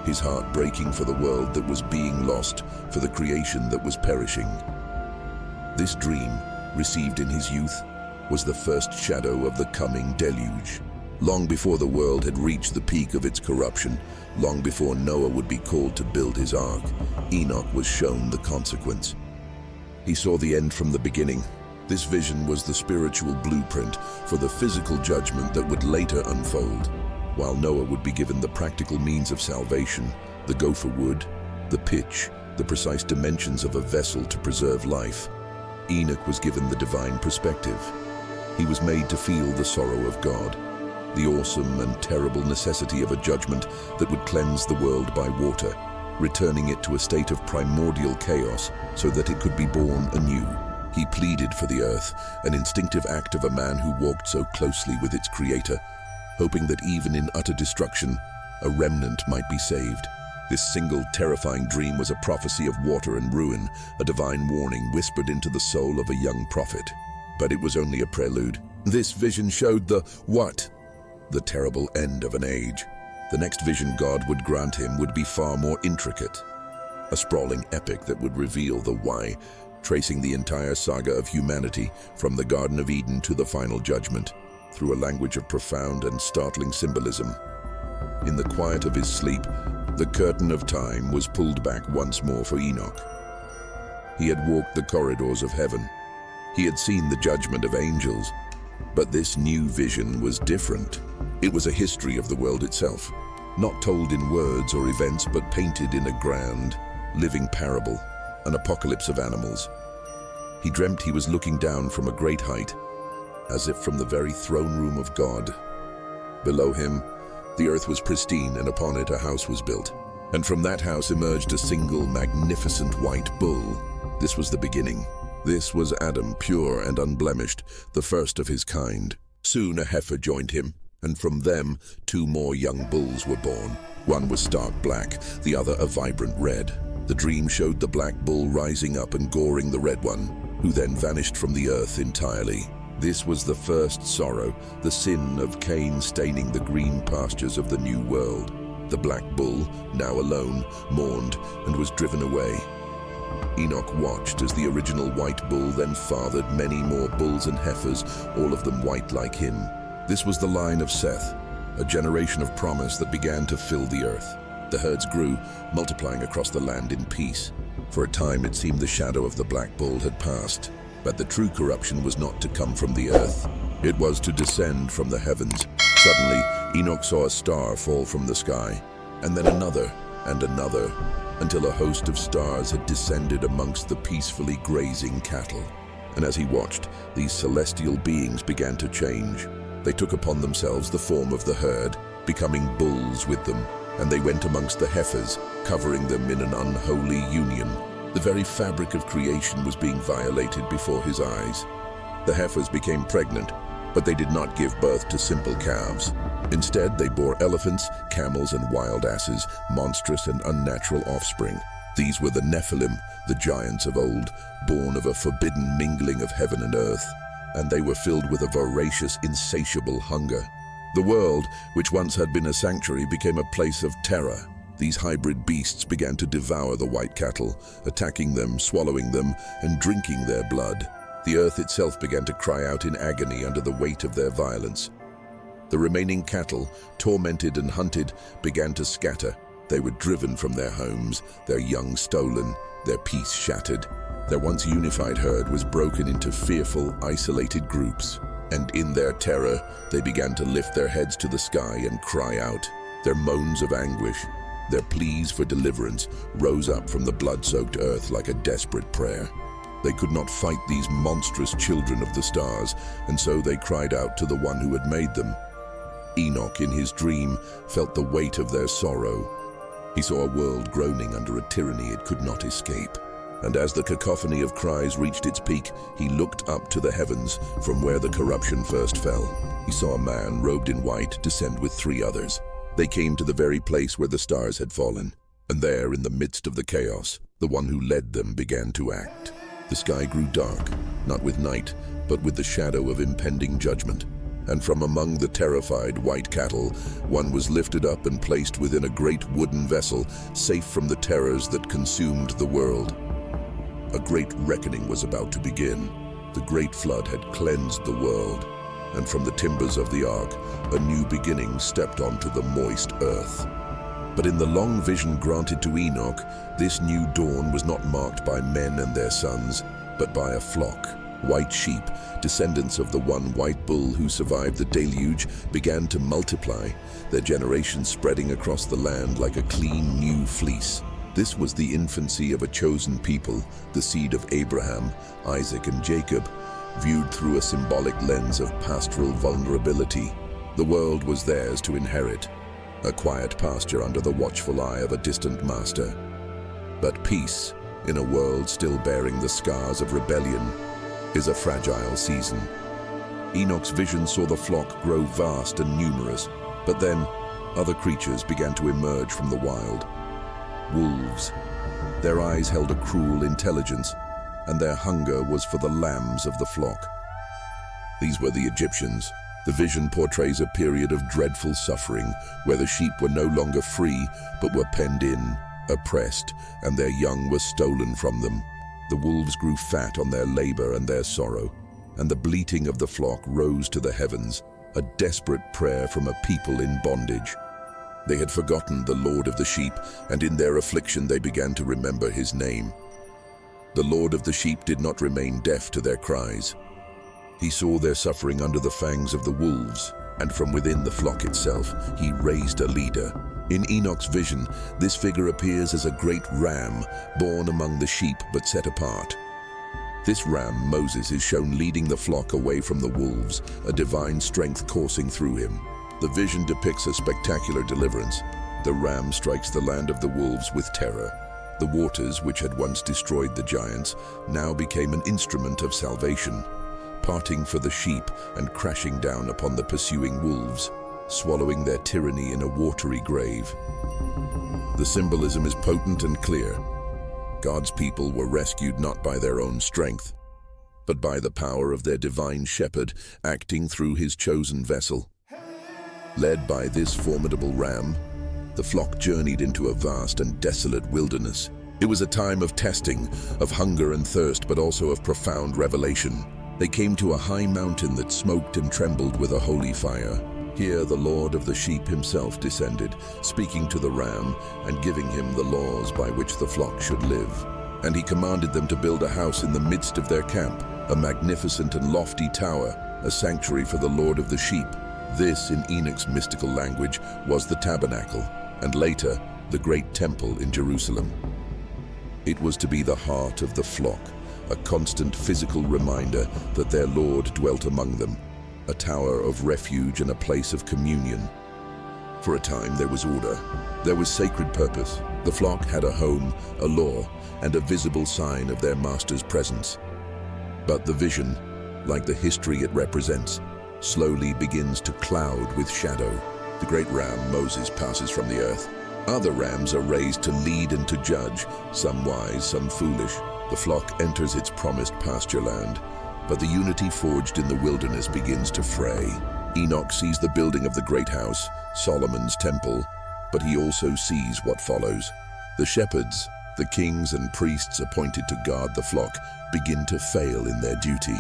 his heart breaking for the world that was being lost, for the creation that was perishing. This dream, received in his youth, was the first shadow of the coming deluge. Long before the world had reached the peak of its corruption, long before Noah would be called to build his ark, Enoch was shown the consequence. He saw the end from the beginning. This vision was the spiritual blueprint for the physical judgment that would later unfold. While Noah would be given the practical means of salvation, the gopher wood, the pitch, the precise dimensions of a vessel to preserve life, Enoch was given the divine perspective. He was made to feel the sorrow of God, the awesome and terrible necessity of a judgment that would cleanse the world by water, returning it to a state of primordial chaos so that it could be born anew. He pleaded for the earth, an instinctive act of a man who walked so closely with its creator, hoping that even in utter destruction, a remnant might be saved. This single terrifying dream was a prophecy of water and ruin, a divine warning whispered into the soul of a young prophet. But it was only a prelude. This vision showed the what? The terrible end of an age. The next vision God would grant him would be far more intricate. A sprawling epic that would reveal the why, tracing the entire saga of humanity from the Garden of Eden to the final judgment, through a language of profound and startling symbolism. In the quiet of his sleep, the curtain of time was pulled back once more for Enoch. He had walked the corridors of heaven. He had seen the judgment of angels. But this new vision was different. It was a history of the world itself, not told in words or events, but painted in a grand, living parable, an apocalypse of animals. He dreamt he was looking down from a great height. as if from the very throne room of God. Below him, the earth was pristine, and upon it a house was built. And from that house emerged a single magnificent white bull. This was the beginning. This was Adam, pure and unblemished, the first of his kind. Soon a heifer joined him, and from them 2 more young bulls were born. One was stark black, the other a vibrant red. The dream showed the black bull rising up and goring the red one, who then vanished from the earth entirely. This was the first sorrow, the sin of Cain staining the green pastures of the new world. The black bull, now alone, mourned and was driven away. Enoch watched as the original white bull then fathered many more bulls and heifers, all of them white like him. This was the line of Seth, a generation of promise that began to fill the earth. The herds grew, multiplying across the land in peace. For a time it seemed the shadow of the black bull had passed, but the true corruption was not to come from the earth. It was to descend from the heavens. Suddenly, Enoch saw a star fall from the sky, and then another and another, until a host of stars had descended amongst the peacefully grazing cattle. And as he watched, these celestial beings began to change. They took upon themselves the form of the herd, becoming bulls with them, and they went amongst the heifers, covering them in an unholy union. The very fabric of creation was being violated before his eyes. The heifers became pregnant, but they did not give birth to simple calves. Instead, they bore elephants, camels, and wild asses, monstrous and unnatural offspring. These were the Nephilim, the giants of old, born of a forbidden mingling of heaven and earth, and they were filled with a voracious, insatiable hunger. The world, which once had been a sanctuary, became a place of terror. These hybrid beasts began to devour the white cattle, attacking them, swallowing them, and drinking their blood. The earth itself began to cry out in agony under the weight of their violence. The remaining cattle, tormented and hunted, began to scatter. They were driven from their homes, their young stolen, their peace shattered. Their once unified herd was broken into fearful, isolated groups, and in their terror, they began to lift their heads to the sky and cry out. Their moans of anguish, their pleas for deliverance, rose up from the blood-soaked earth like a desperate prayer. They could not fight these monstrous children of the stars, and so they cried out to the one who had made them. Enoch, in his dream, felt the weight of their sorrow. He saw a world groaning under a tyranny it could not escape. And as the cacophony of cries reached its peak, he looked up to the heavens, from where the corruption first fell. He saw a man robed in white descend with 3 others. They came to the very place where the stars had fallen, and there, in the midst of the chaos, the one who led them began to act. The sky grew dark, not with night, but with the shadow of impending judgment. And from among the terrified white cattle, one was lifted up and placed within a great wooden vessel, safe from the terrors that consumed the world. A great reckoning was about to begin. The great flood had cleansed the world, and from the timbers of the ark, a new beginning stepped onto the moist earth. But in the long vision granted to Enoch, this new dawn was not marked by men and their sons, but by a flock. White sheep, descendants of the one white bull who survived the deluge, began to multiply, their generations spreading across the land like a clean new fleece. This was the infancy of a chosen people, the seed of Abraham, Isaac, and Jacob, viewed through a symbolic lens of pastoral vulnerability. The world was theirs to inherit, a quiet pasture under the watchful eye of a distant master. But peace, in a world still bearing the scars of rebellion, is a fragile season. Enoch's vision saw the flock grow vast and numerous, but then other creatures began to emerge from the wild. Wolves. Their eyes held a cruel intelligence, and their hunger was for the lambs of the flock. These were the Egyptians. The vision portrays a period of dreadful suffering, where the sheep were no longer free, but were penned in, oppressed, and their young were stolen from them. The wolves grew fat on their labor and their sorrow, and the bleating of the flock rose to the heavens, a desperate prayer from a people in bondage. They had forgotten the Lord of the sheep, and in their affliction they began to remember his name. The Lord of the sheep did not remain deaf to their cries. He saw their suffering under the fangs of the wolves, and from within the flock itself, he raised a leader. In Enoch's vision, this figure appears as a great ram, born among the sheep but set apart. This ram, Moses, is shown leading the flock away from the wolves, a divine strength coursing through him. The vision depicts a spectacular deliverance. The ram strikes the land of the wolves with terror. The waters, which had once destroyed the giants, now became an instrument of salvation, parting for the sheep and crashing down upon the pursuing wolves, swallowing their tyranny in a watery grave. The symbolism is potent and clear. God's people were rescued not by their own strength, but by the power of their divine shepherd acting through his chosen vessel. Led by this formidable ram, the flock journeyed into a vast and desolate wilderness. It was a time of testing, of hunger and thirst, but also of profound revelation. They came to a high mountain that smoked and trembled with a holy fire. Here the Lord of the sheep himself descended, speaking to the ram and giving him the laws by which the flock should live. And he commanded them to build a house in the midst of their camp, a magnificent and lofty tower, a sanctuary for the Lord of the sheep. This, in Enoch's mystical language, was the tabernacle, and later, the great temple in Jerusalem. It was to be the heart of the flock, a constant physical reminder that their Lord dwelt among them, a tower of refuge and a place of communion. For a time there was order. There was sacred purpose. The flock had a home, a law, and a visible sign of their master's presence. But the vision, like the history it represents, slowly begins to cloud with shadow. The great ram, Moses, passes from the earth. Other rams are raised to lead and to judge, some wise, some foolish. The flock enters its promised pasture land, but the unity forged in the wilderness begins to fray. Enoch sees the building of the great house, Solomon's temple, but he also sees what follows. The shepherds, the kings and priests appointed to guard the flock, begin to fail in their duty.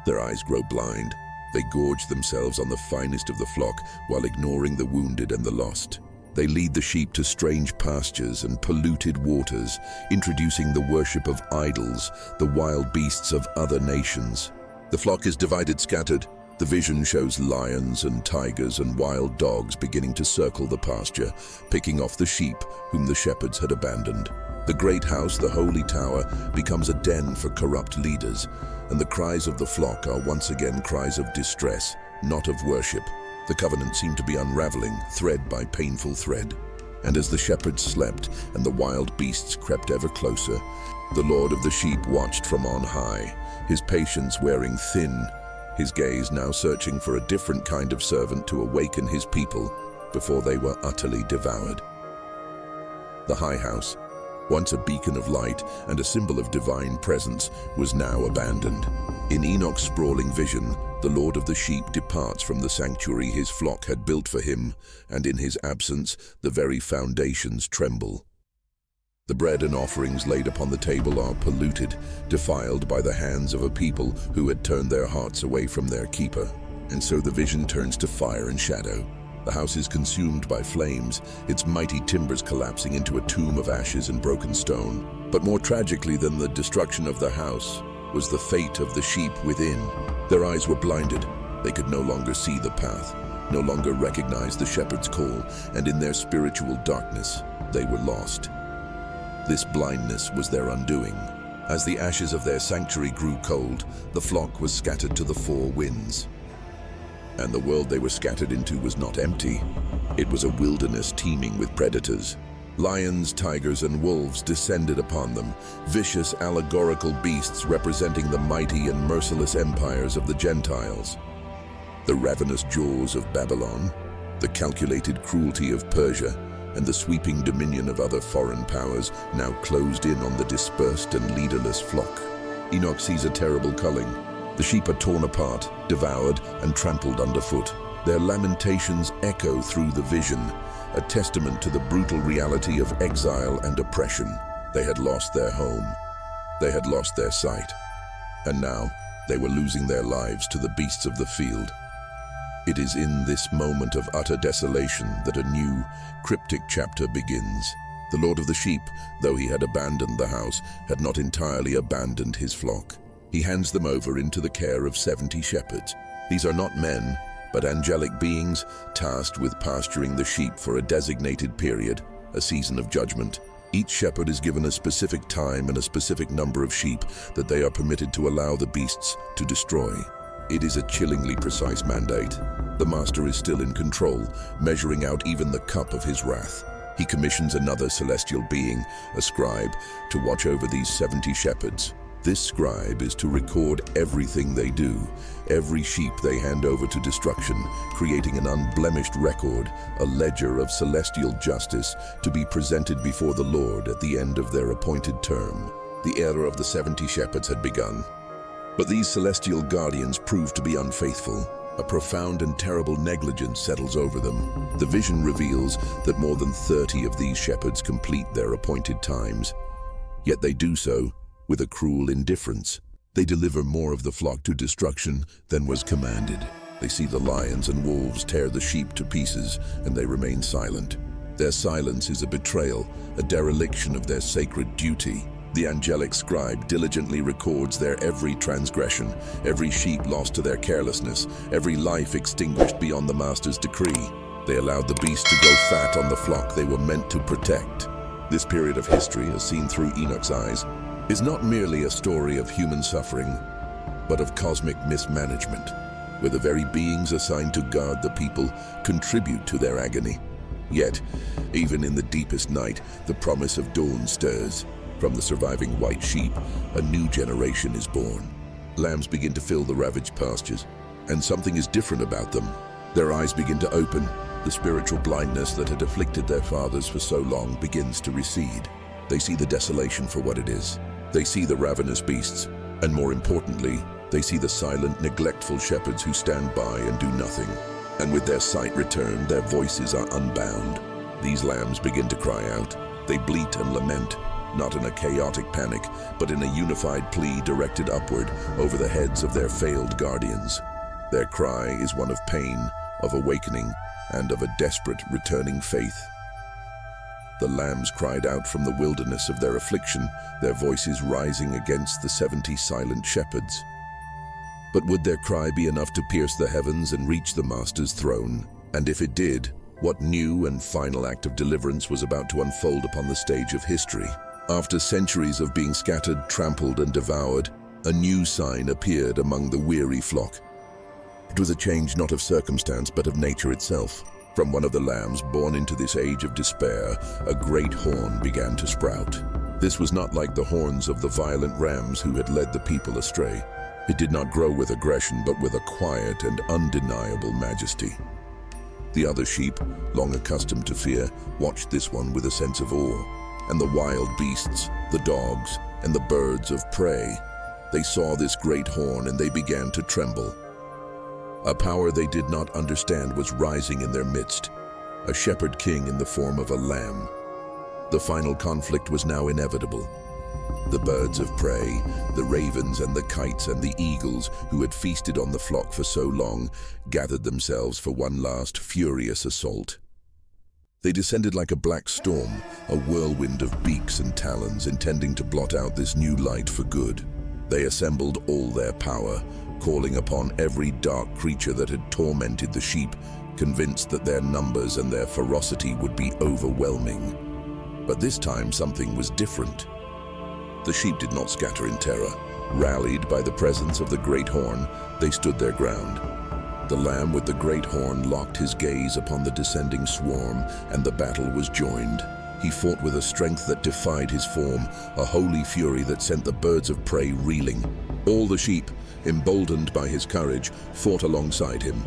Their eyes grow blind. They gorge themselves on the finest of the flock while ignoring the wounded and the lost. They lead the sheep to strange pastures and polluted waters, introducing the worship of idols, the wild beasts of other nations. The flock is divided, scattered. The vision shows lions and tigers and wild dogs beginning to circle the pasture, picking off the sheep whom the shepherds had abandoned. The great house, the holy tower, becomes a den for corrupt leaders, and the cries of the flock are once again cries of distress, not of worship. The covenant seemed to be unraveling, thread by painful thread. And as the shepherds slept and the wild beasts crept ever closer, the Lord of the sheep watched from on high, his patience wearing thin, his gaze now searching for a different kind of servant to awaken his people before they were utterly devoured. The high house, once a beacon of light and a symbol of divine presence, was now abandoned. In Enoch's sprawling vision, the Lord of the sheep departs from the sanctuary his flock had built for him, and in his absence, the very foundations tremble. The bread and offerings laid upon the table are polluted, defiled by the hands of a people who had turned their hearts away from their keeper. And so the vision turns to fire and shadow. The house is consumed by flames, its mighty timbers collapsing into a tomb of ashes and broken stone. But more tragically than the destruction of the house was the fate of the sheep within. Their eyes were blinded. They could no longer see the path, no longer recognize the shepherd's call, and in their spiritual darkness, they were lost. This blindness was their undoing. As the ashes of their sanctuary grew cold, the flock was scattered to the four winds. And the world they were scattered into was not empty. It was a wilderness teeming with predators. Lions, tigers, and wolves descended upon them, vicious allegorical beasts representing the mighty and merciless empires of the Gentiles. The ravenous jaws of Babylon, the calculated cruelty of Persia, and the sweeping dominion of other foreign powers now closed in on the dispersed and leaderless flock. Enoch sees a terrible culling. The sheep are torn apart, devoured, and trampled underfoot. Their lamentations echo through the vision, a testament to the brutal reality of exile and oppression. They had lost their home. They had lost their sight. And now, they were losing their lives to the beasts of the field. It is in this moment of utter desolation that a new, cryptic chapter begins. The Lord of the sheep, though he had abandoned the house, had not entirely abandoned his flock. He hands them over into the care of 70 shepherds. These are not men, but angelic beings tasked with pasturing the sheep for a designated period, a season of judgment. Each shepherd is given a specific time and a specific number of sheep that they are permitted to allow the beasts to destroy. It is a chillingly precise mandate. The master is still in control, measuring out even the cup of his wrath. He commissions another celestial being, a scribe, to watch over these 70 shepherds. This scribe is to record everything they do, every sheep they hand over to destruction, creating an unblemished record, a ledger of celestial justice to be presented before the Lord at the end of their appointed term. The era of the 70 shepherds had begun. But these celestial guardians proved to be unfaithful. A profound and terrible negligence settles over them. The vision reveals that more than 30 of these shepherds complete their appointed times. Yet they do so with a cruel indifference. They deliver more of the flock to destruction than was commanded. They see the lions and wolves tear the sheep to pieces, and they remain silent. Their silence is a betrayal, a dereliction of their sacred duty. The angelic scribe diligently records their every transgression, every sheep lost to their carelessness, every life extinguished beyond the master's decree. They allowed the beast to grow fat on the flock they were meant to protect. This period of history, as seen through Enoch's eyes, is not merely a story of human suffering, but of cosmic mismanagement, where the very beings assigned to guard the people contribute to their agony. Yet, even in the deepest night, the promise of dawn stirs. From the surviving white sheep, a new generation is born. Lambs begin to fill the ravaged pastures, and something is different about them. Their eyes begin to open. The spiritual blindness that had afflicted their fathers for so long begins to recede. They see the desolation for what it is. They see the ravenous beasts, and more importantly, they see the silent, neglectful shepherds who stand by and do nothing. And with their sight returned, their voices are unbound. These lambs begin to cry out. They bleat and lament, not in a chaotic panic, but in a unified plea directed upward over the heads of their failed guardians. Their cry is one of pain, of awakening, and of a desperate returning faith. The lambs cried out from the wilderness of their affliction, their voices rising against the 70 silent shepherds. But would their cry be enough to pierce the heavens and reach the master's throne? And if it did, what new and final act of deliverance was about to unfold upon the stage of history? After centuries of being scattered, trampled, and devoured, a new sign appeared among the weary flock. It was a change not of circumstance, but of nature itself. From one of the lambs born into this age of despair, a great horn began to sprout. This was not like the horns of the violent rams who had led the people astray. It did not grow with aggression, but with a quiet and undeniable majesty. The other sheep, long accustomed to fear, watched this one with a sense of awe. And the wild beasts, the dogs, and the birds of prey, they saw this great horn and they began to tremble. A power they did not understand was rising in their midst, a shepherd king in the form of a lamb. The final conflict was now inevitable. The birds of prey, the ravens and the kites and the eagles who had feasted on the flock for so long, gathered themselves for one last furious assault. They descended like a black storm, a whirlwind of beaks and talons intending to blot out this new light for good. They assembled all their power, calling upon every dark creature that had tormented the sheep, convinced that their numbers and their ferocity would be overwhelming. But this time something was different. The sheep did not scatter in terror. Rallied by the presence of the great horn, they stood their ground. The lamb with the great horn locked his gaze upon the descending swarm, and the battle was joined. He fought with a strength that defied his form, a holy fury that sent the birds of prey reeling. All the sheep, emboldened by his courage, fought alongside him.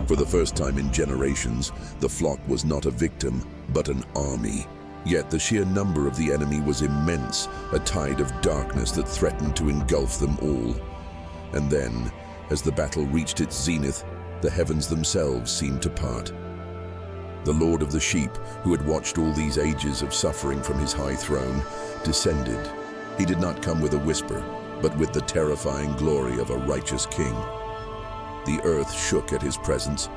For the first time in generations, the flock was not a victim, but an army. Yet the sheer number of the enemy was immense, a tide of darkness that threatened to engulf them all. And then, as the battle reached its zenith, the heavens themselves seemed to part. The Lord of the sheep, who had watched all these ages of suffering from his high throne, descended. He did not come with a whisper, but with the terrifying glory of a righteous king. The earth shook at his presence,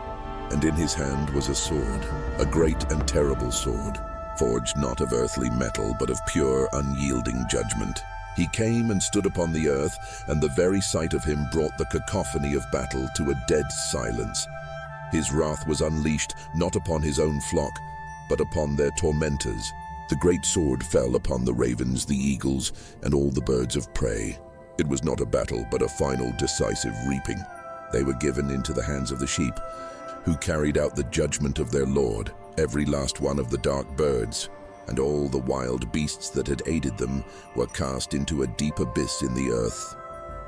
and in his hand was a sword, a great and terrible sword, forged not of earthly metal, but of pure, unyielding judgment. He came and stood upon the earth, and the very sight of him brought the cacophony of battle to a dead silence. His wrath was unleashed not upon his own flock, but upon their tormentors, The great sword fell upon the ravens, the eagles, and all the birds of prey. It was not a battle, but a final decisive reaping. They were given into the hands of the sheep, who carried out the judgment of their Lord. Every last one of the dark birds and all the wild beasts that had aided them were cast into a deep abyss in the earth,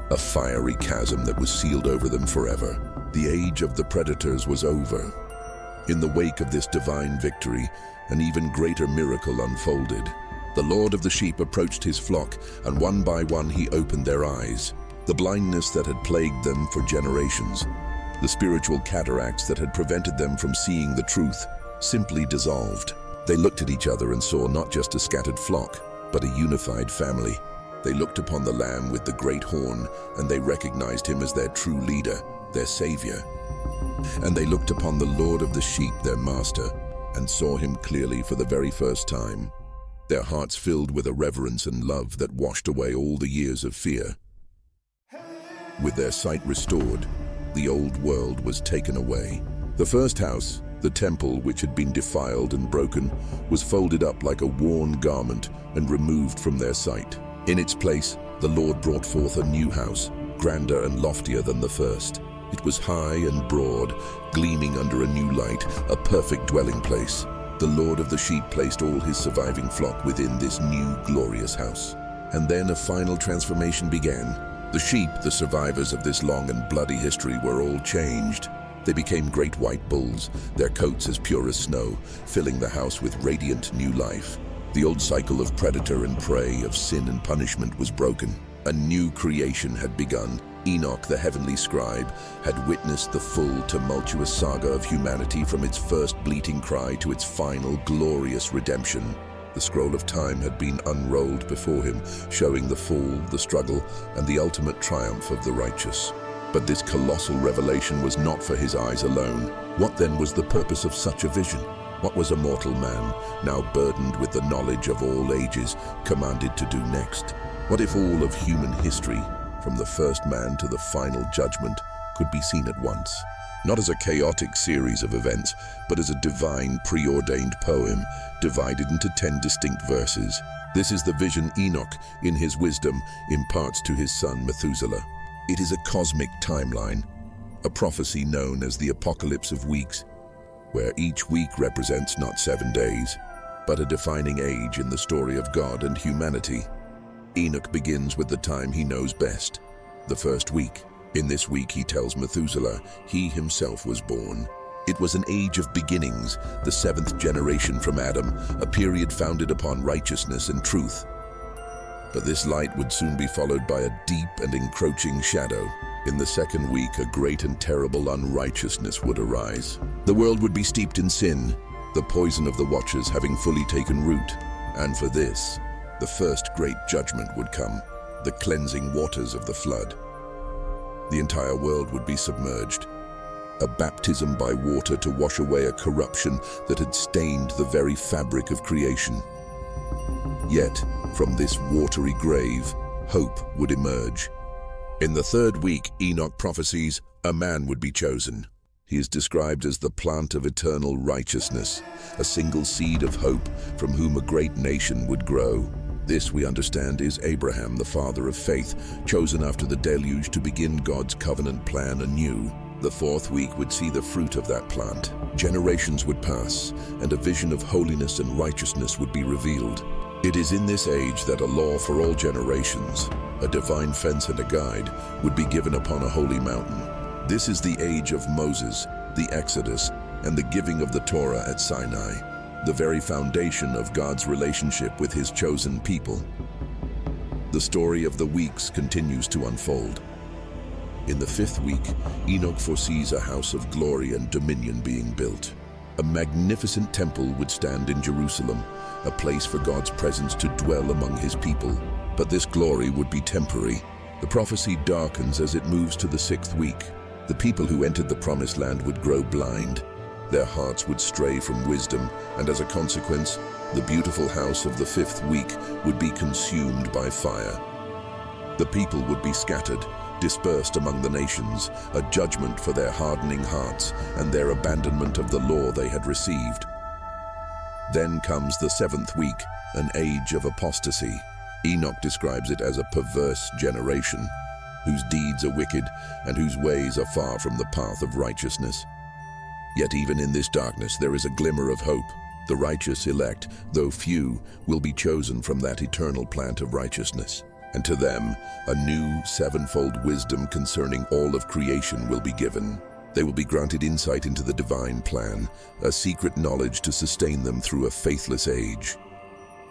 a fiery chasm that was sealed over them forever. The age of the predators was over. In the wake of this divine victory, an even greater miracle unfolded. The Lord of the sheep approached his flock, and one by one he opened their eyes. The blindness that had plagued them for generations, the spiritual cataracts that had prevented them from seeing the truth, simply dissolved. They looked at each other and saw not just a scattered flock, but a unified family. They looked upon the Lamb with the great horn, and they recognized him as their true leader, their savior. And they looked upon the Lord of the sheep, their master, and saw him clearly for the very first time. Their hearts filled with a reverence and love that washed away all the years of fear. With their sight restored, the old world was taken away. The first house, the temple which had been defiled and broken, was folded up like a worn garment and removed from their sight. In its place, the Lord brought forth a new house, grander and loftier than the first. It was high and broad, gleaming under a new light, a perfect dwelling place. The Lord of the sheep placed all his surviving flock within this new, glorious house. And then a final transformation began. The sheep, the survivors of this long and bloody history, were all changed. They became great white bulls, their coats as pure as snow, filling the house with radiant new life. The old cycle of predator and prey, of sin and punishment was broken. A new creation had begun. Enoch, the heavenly scribe, had witnessed the full, tumultuous saga of humanity from its first bleating cry to its final, glorious redemption. The scroll of time had been unrolled before him, showing the fall, the struggle, and the ultimate triumph of the righteous. But this colossal revelation was not for his eyes alone. What then was the purpose of such a vision? What was a mortal man, now burdened with the knowledge of all ages, commanded to do next? What if all of human history, from the first man to the final judgment, could be seen at once? Not as a chaotic series of events, but as a divine, preordained poem, divided into 10 distinct verses. This is the vision Enoch, in his wisdom, imparts to his son Methuselah. It is a cosmic timeline, a prophecy known as the Apocalypse of Weeks, where each week represents not 7 days, but a defining age in the story of God and humanity. Enoch begins with the time he knows best, the first week. In this week, he tells Methuselah he himself was born. It was an age of beginnings, the 7th generation from Adam, a period founded upon righteousness and truth. But this light would soon be followed by a deep and encroaching shadow. In the second week, a great and terrible unrighteousness would arise. The world would be steeped in sin, the poison of the watchers having fully taken root. And for this, the first great judgment would come, the cleansing waters of the flood. The entire world would be submerged, a baptism by water to wash away a corruption that had stained the very fabric of creation. Yet, from this watery grave, hope would emerge. In the third week, Enoch prophesies a man would be chosen. He is described as the plant of eternal righteousness, a single seed of hope from whom a great nation would grow. This, we understand, is Abraham, the father of faith, chosen after the deluge to begin God's covenant plan anew. The fourth week would see the fruit of that plant. Generations would pass, and a vision of holiness and righteousness would be revealed. It is in this age that a law for all generations, a divine fence and a guide, would be given upon a holy mountain. This is the age of Moses, the Exodus, and the giving of the Torah at Sinai, the very foundation of God's relationship with his chosen people. The story of the weeks continues to unfold. In the 5th week, Enoch foresees a house of glory and dominion being built. A magnificent temple would stand in Jerusalem, a place for God's presence to dwell among his people. But this glory would be temporary. The prophecy darkens as it moves to the 6th week. The people who entered the promised land would grow blind. Their hearts would stray from wisdom, and as a consequence, the beautiful house of the 5th week would be consumed by fire. The people would be scattered, dispersed among the nations, a judgment for their hardening hearts and their abandonment of the law they had received. Then comes the seventh week, an age of apostasy. Enoch describes it as a perverse generation, whose deeds are wicked and whose ways are far from the path of righteousness. Yet even in this darkness there is a glimmer of hope. The righteous elect, though few, will be chosen from that eternal plant of righteousness. And to them, a new sevenfold wisdom concerning all of creation will be given. They will be granted insight into the divine plan, a secret knowledge to sustain them through a faithless age.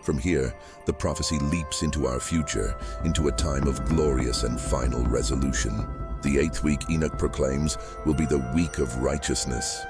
From here, the prophecy leaps into our future, into a time of glorious and final resolution. The eighth week, Enoch proclaims, will be the week of righteousness.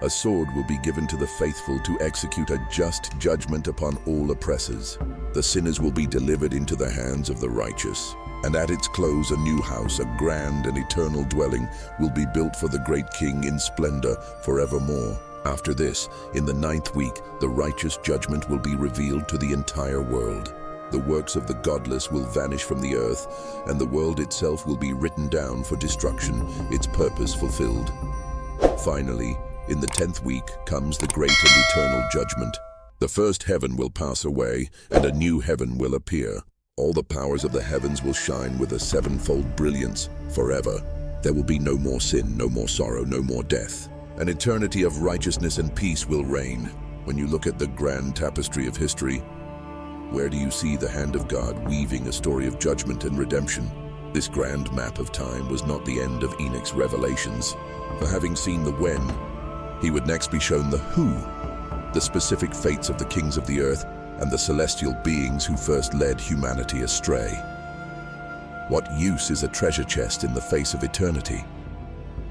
A sword will be given to the faithful to execute a just judgment upon all oppressors. The sinners will be delivered into the hands of the righteous. And at its close, a new house, a grand and eternal dwelling, will be built for the great King in splendor forevermore. After this, in the ninth week, the righteous judgment will be revealed to the entire world. The works of the godless will vanish from the earth, and the world itself will be written down for destruction, its purpose fulfilled. Finally, in the 10th week comes the great and eternal judgment. The first heaven will pass away, and a new heaven will appear. All the powers of the heavens will shine with a sevenfold brilliance forever. There will be no more sin, no more sorrow, no more death. An eternity of righteousness and peace will reign. When you look at the grand tapestry of history, where do you see the hand of God weaving a story of judgment and redemption? This grand map of time was not the end of Enoch's revelations. For having seen the when, he would next be shown the who, the specific fates of the kings of the earth and the celestial beings who first led humanity astray. What use is a treasure chest in the face of eternity?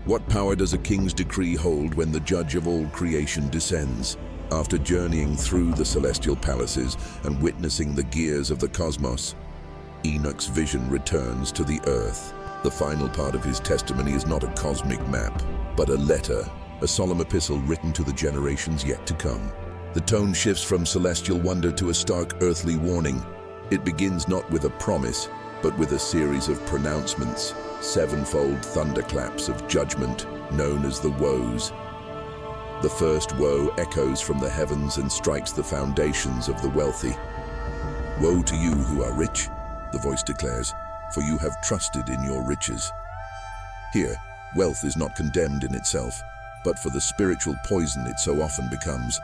What power does a king's decree hold when the judge of all creation descends? After journeying through the celestial palaces and witnessing the gears of the cosmos, Enoch's vision returns to the earth. The final part of his testimony is not a cosmic map, but a letter, a solemn epistle written to the generations yet to come. The tone shifts from celestial wonder to a stark earthly warning. It begins not with a promise, but with a series of pronouncements, sevenfold thunderclaps of judgment known as the woes. The first woe echoes from the heavens and strikes the foundations of the wealthy. "Woe to you who are rich," the voice declares, "for you have trusted in your riches." Here, wealth is not condemned in itself, but for the spiritual poison it so often becomes.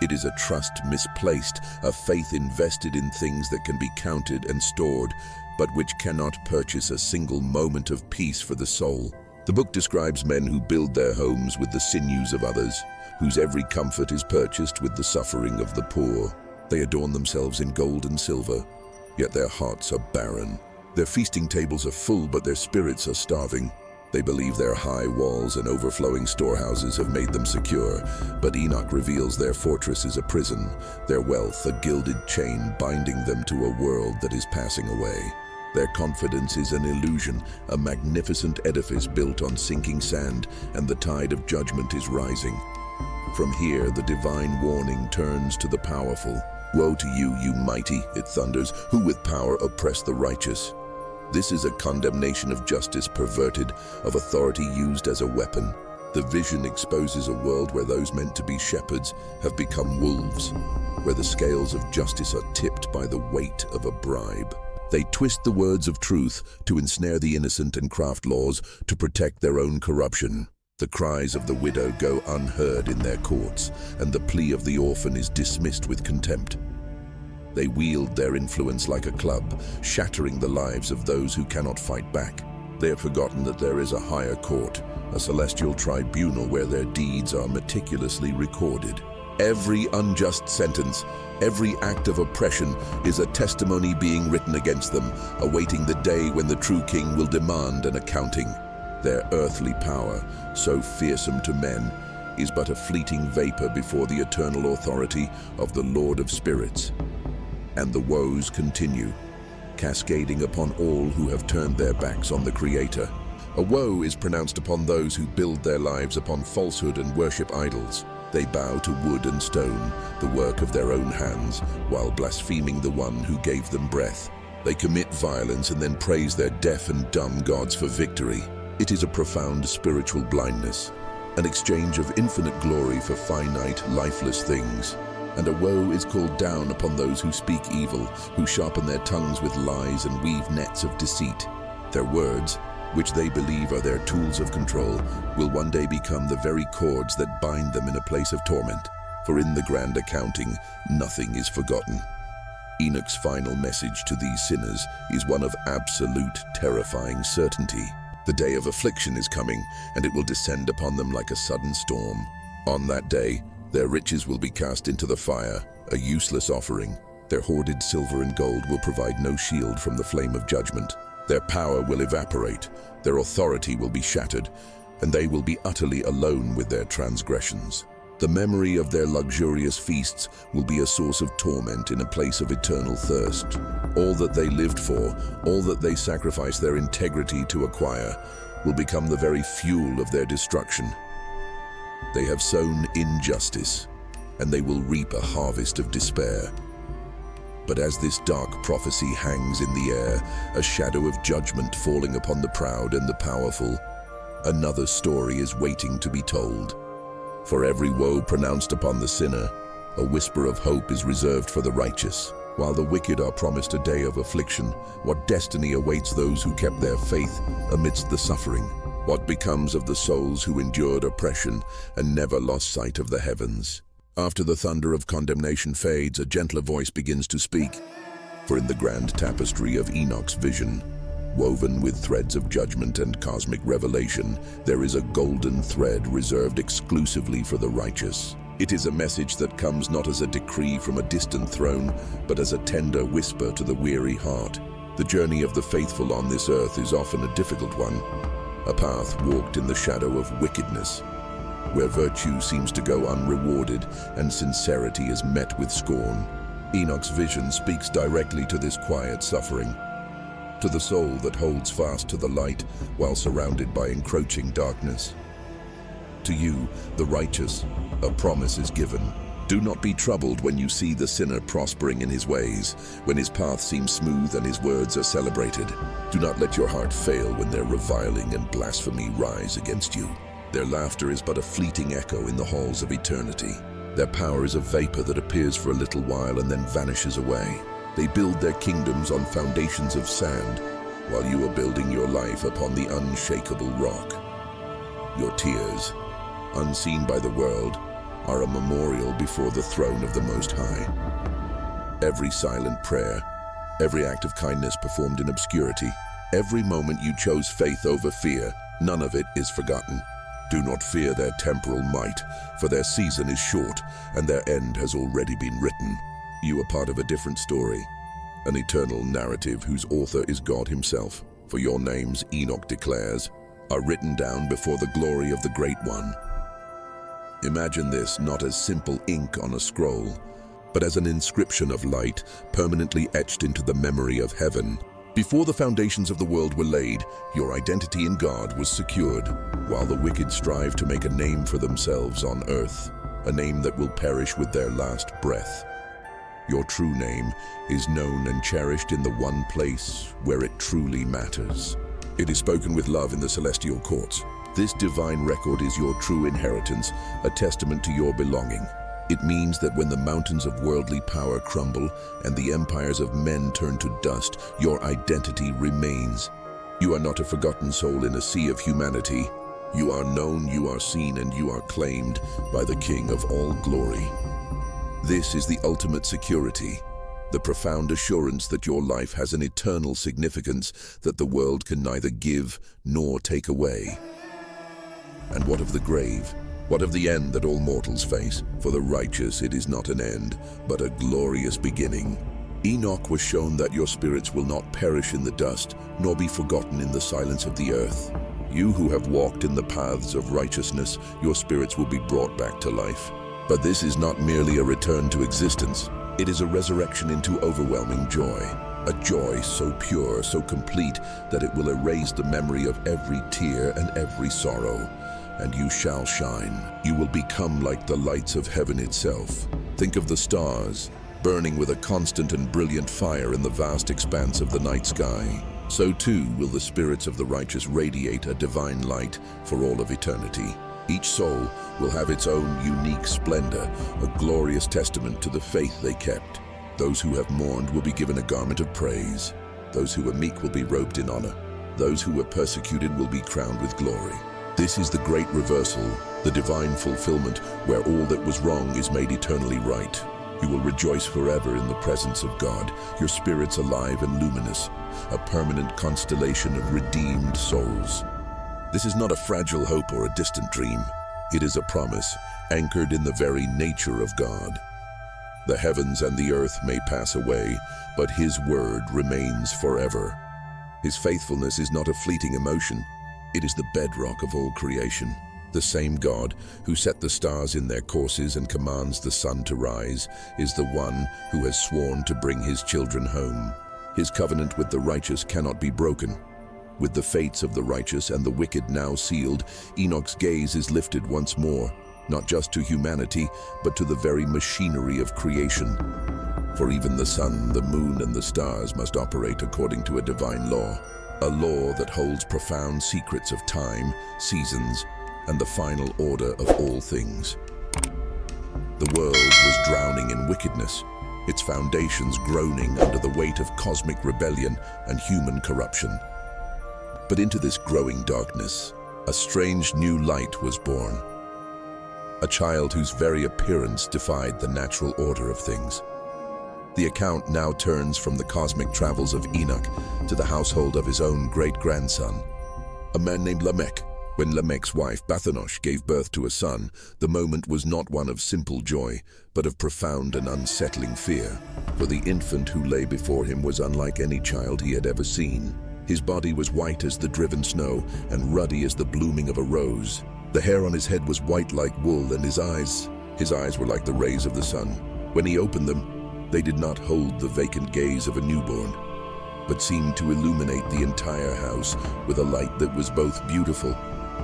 It is a trust misplaced, a faith invested in things that can be counted and stored, but which cannot purchase a single moment of peace for the soul. The book describes men who build their homes with the sinews of others, whose every comfort is purchased with the suffering of the poor. They adorn themselves in gold and silver, yet their hearts are barren. Their feasting tables are full, but their spirits are starving. They believe their high walls and overflowing storehouses have made them secure, but Enoch reveals their fortress is a prison, their wealth a gilded chain binding them to a world that is passing away. Their confidence is an illusion, a magnificent edifice built on sinking sand, and the tide of judgment is rising. From here, the divine warning turns to the powerful. "Woe to you, you mighty," it thunders, "who with power oppress the righteous." This is a condemnation of justice perverted, of authority used as a weapon. The vision exposes a world where those meant to be shepherds have become wolves, where the scales of justice are tipped by the weight of a bribe. They twist the words of truth to ensnare the innocent and craft laws to protect their own corruption. The cries of the widow go unheard in their courts, and the plea of the orphan is dismissed with contempt. They wield their influence like a club, shattering the lives of those who cannot fight back. They have forgotten that there is a higher court, a celestial tribunal where their deeds are meticulously recorded. Every unjust sentence, every act of oppression is a testimony being written against them, awaiting the day when the true king will demand an accounting. Their earthly power, so fearsome to men, is but a fleeting vapor before the eternal authority of the Lord of Spirits. And the woes continue, cascading upon all who have turned their backs on the Creator. A woe is pronounced upon those who build their lives upon falsehood and worship idols. They bow to wood and stone, the work of their own hands, while blaspheming the one who gave them breath. They commit violence and then praise their deaf and dumb gods for victory. It is a profound spiritual blindness, an exchange of infinite glory for finite, lifeless things. And a woe is called down upon those who speak evil, who sharpen their tongues with lies and weave nets of deceit. Their words, which they believe are their tools of control, will one day become the very cords that bind them in a place of torment. For in the grand accounting, nothing is forgotten. Enoch's final message to these sinners is one of absolute, terrifying certainty. The day of affliction is coming, and it will descend upon them like a sudden storm. On that day, their riches will be cast into the fire, a useless offering. Their hoarded silver and gold will provide no shield from the flame of judgment. Their power will evaporate, their authority will be shattered, and they will be utterly alone with their transgressions. The memory of their luxurious feasts will be a source of torment in a place of eternal thirst. All that they lived for, all that they sacrificed their integrity to acquire, will become the very fuel of their destruction. They have sown injustice, and they will reap a harvest of despair. But as this dark prophecy hangs in the air, a shadow of judgment falling upon the proud and the powerful, another story is waiting to be told. For every woe pronounced upon the sinner, a whisper of hope is reserved for the righteous. While the wicked are promised a day of affliction, what destiny awaits those who kept their faith amidst the suffering? What becomes of the souls who endured oppression and never lost sight of the heavens? After the thunder of condemnation fades, a gentler voice begins to speak. For in the grand tapestry of Enoch's vision, woven with threads of judgment and cosmic revelation, there is a golden thread reserved exclusively for the righteous. It is a message that comes not as a decree from a distant throne, but as a tender whisper to the weary heart. The journey of the faithful on this earth is often a difficult one, a path walked in the shadow of wickedness, where virtue seems to go unrewarded and sincerity is met with scorn. Enoch's vision speaks directly to this quiet suffering, to the soul that holds fast to the light while surrounded by encroaching darkness. To you, the righteous, a promise is given. Do not be troubled when you see the sinner prospering in his ways, when his path seems smooth and his words are celebrated. Do not let your heart fail when their reviling and blasphemy rise against you. Their laughter is but a fleeting echo in the halls of eternity. Their power is a vapor that appears for a little while and then vanishes away. They build their kingdoms on foundations of sand, while you are building your life upon the unshakable rock. Your tears, unseen by the world, are a memorial before the throne of the Most High. Every silent prayer, every act of kindness performed in obscurity, every moment you chose faith over fear, none of it is forgotten. Do not fear their temporal might, for their season is short and their end has already been written. You are part of a different story, an eternal narrative whose author is God himself. For your names, Enoch declares, are written down before the glory of the Great One. Imagine this not as simple ink on a scroll, but as an inscription of light permanently etched into the memory of heaven. Before the foundations of the world were laid, your identity in God was secured, while the wicked strive to make a name for themselves on earth, a name that will perish with their last breath. Your true name is known and cherished in the one place where it truly matters. It is spoken with love in the celestial courts. This divine record is your true inheritance, a testament to your belonging. It means that when the mountains of worldly power crumble and the empires of men turn to dust, your identity remains. You are not a forgotten soul in a sea of humanity. You are known, you are seen, and you are claimed by the King of all glory. This is the ultimate security, the profound assurance that your life has an eternal significance that the world can neither give nor take away. And what of the grave? What of the end that all mortals face? For the righteous it is not an end, but a glorious beginning. Enoch was shown that your spirits will not perish in the dust, nor be forgotten in the silence of the earth. You who have walked in the paths of righteousness, your spirits will be brought back to life. But this is not merely a return to existence. It is a resurrection into overwhelming joy. A joy so pure, so complete, that it will erase the memory of every tear and every sorrow. And you shall shine. You will become like the lights of heaven itself. Think of the stars, burning with a constant and brilliant fire in the vast expanse of the night sky. So too will the spirits of the righteous radiate a divine light for all of eternity. Each soul will have its own unique splendor, a glorious testament to the faith they kept. Those who have mourned will be given a garment of praise. Those who were meek will be robed in honor. Those who were persecuted will be crowned with glory. This is the great reversal, the divine fulfillment, where all that was wrong is made eternally right. You will rejoice forever in the presence of God, your spirits alive and luminous, a permanent constellation of redeemed souls. This is not a fragile hope or a distant dream. It is a promise, anchored in the very nature of God. The heavens and the earth may pass away, but His word remains forever. His faithfulness is not a fleeting emotion. It is the bedrock of all creation. The same God who set the stars in their courses and commands the sun to rise is the one who has sworn to bring His children home. His covenant with the righteous cannot be broken. With the fates of the righteous and the wicked now sealed, Enoch's gaze is lifted once more, not just to humanity, but to the very machinery of creation. For even the sun, the moon, and the stars must operate according to a divine law, a law that holds profound secrets of time, seasons, and the final order of all things. The world was drowning in wickedness, its foundations groaning under the weight of cosmic rebellion and human corruption. But into this growing darkness, a strange new light was born. A child whose very appearance defied the natural order of things. The account now turns from the cosmic travels of Enoch to the household of his own great-grandson, a man named Lamech. When Lamech's wife Bathanosh gave birth to a son, the moment was not one of simple joy, but of profound and unsettling fear. For the infant who lay before him was unlike any child he had ever seen. His body was white as the driven snow and ruddy as the blooming of a rose. The hair on his head was white like wool, and his eyes were like the rays of the sun. When he opened them, they did not hold the vacant gaze of a newborn, but seemed to illuminate the entire house with a light that was both beautiful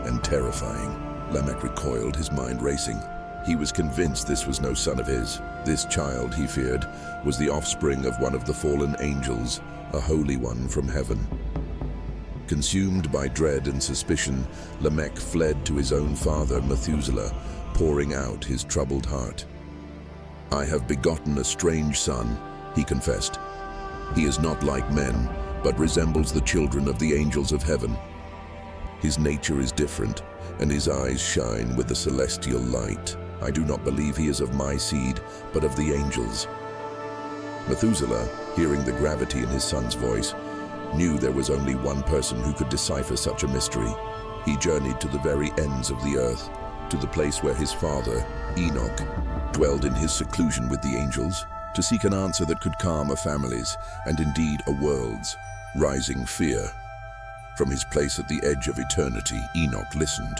and terrifying. Lamech recoiled, his mind racing. He was convinced this was no son of his. This child, he feared, was the offspring of one of the fallen angels, a holy one from heaven. Consumed by dread and suspicion, Lamech fled to his own father, Methuselah, pouring out his troubled heart. "I have begotten a strange son," he confessed. "He is not like men, but resembles the children of the angels of heaven. His nature is different, and his eyes shine with the celestial light. I do not believe he is of my seed, but of the angels." Methuselah, hearing the gravity in his son's voice, knew there was only one person who could decipher such a mystery. He journeyed to the very ends of the earth, to the place where his father, Enoch, dwelled in his seclusion with the angels, to seek an answer that could calm a family's, and indeed a world's, rising fear. From his place at the edge of eternity, Enoch listened.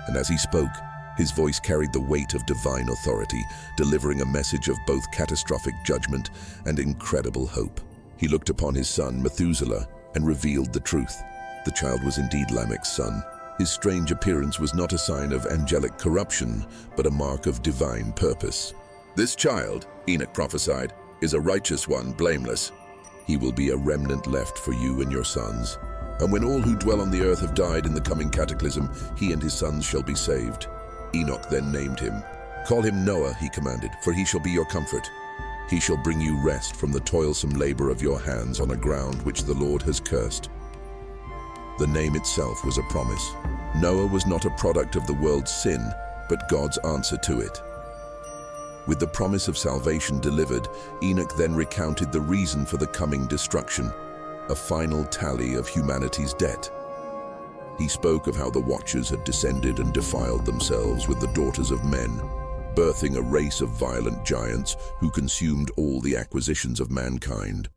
And as he spoke, his voice carried the weight of divine authority, delivering a message of both catastrophic judgment and incredible hope. He looked upon his son, Methuselah, and revealed the truth. The child was indeed Lamech's son. His strange appearance was not a sign of angelic corruption, but a mark of divine purpose. "This child," Enoch prophesied, "is a righteous one, blameless. He will be a remnant left for you and your sons. And when all who dwell on the earth have died in the coming cataclysm, he and his sons shall be saved." Enoch then named him. "Call him Noah," he commanded, "for he shall be your comfort. He shall bring you rest from the toilsome labor of your hands on a ground which the Lord has cursed." The name itself was a promise. Noah was not a product of the world's sin, but God's answer to it. With the promise of salvation delivered, Enoch then recounted the reason for the coming destruction, a final tally of humanity's debt. He spoke of how the Watchers had descended and defiled themselves with the daughters of men, birthing a race of violent giants who consumed all the acquisitions of mankind.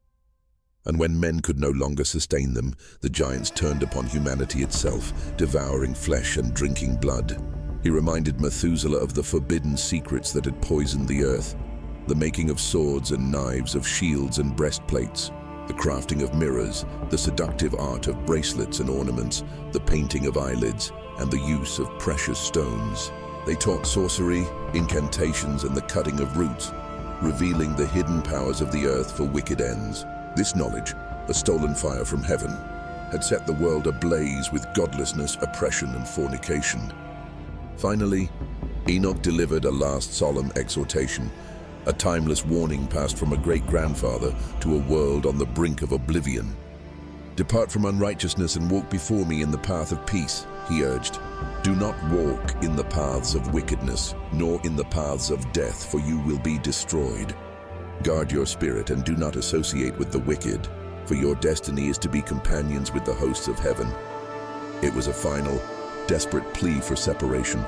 And when men could no longer sustain them, the giants turned upon humanity itself, devouring flesh and drinking blood. He reminded Methuselah of the forbidden secrets that had poisoned the earth, the making of swords and knives, of shields and breastplates, the crafting of mirrors, the seductive art of bracelets and ornaments, the painting of eyelids, and the use of precious stones. They taught sorcery, incantations, and the cutting of roots, revealing the hidden powers of the earth for wicked ends. This knowledge, a stolen fire from heaven, had set the world ablaze with godlessness, oppression, and fornication. Finally, Enoch delivered a last solemn exhortation, a timeless warning passed from a great-grandfather to a world on the brink of oblivion. "Depart from unrighteousness and walk before me in the path of peace," he urged. "Do not walk in the paths of wickedness, nor in the paths of death, for you will be destroyed. Guard your spirit and do not associate with the wicked, for your destiny is to be companions with the hosts of heaven." It was a final, desperate plea for separation,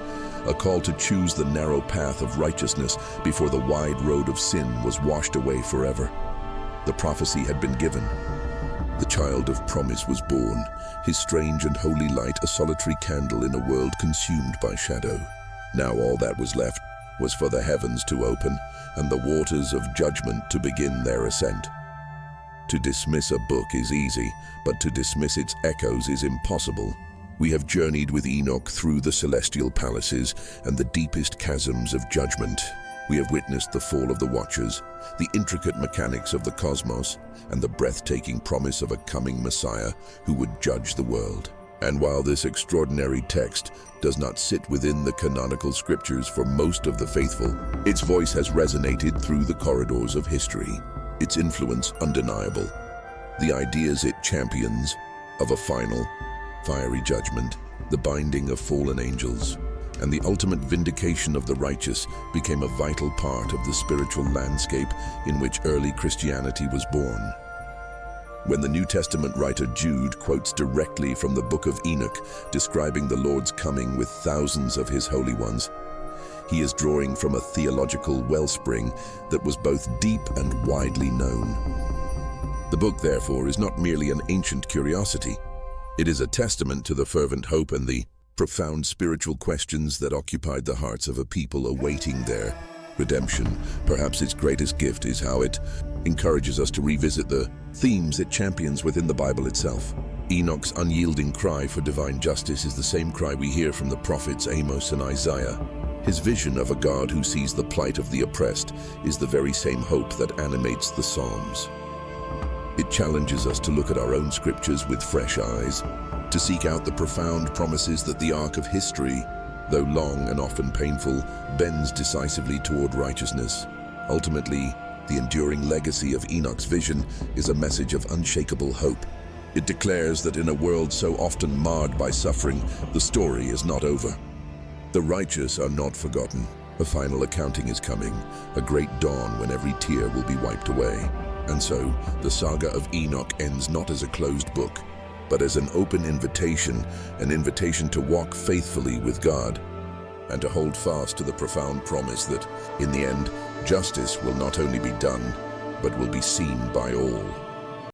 a call to choose the narrow path of righteousness before the wide road of sin was washed away forever. The prophecy had been given. The child of promise was born, his strange and holy light a solitary candle in a world consumed by shadow. Now all that was left was for the heavens to open and the waters of judgment to begin their ascent. To dismiss a book is easy, but to dismiss its echoes is impossible. We have journeyed with Enoch through the celestial palaces and the deepest chasms of judgment. We have witnessed the fall of the Watchers, the intricate mechanics of the cosmos, and the breathtaking promise of a coming Messiah who would judge the world. And while this extraordinary text does not sit within the canonical scriptures for most of the faithful, its voice has resonated through the corridors of history, its influence undeniable. The ideas it champions of a final, fiery judgment, the binding of fallen angels, and the ultimate vindication of the righteous became a vital part of the spiritual landscape in which early Christianity was born. When the New Testament writer Jude quotes directly from the Book of Enoch, describing the Lord's coming with thousands of his holy ones, he is drawing from a theological wellspring that was both deep and widely known. The book, therefore, is not merely an ancient curiosity. It is a testament to the fervent hope and the profound spiritual questions that occupied the hearts of a people awaiting their redemption. Perhaps its greatest gift is how it encourages us to revisit the themes it champions within the Bible itself. Enoch's unyielding cry for divine justice is the same cry we hear from the prophets Amos and Isaiah. His vision of a God who sees the plight of the oppressed is the very same hope that animates the Psalms. It challenges us to look at our own scriptures with fresh eyes, to seek out the profound promises that the arc of history, though long and often painful, bends decisively toward righteousness. Ultimately, the enduring legacy of Enoch's vision is a message of unshakable hope. It declares that in a world so often marred by suffering, the story is not over. The righteous are not forgotten. A final accounting is coming, a great dawn when every tear will be wiped away. And so, the saga of Enoch ends not as a closed book, but as an open invitation, an invitation to walk faithfully with God, and to hold fast to the profound promise that, in the end, justice will not only be done, but will be seen by all.